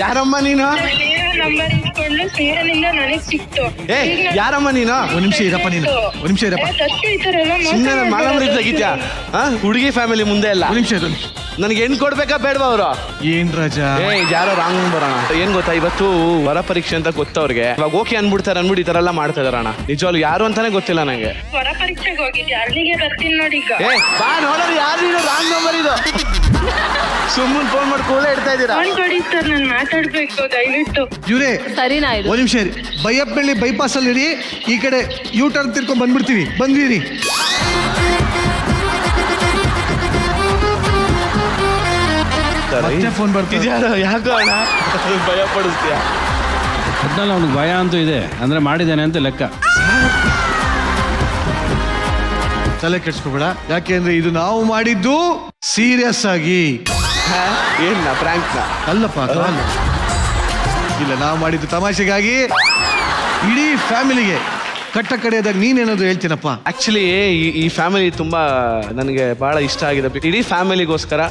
ಯಾರಮ್ಮ ನೀನು? ನಂಬರ್ ಇಟ್ಕೊಂಡು ಸೇರನಿಂದ ನನಗ್ ಸಿಕ್ತು. ಯಾರಮ್ಮ ನೀನು? ಒಂದ್ ನಿಮಿಷ ಇರಪ್ಪ ನೀನು, ಒಂದ್ ನಿಮಿಷ ಇರಪ್ಪ. ದರ್ಶು ಈ ತರ ಎಲ್ಲ ಸುಮ್ಮನೆ ಮಾನವರಿಗೆ ತೆಗಿತ್ಯಾ? ಹುಡುಗಿ ಫ್ಯಾಮಿಲಿ ಮುಂದೆ ಎಲ್ಲ. ಒಂದ್ ನಿಮಿಷ. ನನಗೆ ಹೆಣ್ಣು ಕೊಡ್ಬೇಕಾ ಬೇಡವಾ ಅವರು? ಏನ್ ರಾಜ, ಯಾರೋ ರಾಂಗ್ ನಂಬರ್ ಅಣ್ಣ. ಏನ್ ಗೊತ್ತಾ, ಇವತ್ತು ವರ ಪರೀಕ್ಷೆ ಅಂತ ಗೊತ್ತವ್ರಿಗೆ. ಇವಾಗ ಓಕೆ ಅನ್ಬಿಡ್ತಾರೆ ಅನ್ಬಿಟ್ಟು ಈ ತರ ಎಲ್ಲ ಮಾಡ್ತಾ ಇದಾರಣ್ಣ. ನಿಜವಾಗ್ಲು ಯಾರು ಅಂತಾನೆ ಗೊತ್ತಿಲ್ಲ ನಂಗೆ. ಹೊರ ಪರೀಕ್ಷೆಗೆ ಹೋಗಿದ್ದೆ, ಅಲ್ಲಿಗೆ ಬರ್ತೀನಿ ನೋಡಿ ಈಗ. ಬಾ ನೋಡೋರು ಯಾರು ರಾಂಗ್ ನಂಬರ್ ಇದು. ಸುಮ್ಮನೆ ಫೋನ್ ಮಾಡಿ ಕೂಲೇ ಇಡ್ತಾ ಇದ್ದೀರಾ. ಫೋನ್ ಕೊಡಿ ಸರ್, ನಾನು ಮಾತಾಡ್ಬೇಕು ದಯವಿಟ್ಟು. ಇವ್ರೇ ಸರಿನಾ ಇದು? ಒಂದ್ ನಿಮಿಷ ಇರಿ. ಬೈಯಪ್ಪಳ್ಳಿ ಬೈಪಾಸ್ ಅಲ್ಲಿ ಇರಿ, ಈ ಕಡೆ ಯೂ ಟರ್ನ್ ತಿರ್ಕೊಂಡ್ ಬಂದ್ಬಿಡ್ತೀವಿ. ಬಂದ್ವಿ. ಮತ್ತೆ ಫೋನ್ ಬರ್ತಿದ್ಯಾ? ಯಾಕೋ ಅಣ್ಣ ಭಯ ಪಡಿಸ್ತೀಯ? ಒಟ್ನಲ್ಲಿ ಅವ್ನಿಗೆ ಭಯ ಅಂತೂ ಇದೆ, ಅಂದ್ರೆ ಮಾಡಿದ್ದೇನೆ ಅಂತ ಲೆಕ್ಕ. ತಲೆ ಕೆಡ್ಸ್ಕೊಬೇಡ, ಯಾಕೆಂದ್ರೆ ಇದು ನಾವು ಮಾಡಿದ್ದು ಸೀರಿಯಸ್ ಆಗಿ. ಏನ್ ಫ್ರಾಂಕ್ ಅಲ್ಲಪ್ಪ, ಇಲ್ಲ, ನಾವು ಮಾಡಿದ್ದು ತಮಾಷೆಗಾಗಿ. ಇಡೀ ಫ್ಯಾಮಿಲಿಗೆ ಕಟ್ಟ ಕಡೆಯದಾಗ ನೀನೇನಾದ್ರು ಹೇಳ್ತೀನಪ್ಪ. ಆಕ್ಚುಲಿ ಈ ಫ್ಯಾಮಿಲಿ ತುಂಬಾ ನನಗೆ ಬಹಳ ಇಷ್ಟ ಆಗಿದೆ. ಇಡೀ ಫ್ಯಾಮಿಲಿಗೋಸ್ಕರ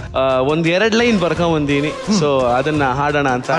1-2 ಲೈನ್ ಬರ್ಕೊಂಡ್ ಬಂದೀನಿ. ಸೊ ಅದನ್ನ ಹಾಡೋಣ ಅಂತ.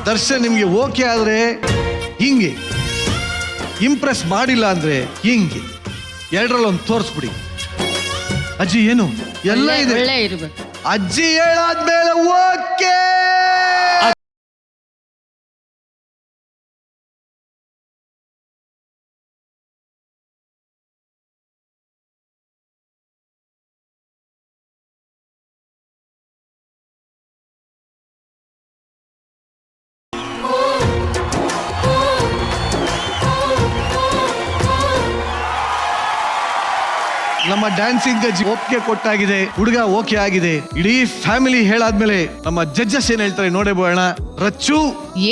ದರ್ಶನ್ ನಿಮ್ಗೆ ಓಕೆ ಆದ್ರೆ ಹಿಂಗೆ, ಇಂಪ್ರೆಸ್ ಮಾಡಿಲ್ಲ ಅಂದ್ರೆ ಹಿಂಗೆ, ಎರಡರಲ್ಲೊಂದು ತೋರಿಸ್ಬಿಡಿ. ಅಜ್ಜಿ ಏನು ಎಲ್ಲ ಇದೆ, ಒಳ್ಳೆ ಇರ್ಬೇಕು. ಅಜ್ಜಿ ಹೇಳಾದ್ಮೇಲೆ ಓಕೆ. ನಮ್ಮ ಡ್ಯಾನ್ಸಿಂಗ್ ಅಜ್ಜಿ ಓಕೆ ಕೊಟ್ಟಾಗಿದೆ, ಹುಡುಗ ಓಕೆ ಆಗಿದೆ, ಇಡೀ ಫ್ಯಾಮಿಲಿ ಹೇಳಾದ್ಮೇಲೆ ನಮ್ಮ ಜಡ್ಜಸ್ ಏನ್ ಹೇಳ್ತಾರೆ ನೋಡೇ ಬೋಣ. ರಚ್ಚು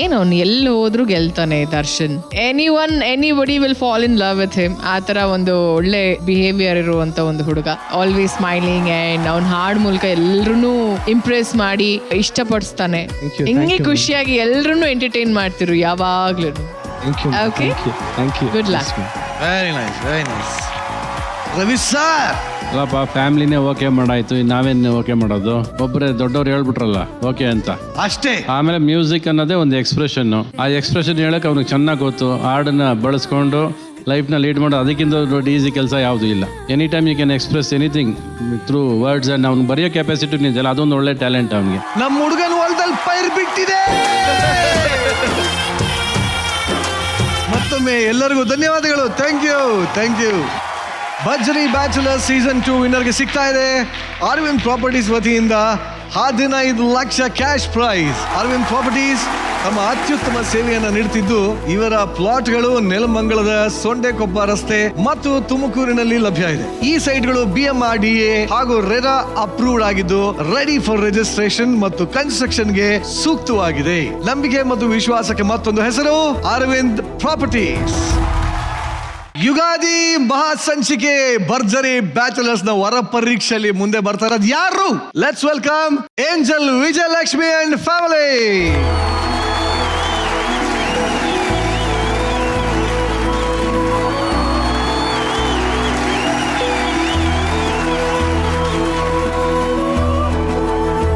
ಏನು ಅವ್ನು ಎಲ್ಲಿ ಹೋದ್ರು ಗೆಲ್ತಾನೆ Darshan. Anybody will fall in love with him. ಆ ತರ ಒಂದು ಒಳ್ಳೆ ಬಿಹೇವಿಯರ್ ಇರುವಂತ ಒಂದು ಹುಡುಗ, ಆಲ್ವೇಸ್ ಸ್ಮೈಲಿಂಗ್ ಅಂಡ್ ಅವ್ನ ಹಾಡ್ ಮೂಲಕ ಎಲ್ರು ಇಂಪ್ರೆಸ್ ಮಾಡಿ ಇಷ್ಟಪಡಿಸ್ತಾನೆ. ಹಿಂಗೆ ಖುಷಿಯಾಗಿ ಎಲ್ರು ಎಂಟರ್ಟೈನ್ ಮಾಡ್ತಿರು ಯಾವಾಗ್ಲೂ. Okay, good luck. Very nice, very nice. Ravi sir ಅಲ್ಲಪ್ಪ, ಫ್ಯಾಮಿಲಿನೇ ಓಕೆ ಮಾಡಾಯ್ತು, ನಾವೇನು ಓಕೆ ಮಾಡೋದು? ಒಬ್ಬರೇ ದೊಡ್ಡವ್ರು ಹೇಳ್ಬಿಟ್ರಲ್ಲ ಓಕೆ ಅಂತ ಅಷ್ಟೇ. ಆಮೇಲೆ ಮ್ಯೂಸಿಕ್ ಅನ್ನೋದೇ ಒಂದು ಎಕ್ಸ್ಪ್ರೆಷನ್. ಆ ಎಕ್ಸ್ಪ್ರೆಷನ್ ಹೇಳಕ್ಕೆ ಅವ್ನಿಗೆ ಚೆನ್ನಾಗಿ ಗೊತ್ತು. ಹಾಡನ್ನ ಬಳಸ್ಕೊಂಡು ಲೈಫ್ನ ಲೀಡ್ ಮಾಡೋದು ಅದಕ್ಕಿಂತ ದೊಡ್ಡ ಈಸಿ ಕೆಲಸ ಯಾವುದೂ ಇಲ್ಲ. Any time you can express anything through words and ಅವ್ನು ಬರೆಯೋ ಕೆಪಾಸಿಟಿ ನಿಂತಲ್ಲ, ಅದೊಂದು ಒಳ್ಳೆ ಟ್ಯಾಲೆಂಟ್ ಅವನಿಗೆ. ನಮ್ಮ ಹುಡುಗನ ಹೊಲದಲ್ಲಿ ಪೈರ್ ಬಿಟ್ಟಿದೆ. ಮತ್ತೊಮ್ಮೆ ಎಲ್ಲರಿಗೂ ಧನ್ಯವಾದಗಳು. Thank you, thank you. Bharjari bachelor season 2 ವಿನ್ನರ್ಗೆ ಸಿಗ್ತಾ ಇದೆ ಅರವಿಂದ್ ಪ್ರಾಪರ್ಟೀಸ್ ವತಿಯಿಂದ 15 lakh cash prize. Arvind properties ತಮ್ಮ ಅತ್ಯುತ್ತಮ ಸೇವೆಯನ್ನು ನೀಡುತ್ತಿದ್ದು, ಇವರ ಪ್ಲಾಟ್ಗಳು ನೆಲಮಂಗಲದ ಸೊಂಡೆಕೊಪ್ಪ ರಸ್ತೆ ಮತ್ತು ತುಮಕೂರಿನಲ್ಲಿ ಲಭ್ಯ ಇದೆ. ಈ ಸೈಟ್ಗಳು BMRDA ಹಾಗೂ ರೆರಾ ಅಪ್ರೂವ್ಡ್ ಆಗಿದ್ದು, ರೆಡಿ ಫಾರ್ ರಿಜಿಸ್ಟ್ರೇಷನ್ ಮತ್ತು ಕನ್ಸ್ಟ್ರಕ್ಷನ್ಗೆ ಸೂಕ್ತವಾಗಿದೆ. ನಂಬಿಕೆ ಮತ್ತು ವಿಶ್ವಾಸಕ್ಕೆ ಮತ್ತೊಂದು ಹೆಸರು ಅರವಿಂದ್ ಪ್ರಾಪರ್ಟೀಸ್. ಯುಗಾದಿ ಮಹಾಸಂಚಿಕೆ ಭರ್ಜರಿ ಬ್ಯಾಚುಲರ್ಸ್ ನ ವರ ಪರೀಕ್ಷೆಯಲ್ಲಿ ಮುಂದೆ ಬರ್ತಾ ಇರೋದು ಯಾರು? Let's welcome angel Vijayalakshmi and family.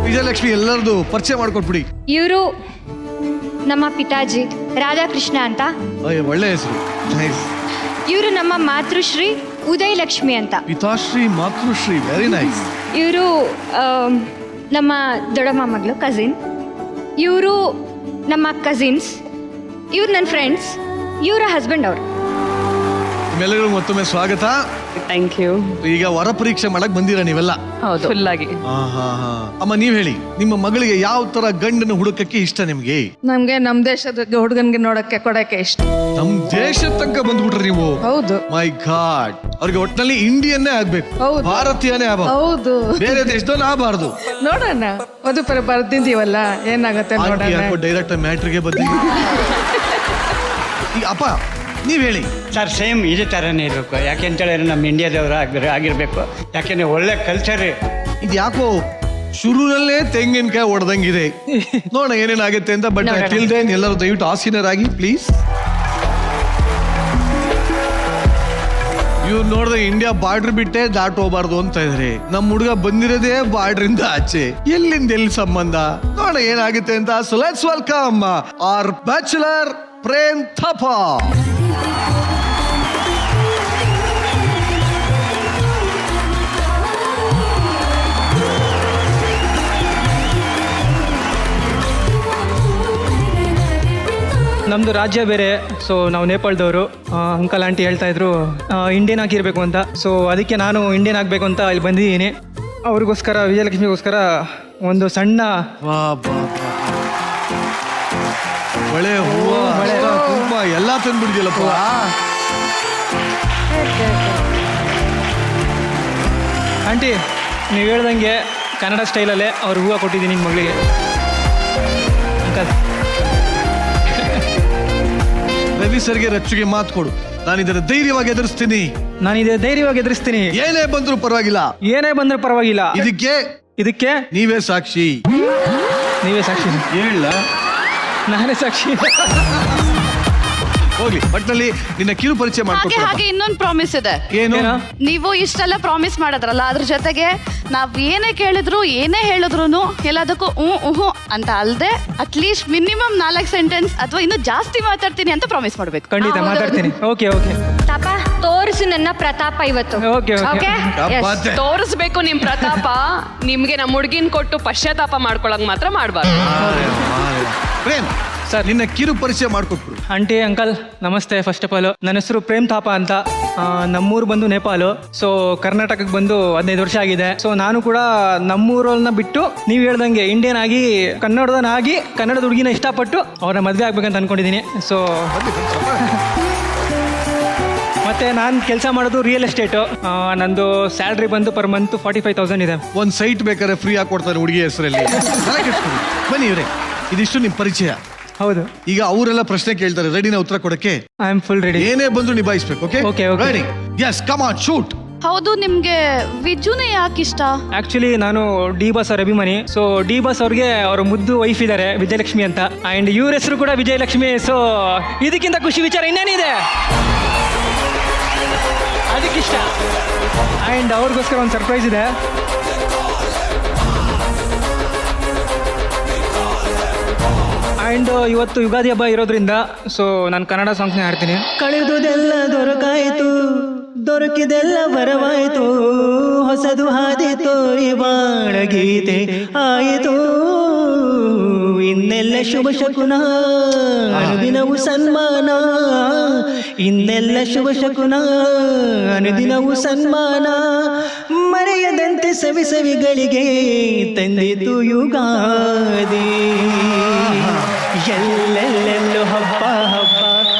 Vijayalakshmi, ಎಲ್ಲರದು ಪರಿಚಯ ಮಾಡ್ಕೊಟ್ಬಿಡಿ. ಇವರು ನಮ್ಮ ಪಿತಾಜಿ ರಾಧಾಕೃಷ್ಣ ಅಂತ. ಒಳ್ಳೆ ಹೆಸರು, ನೈಸ್. ಇವರು ನಮ್ಮ ಮಾತೃಶ್ರೀ ಉದಯ್ ಲಕ್ಷ್ಮಿ ಅಂತ. ಪಿತಾಶ್ರೀ, ಮಾತೃಶ್ರೀ, ವೆರಿ ನೈಸ್. ಇವರು ನಮ್ಮ ದೊಡ್ಡಮ್ಮ ಮಗಳು ಕಸಿನ್. ಇವರು ನಮ್ಮ ಕಸಿನ್ಸ್. ಇವ್ರು ನನ್ನ ಫ್ರೆಂಡ್ಸ್. ಇವರ ಹಸ್ಬೆಂಡ್ ಅವರು. ನಿಮ್ಮೆಲ್ಲರಿಗೂ ಮತ್ತೊಮ್ಮೆ ಸ್ವಾಗತ. Thank you. ಈಗ ವರ ಪರೀಕ್ಷೆ ಮಾಡಕ್ ಬಂದಿರ ನೀವೆಲ್ಲ? ಹೌದು, ಫುಲ್ ಆಗಿ. ಅಮ್ಮ, ನೀವ್ ಹೇಳಿ, ನಿಮ್ಮ ಮಗಳಿಗೆ ಯಾವ ತರ ಗಂಡನ ಹುಡುಕಕ್ಕೆ ಇಷ್ಟ ನಿಮ್ಗೆ? ನಮ್ಗೆ ನಮ್ ದೇಶದ ಹುಡುಗನ್ಗೆ ನೋಡಕ್ಕೆ ಕೊಡಕ್ಕೆ ಇಷ್ಟ. ನಮ್ ದೇಶದ ತನಕ ಬಂದ್ಬಿಟ್ರಿ ನೀವು? ಹೌದು. ಮೈ ಗಾಡ್, ಅವ್ರಿಗೆ ಒಟ್ಟಿನಲ್ಲಿ ಇಂಡಿಯನ್ನೇ ಆಗ್ಬೇಕು, ಭಾರತೀಯನೇ ಆಗ್ಬೇಕು, ಹೌದು, ಬೇರೆ ದೇಶದವ್ರು ಆಗಬಾರ್ದು. ನೋಡೋಣ, ಮದುಪರ ಬರ್ದಿದ್ದೀವಲ್ಲ, ಏನಾಗತ್ತೆ ನೋಡೋಣ. ಡೈರೆಕ್ಟ್ ಮ್ಯಾಟ್ರಿಗೆ ಬಂದಿದ್ದೀವಿ. ಈಗ ಅಪ್ಪ ನೀವ್ ಹೇಳಿ. ಸರ್, ಸೇಮ್ ಇದೇ ಥರನೇ ಇರಬೇಕು. ಯಾಕೆಂತೇಳಿದ್ರೆ ನಮ್ಮ ಇಂಡಿಯಾದವರು ಆಗಿರಬೇಕು. ಯಾಕೆಂದ್ರೆ ಒಳ್ಳೆ ಕಲ್ಚರ್. ಇದು ಯಾಕೋ ಶುರುನಲ್ಲೇ ತೆಂಗಿನಕಾಯಿ ಹೊಡೆದಂಗಿದೆ. ನೋಡೋಣ ಏನೇನಾಗುತ್ತೆ ಅಂತ. ಬಟ್ ಟಿಲ್ ದೆನ್ ಎಲ್ಲರೂ ದಯವಿಟ್ಟು ಆಸೀನರಾಗಿ ಪ್ಲೀಸ್. ಇವ್ರು ನೋಡಿದ್ರೆ ಇಂಡಿಯಾ ಬಾರ್ಡರ್ ಬಿಟ್ಟೆ ದಾಟ್ ಹೋಗ್ಬಾರ್ದು ಅಂತ ಇದ್ರೆ, ನಮ್ಮ ಹುಡುಗ ಬಂದಿರೋದೇ ಬಾರ್ಡರ್ ಇಂದ ಆಚೆ. ಎಲ್ಲಿಂದ ಎಲ್ಲಿ ಸಂಬಂಧ? ನೋಡೋಣ ಏನಾಗುತ್ತೆ ಅಂತ. So let's welcome our bachelor Prem Thapa. ನಮ್ಮದು ರಾಜ್ಯ ಬೇರೆ, ಸೊ ನಾವು ನೇಪಾಳದವರು. ಅಂಕಲ್ ಆಂಟಿ ಹೇಳ್ತಾ ಇದ್ರು ಇಂಡಿಯನ್ ಆಗಿರಬೇಕು ಅಂತ. ಸೊ ಅದಕ್ಕೆ ನಾನು ಇಂಡಿಯನ್ ಆಗಬೇಕು ಅಂತ ಇಲ್ಲಿ ಬಂದಿದ್ದೀನಿ. ಅವ್ರಿಗೋಸ್ಕರ, ವಿಜಯಲಕ್ಷ್ಮಿಗೋಸ್ಕರ ಒಂದು ಸಣ್ಣ ಬಳೆ, ಹೂವು, ಕುಂಕುಮ ಎಲ್ಲ ತಂದ್ಬಿಡ್ತೀಯಲ್ಲಪ್ಪ. ಆಂಟಿ, ನೀವು ಹೇಳ್ದಂಗೆ ಕನ್ನಡ ಸ್ಟೈಲಲ್ಲೇ ಅವ್ರು ಹೂವು ಕೊಟ್ಟಿದ್ದೀನಿ ನಿಮ್ಮ ಮಗಳಿಗೆ. ಅಂಕಲ್, ರವಿ ಸರ್ಗೆ ರಚ್ಚುಗೆ ಮಾತು ಕೊಡು. ನಾನು ಇದರ ಧೈರ್ಯವಾಗಿ ಎದುರಿಸ್ತೀನಿ. ಏನೇ ಬಂದ್ರು ಪರವಾಗಿಲ್ಲ. ಇದಕ್ಕೆ ನೀವೇ ಸಾಕ್ಷಿ. ಹೇಳ, ನಾನೇ ಸಾಕ್ಷಿ. ಹೋಗ್ಲಿ ಒಟ್ನಲ್ಲಿ ನಿನ್ನ ಕಿರು ಪರಿಚಯ ಹಾಗೆ ಮಾಡ್ಕೊಡ್ತೀರಾ ಹಾಗೆ ಇನ್ನೊಂದು ಪ್ರಾಮಿಸ್ ಇದೆ. ಏನು? ನೀವು ಇಷ್ಟೆಲ್ಲ ಪ್ರಾಮಿಸ್ ಮಾಡೋದ್ರಲ್ಲ, ಅದ್ರ ಜೊತೆಗೆ ನಾವ್ ಏನೇ ಕೇಳಿದ್ರು ಏನೇ ಹೇಳಿದ್ರು ಎಲ್ಲದಕ್ಕೂ ಹ್ಞೂ ಅಂತ ಅಲ್ದೆ ಅಟ್ಲೀಸ್ಟ್ ಮಿನಿಮಮ್ 4 ಸೆಂಟೆನ್ಸ್ ಅಥವಾ ಇನ್ನೂ ಜಾಸ್ತಿ ಮಾತಾಡ್ತೀನಿ ಅಂತ ಪ್ರಾಮಿಸ್ ಮಾಡ್ಬೇಕು. ಖಂಡಿತ ಮಾತಾಡ್ತೀನಿ. ಓಕೆ ಓಕೆ ತಾಪ ತೋರಿಸು ನನ್ನ ಪ್ರತಾಪ ಇವತ್ತು. ಓಕೆ ಓಕೆ ತೋರಿಸ್ಬೇಕು ನಿಮ್ ಪ್ರತಾಪ. ನಿಮ್ಗೆ ನಮ್ಮ ಹುಡುಗಿನ ಕೊಟ್ಟು ಪಶ್ಚಾತ್ತಾಪ ಮಾಡ್ಕೊಳಕ್ ಮಾತ್ರ ಮಾಡ್ಬಾರ್ದು. ಪ್ರೇಮ್ ಸರ್ ನಿನ್ನ ಕಿರು ಪರಿಚಯ ಮಾಡ್ಕೊಟ್ರು. ಆಂಟಿ ಅಂಕಲ್ ನಮಸ್ತೆ. ಫಸ್ಟ್ ಆಫ್ ಆಲ್ ನನ್ನ ಹೆಸರು ಪ್ರೇಮ್ ಥಾಪ ಅಂತ. ನಮ್ಮೂರು ಬಂದು ನೇಪಾಳು. ಸೊ ಕರ್ನಾಟಕಕ್ಕೆ ಬಂದು 15 ವರ್ಷ ಆಗಿದೆ. ಸೊ ನಾನು ಕೂಡ ನಮ್ಮೂರನ್ನ ಬಿಟ್ಟು ನೀವು ಹೇಳ್ದಂಗೆ ಇಂಡಿಯನ್ ಆಗಿ ಕನ್ನಡದನಾಗಿ ಕನ್ನಡದ ಹುಡುಗಿನ ಇಷ್ಟಪಟ್ಟು ಅವ್ರನ್ನ ಮದುವೆ ಆಗ್ಬೇಕಂತ ಅನ್ಕೊಂಡಿದ್ದೀನಿ. ಸೊ ಮತ್ತೆ ನಾನು ಕೆಲಸ ಮಾಡೋದು ರಿಯಲ್ ಎಸ್ಟೇಟು. ನಂದು ಸ್ಯಾಲ್ರಿ ಬಂದು ಪರ್ ಮಂತ್ 45,000 ಇದೆ. ಒಂದು ಸೈಟ್ ಬೇಕಾದ್ರೆ ಫ್ರೀ ಆಗಿ ಕೊಡ್ತಾರೆ ಹುಡುಗಿ ಹೆಸರಲ್ಲಿ. ಬನ್ನಿ ಇವ್ರೆ, ಇದಿಷ್ಟು ನಿಮ್ಮ ಪರಿಚಯ. ಹೌದು. ಈಗ ಅವರೆಲ್ಲ ಪ್ರಶ್ನೆ ಕೇಳ್ತಾರೆ, ರೆಡಿನ ಉತ್ತರ ಕೊಡಕ್ಕೆ? I am full ready. ಏನೇ ಬಂದ್ರು ನಿಭಾಯಿಸ್ಬೇಕು. Okay okay okay ready? Yes, come on, shoot. ಹೌದು, ನಿಮ್ಗೆ ವಿಜುನೇ ಯಾಕೆ ಇಷ್ಟ? ಆಕ್ಚುಲಿ ನಾನು ಡಿ ಬಾಸ್ ಅವ್ರ ಅಭಿಮಾನಿ. ಸೊ ಡಿ ಬಾಸ್ ಅವ್ರಿಗೆ ಅವ್ರ ಮುದ್ದು ವೈಫ್ ಇದ್ದಾರೆ ವಿಜಯಲಕ್ಷ್ಮಿ ಅಂತ. ಅಂಡ್ ಇವ್ರ ಹೆಸರು ಕೂಡ ವಿಜಯಲಕ್ಷ್ಮಿ. ಸೊ ಇದಕ್ಕಿಂತ ಖುಷಿ ವಿಚಾರ ಇನ್ನೇನಿದೆ? ಅದಕ್ಕಿಷ್ಟ. ಅಂಡ್ ಅವ್ರಿಗೋಸ್ಕರ ಒಂದು ಸರ್ಪ್ರೈಸ್ ಇದೆ. ಆ್ಯಂಡ್ ಇವತ್ತು ಯುಗಾದಿ ಹಬ್ಬ ಇರೋದ್ರಿಂದ ಸೊ ನಾನು ಕನ್ನಡ ಸಾಂಗ್ಸ್ನೇ ಹಾಡ್ತೀನಿ. ಕಳೆದುದೆಲ್ಲ ದೊರಕಾಯಿತು, ದೊರಕಿದೆಲ್ಲ ಬರವಾಯಿತು, ಹೊಸದು ಹಾದಿ ತೋರಿ ಬಾಳ ಗೀತೆ ಆಯಿತು. ಇನ್ನೆಲ್ಲ ಶುಭ ಶಕುನ, ಅನುದಿನವು ಸನ್ಮಾನ. ಇನ್ನೆಲ್ಲ ಶುಭ ಶಕುನ, ಅನುದಿನವು ಸನ್ಮಾನ. ಮರೆಯದಂತೆ ಸವಿ ಸವಿಗಳಿಗೆ ತಂದಿತು ಯುಗಾದಿ. ಎಲ್ಲೆಲ್ಲೆಲ್ಲೂ ಹಬ್ಬ ಹಬ್ಬ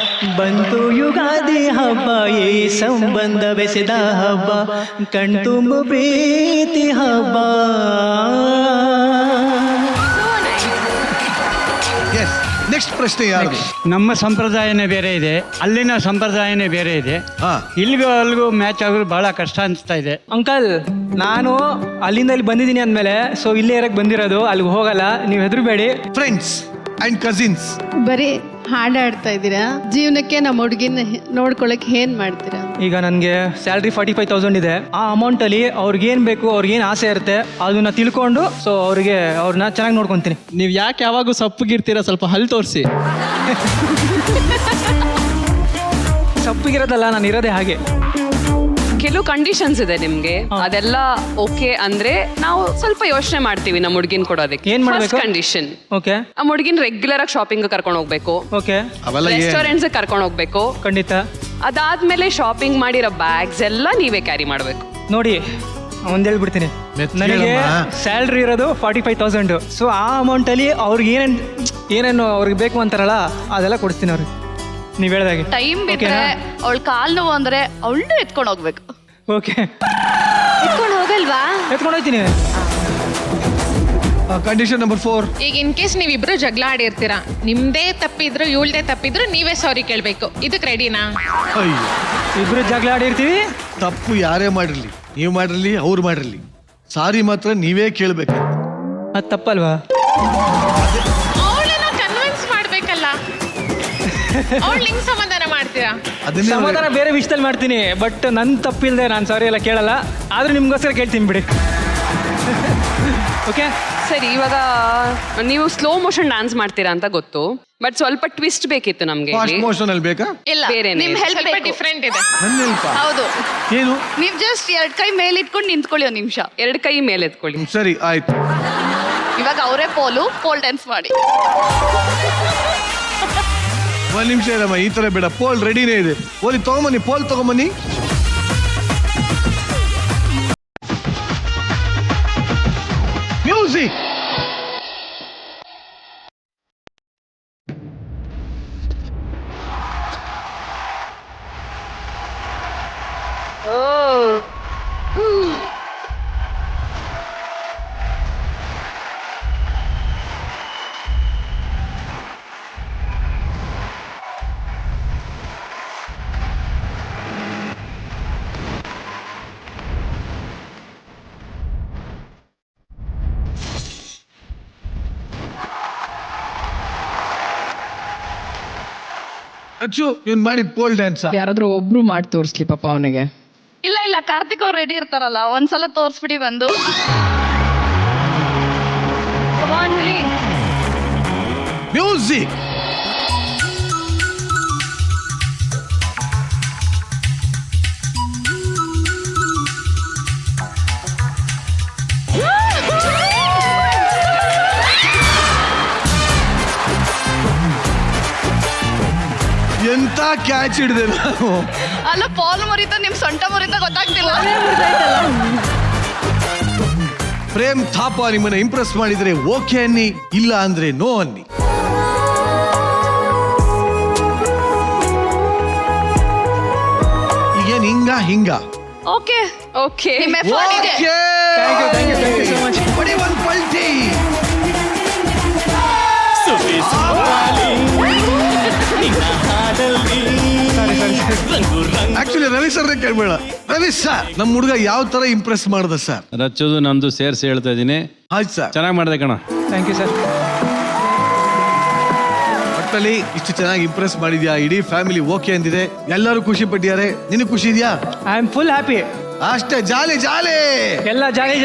ಬಂತು ಯುಗಾದಿ ಹಬ್ಬ. ಈ ಸಂಬಂಧ ಬೆಸೆದ ಹಬ್ಬ, ಕಣ್ತುಂಬು ಪ್ರೀತಿ ಹಬ್ಬ. ನೆಕ್ಸ್ಟ್ ಪ್ರಶ್ನೆ ಯಾರು? ನಮ್ಮ ಸಂಪ್ರದಾಯನೇ ಬೇರೆ ಇದೆ, ಅಲ್ಲಿನ ಸಂಪ್ರದಾಯನೇ ಬೇರೆ ಇದೆ. ಇಲ್ಲಿಗೂ ಅಲ್ಲಿಗೂ ಮ್ಯಾಚ್ ಆಗೋದು ಬಹಳ ಕಷ್ಟ ಅನಿಸ್ತಾ ಇದೆ. ಅಂಕಲ್, ನಾನು ಅಲ್ಲಿಂದ ಇಲ್ಲಿ ಬಂದಿದ್ದೀನಿ ಅಂದಮೇಲೆ ಸೊ ಇಲ್ಲೇ ಇರಕ್ಕೆ ಬಂದಿರೋದು, ಅಲ್ಲಿಗೆ ಹೋಗಲ್ಲ, ನೀವು ಹೆದರಬೇಡಿ. ಫ್ರೆಂಡ್ಸ್ ಅಂಡ್ ಕಸಿನ್ಸ್, ಬರೀ ಹಾಡಾಡ್ತಾ ಇದ್ದೀರಾ, ಜೀವನಕ್ಕೆ ನಮ್ಮ ಹುಡುಗಿನ ನೋಡ್ಕೊಳಕ್ಕೆ ಏನ್ ಮಾಡ್ತೀರಾ? ಈಗ ನನಗೆ ಸ್ಯಾಲ್ರಿ 45,000 ಇದೆ. ಆ ಅಮೌಂಟಲ್ಲಿ ಅವ್ರಿಗೇನು ಬೇಕು, ಅವ್ರಿಗೇನು ಆಸೆ ಇರುತ್ತೆ ಅದನ್ನ ತಿಳ್ಕೊಂಡು ಸೊ ಅವ್ರನ್ನ ಚೆನ್ನಾಗಿ ನೋಡ್ಕೊತೀನಿ. ನೀವು ಯಾಕೆ ಯಾವಾಗೂ ಸಪ್ಪಗಿರ್ತೀರಾ? ಸ್ವಲ್ಪ ಹಲ್ ತೋರಿಸಿ. ಸಪ್ಪಗಿರೋದಲ್ಲ, ನಾನು ಇರೋದೇ ಹಾಗೆ. ಕೆಲವು ಕಂಡೀಷನ್ಸ್ ಇದೆ ನಿಮ್ಗೆ, ಅದೆಲ್ಲ ಓಕೆ ಅಂದ್ರೆ ನಾವು ಸ್ವಲ್ಪ ಯೋಚನೆ ಮಾಡ್ತೀವಿ ನಮ್ಮ ಹುಡುಗಿನ ಕೊಡೋದಕ್ಕೆ. ಏನ್ ಮಾಡ್ಬೇಕು? ಕಂಡೀಷನ್, ಓಕೆ, ಆ ಹುಡುಗಿನ ರೆಗ್ಯುಲರ್ ಆಗಿ ಶಾಪಿಂಗ್ ಕರ್ಕೊಂಡು ಹೋಗ್ಬೇಕು. ಓಕೆ, ರೆಸ್ಟೋರೆಂಟ್ಸ್ ಕರ್ಕೊಂಡು ಹೋಗ್ಬೇಕು. ಖಂಡಿತ. ಅದಾದ್ಮೇಲೆ ಶಾಪಿಂಗ್ ಮಾಡಿರೋ ಬ್ಯಾಗ್ಸ್ ಎಲ್ಲ ನೀವೇ ಕ್ಯಾರಿ ಮಾಡ್ಬೇಕು. ನೋಡಿ, ಒಂದ್ ಹೇಳ್ಬಿಡ್ತೀನಿ, ನನಗೆ ಸ್ಯಾಲ್ರಿ ಇರೋದು 45,000. ಸೊ ಆ ಅಮೌಂಟಲ್ಲಿ ಅವ್ರಿಗೆ ಏನೇನು ಅವ್ರಿಗೆ ಬೇಕು ಅಂತಾರಲ್ಲ ಅದೆಲ್ಲ ಕೊಡಿಸ್ತೀನಿ ಅವ್ರಿಗೆ, ನೀವು ಹೇಳ್ದಾಗೆ. ಟೈಮ್ ಬಿಟ್ರೆ ಅವಳ ಕಾಲ್ ನೋವು ಅಂದ್ರೆ ಅವಳನ್ನ ಎತ್ಕೊಂಡು ಹೋಗ್ಬೇಕು. ಓಕೆ, ಎತ್ಕೊಂಡು ಹೋಗಲ್ವಾ? ಎತ್ಕೊಂಡು ಹೋಗ್ತೀನಿ. Condition number 4. ಈಗ ಇನ್ ಕೇಸ್ ನೀವಿಬ್ರು ಜಗಳ ಆಡಿರ್ತೀರಾ, ನಿಮ್ದೇ ತಪ್ಪಿದ್ರು ಇವಳ್ದೇ ತಪ್ಪಿದ್ರು ನೀವೇ ಸಾರಿ ಕೇಳ್ಬೇಕು. ಇದಕ್ಕೆ ರೆಡಿನಾ? ಅಯ್ಯೋ, ಇಬ್ರು ಜಗಳ ಆಡಿರ್ತೀವಿ. ತಪ್ಪು ಯಾರೇ ಮಾಡಿರ್ಲಿ, ನೀವು ಮಾಡಿರ್ಲಿ ಅವ್ರು ಮಾಡಿರ್ಲಿ, ಸಾರಿ ಮಾತ್ರ ನೀವೇ ಕೇಳ್ಬೇಕು. ಅದು ತಪ್ಪಲ್ವಾ? ಅವಳನ್ನ ಕನ್ವಿನ್ಸ್ ಮಾಡ್ಬೇಕಲ್ಲ. ಅವಳು ನಿಂಗೆ ಸಮಾಧಾನ ಮಾಡ್ತೀರಾ? ಸಮಾಧಾನ ಬೇರೆ ವಿಷಯದಲ್ಲಿ ಮಾಡ್ತೀನಿ, ಬಟ್ ನನ್ನ ತಪ್ಪಿಲ್ದೆ ನಾನು ಸಾರಿ ಎಲ್ಲ ಕೇಳಲ್ಲ. ಆದ್ರೂ ನಿಮ್ಗೋಸ್ಕರ ಕೇಳ್ತೀನಿ ಬಿಡಿ. ಓಕೆ ಸರಿ, ಇವಾಗ ನೀವು ಸ್ಲೋ ಮೋಷನ್ ಡ್ಯಾನ್ಸ್ ಮಾಡ್ತೀರಾ ಅಂತ ಗೊತ್ತು, ಬಟ್ ಸ್ವಲ್ಪ ಟ್ವಿಸ್ಟ್ ಬೇಕಿತ್ತು ನಮ್ಗೆ. ಫಾಸ್ಟ್ ಮೋಷನ್ ಅಲ್ಲಿ ಬೇಕಾ? ಇಲ್ಲ, ಬೇರೆನೆ. ನಿಮ್ ಹೆಲ್ಪ್ ಸ್ವಲ್ಪ ಡಿಫ್ರೆಂಟ್ ಇದೆ. ನನ್ನ ಹೆಲ್ಪ್? ಹೌದು. ಏನು? ನೀವ್ ಜಸ್ಟ್ 2 ಕೈ ಮೇಲೆ ಇಟ್ಕೊಂಡು ನಿಂತ್ಕೊಳ್ಳಿ 1 ನಿಮಿಷ. 2 ಕೈ ಮೇಲೆ ಎತ್ಕೊಳ್ಳಿ. ಸರಿ, ಆಯ್ತು. ಇವಾಗ ಅವರೇ ಪೋಲ್ ಡ್ಯಾನ್ಸ್ ಮಾಡಿ. 1 ನಿಮಿಷ ಇರಮ್ಮ, ಈ ತರ ಬೇಡ, ಪೋಲ್ ರೆಡಿನೇ ಇದೆ. ಓಲಿ ತಗೊಂಬನ್ನಿ, ಪೋಲ್ ತಗೊಂಬನ್ನಿ. ಮ್ಯೂಸಿಕ್. ಅಚ್ಚು ಇವ್ನು ಮಾಡಿದ ಪೋಲ್ ಡ್ಯಾನ್ಸ್ ಯಾರಾದ್ರೂ ಒಬ್ರು ಮಾಡಿ ತೋರಿಸ್ಲಿ ಪಾಪ ಅವನಿಗೆ. ಇಲ್ಲ ಕಾರ್ತಿಕ್ ಅವ್ರು ರೆಡಿ ಇರ್ತಾರಲ್ಲ, ಒಂದ್ಸಲ ತೋರಿಸ್ಬಿಡಿ ಬಂದು. ಮ್ಯೂಸಿಕ್. ಎಂತ ಕ್ಯಾಚ್ ಹಿಡಿದೆ ನಾನು. ಅಲ್ಲ ಪಾಲ್ ಮುರಿತ ನಿಮ್ ಸೊಂಟ ಮುರಿತ ಗೊತ್ತಾಗ್ತಿಲ್ಲ. ಪ್ರೇಮ್ ಥಾಪ ನಿಮ್ಮನ್ನ ಇಂಪ್ರೆಸ್ ಮಾಡಿದ್ರೆ ಓಕೆ ಅನ್ನಿ, ಇಲ್ಲ ಅಂದ್ರೆ ನೋ ಅನ್ನಿ. ಈಗೇನ್ ಹಿಂಗ ಓಕೆ ಓಕೆ ನಿಮ್ಮ effort ಇದೆ. Thank you so much. ಬಡಿ ಒಂದ್ ಪಲ್ಟಿ. ಆಕ್ಚುಲಿ ರವಿ ಸರ್ ಕೇಳ್ಬೇಡ. ರವಿ ಸರ್ ನಮ್ಮ ಹುಡುಗ ಯಾವ ತರ ಇಂಪ್ರೆಸ್ ಮಾಡ್ದ ಸರ್? ರಚ್ಚೋದು ನಂದು ಸೇರಿಸಿ ಹೇಳ್ತಾ ಇದ್ದೀನಿ. ಆಯ್ತು ಸರ್, ಚೆನ್ನಾಗಿ ಮಾಡಿದೆ ಕಣ. Thank you sir. ಒಟ್ಟಲ್ಲಿ ಇಷ್ಟು ಚೆನ್ನಾಗಿ ಇಂಪ್ರೆಸ್ ಮಾಡಿದ್ಯಾ, ಇಡೀ ಫ್ಯಾಮಿಲಿ ಓಕೆ ಅಂದಿದೆ, ಎಲ್ಲರೂ ಖುಷಿ ಪಟ್ಟಿದ್ದಾರೆ. ನಿನಗೆ ಖುಷಿ ಇದೆಯಾ? I am full happy. ಅಷ್ಟೇ, ಜಾಲಿ ಜಾಲಿ, ಎಲ್ಲ ಜಾಲಿ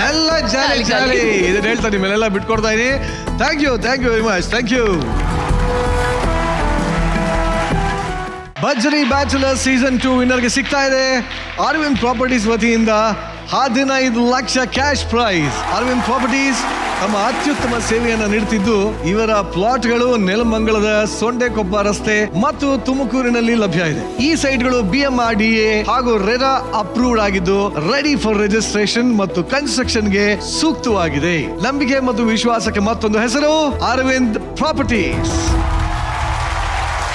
ಎಲ್ಲ ಜಾಲಿ. ಇದನ್ನ ಹೇಳ್ತಾ ನಿಮ್ಮೆಲ್ಲ ಬಿಟ್ಕೊಡ್ತಾ ಇದೀನಿ. Thank you very much. Thank you. Bharjari bachelor season 2 ವಿನ್ನರ್ಗೆ ಸಿಗ್ತಾ ಇದೆ ಅರವಿಂದ್ ಪ್ರಾಪರ್ಟೀಸ್ ವತಿಯಿಂದ 15 lakh cash prize. Arvind properties ತಮ್ಮ ಅತ್ಯುತ್ತಮ ಸೇವೆಯನ್ನು ನೀಡುತ್ತಿದ್ದು, ಇವರ ಪ್ಲಾಟ್ಗಳು ನೆಲಮಂಗಲದ ಸೊಂಡೆಕೊಪ್ಪ ರಸ್ತೆ ಮತ್ತು ತುಮಕೂರಿನಲ್ಲಿ ಲಭ್ಯ ಇದೆ. ಈ ಸೈಟ್ಗಳು BMRDA ಹಾಗೂ ರೆರಾ ಅಪ್ರೂವ್ಡ್ ಆಗಿದ್ದು, ರೆಡಿ ಫಾರ್ ರಿಜಿಸ್ಟ್ರೇಷನ್ ಮತ್ತು ಕನ್ಸ್ಟ್ರಕ್ಷನ್ಗೆ ಸೂಕ್ತವಾಗಿದೆ. ನಂಬಿಕೆ ಮತ್ತು ವಿಶ್ವಾಸಕ್ಕೆ ಮತ್ತೊಂದು ಹೆಸರು ಅರವಿಂದ್ ಪ್ರಾಪರ್ಟೀಸ್.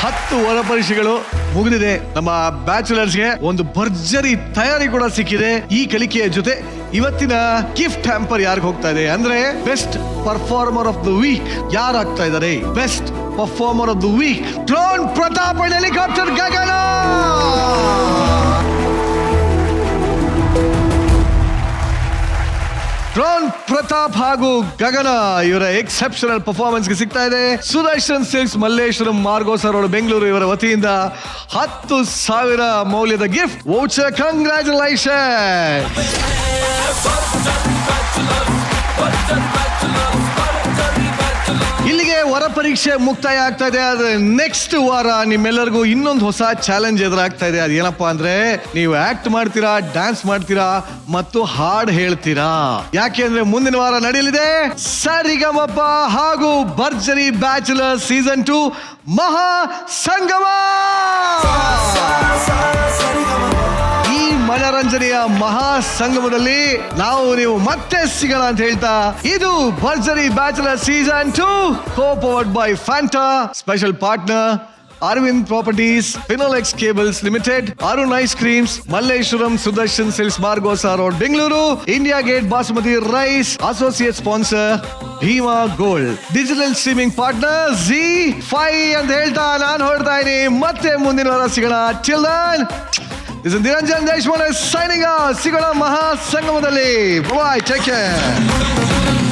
10 ವರ ಪರೀಕ್ಷೆಗಳು ಮುಗಿದಿದೆ. ನಮ್ಮ ಬ್ಯಾಚುಲರ್ಸ್ಗೆ ಒಂದು ಭರ್ಜರಿ ತಯಾರಿ ಕೂಡ ಸಿಕ್ಕಿದೆ. ಈ ಕಲಿಕೆಯ ಜೊತೆ ಇವತ್ತಿನ ಗಿಫ್ಟ್ ಹ್ಯಾಂಪರ್ ಯಾರಿಗೆ ಹೋಗ್ತಾ ಇದೆ ಅಂದ್ರೆ, best performer of the week ಯಾರಾಗ್ತಾ ಇದ್ದಾರೆ? Best performer of the week drone Pratap and helicopter Gagana. Drone Pratap ಹಾಗೂ ಗಗನ ಇವರ ಎಕ್ಸೆಪ್ಷನಲ್ ಪರ್ಫಾರ್ಮೆನ್ಸ್ಗೆ ಸಿಗ್ತಾ ಇದೆ Sudarshan silks Malleshwaram Margosa road Bengaluru ಇವರ ವತಿಯಿಂದ 10,000 ಮೌಲ್ಯದ ಗಿಫ್ಟ್ ವೌಚರ್. ಕಂಗ್ರ್ಯಾಚುಲೇಷನ್. ಇಲ್ಲಿಗೆ ವರ ಪರೀಕ್ಷೆ ಮುಕ್ತಾಯ ಆಗ್ತಾ ಇದೆ. ಆದ್ರೆ ನೆಕ್ಸ್ಟ್ ವಾರ ನಿಮ್ಮೆಲ್ಲರಿಗೂ ಇನ್ನೊಂದು ಹೊಸ ಚಾಲೆಂಜ್ ಎದುರಾಗ್ತಾ ಇದೆ. ಅದೇನಪ್ಪಾ ಅಂದ್ರೆ, ನೀವು ಆಕ್ಟ್ ಮಾಡ್ತೀರಾ, ಡ್ಯಾನ್ಸ್ ಮಾಡ್ತೀರಾ ಮತ್ತು ಹಾಡ್ ಹೇಳ್ತೀರಾ. ಯಾಕೆ ಅಂದ್ರೆ ಮುಂದಿನ ವಾರ ನಡೆಯಲಿದೆ ಸರಿಗಮಪ ಹಾಗೂ ಭರ್ಜರಿ ಬ್ಯಾಚುಲರ್ ಸೀಸನ್ 2 ಮಹಾ ಸಂಗಮ. ಈ ಮನರಂಜನೆಯ ಮಹಾ ಸಂಗಮದಲ್ಲಿ ನೀವು ಮತ್ತೆ ಸಿಗೋಣ ಅಂತ ಹೇಳ್ತಾ, ಇದು ಭರ್ಜರಿ bachelor season 2 co-powered by Fanta, special partner Arvind properties, Finolex cables limited, Arun ice creams, Malleshwaram Sudarshan silks Margosa road Bengaluru, India gate basmati rice, associate sponsor Bhima gold, digital streaming partner ZEE5 ಅಂತ ಹೇಳ್ತಾ ನಾನು ಹೊರಡ್ತಾ ಇದೀನಿ. ಮತ್ತೆ ಮುಂದಿನ ವಾರ ಸಿಗೋಣ. Till then, this is Niranjan Deshpande signing off. ಸಿಗೋಣ ಮಹಾ ಸಂಗಮದಲ್ಲಿ. Bye, take care.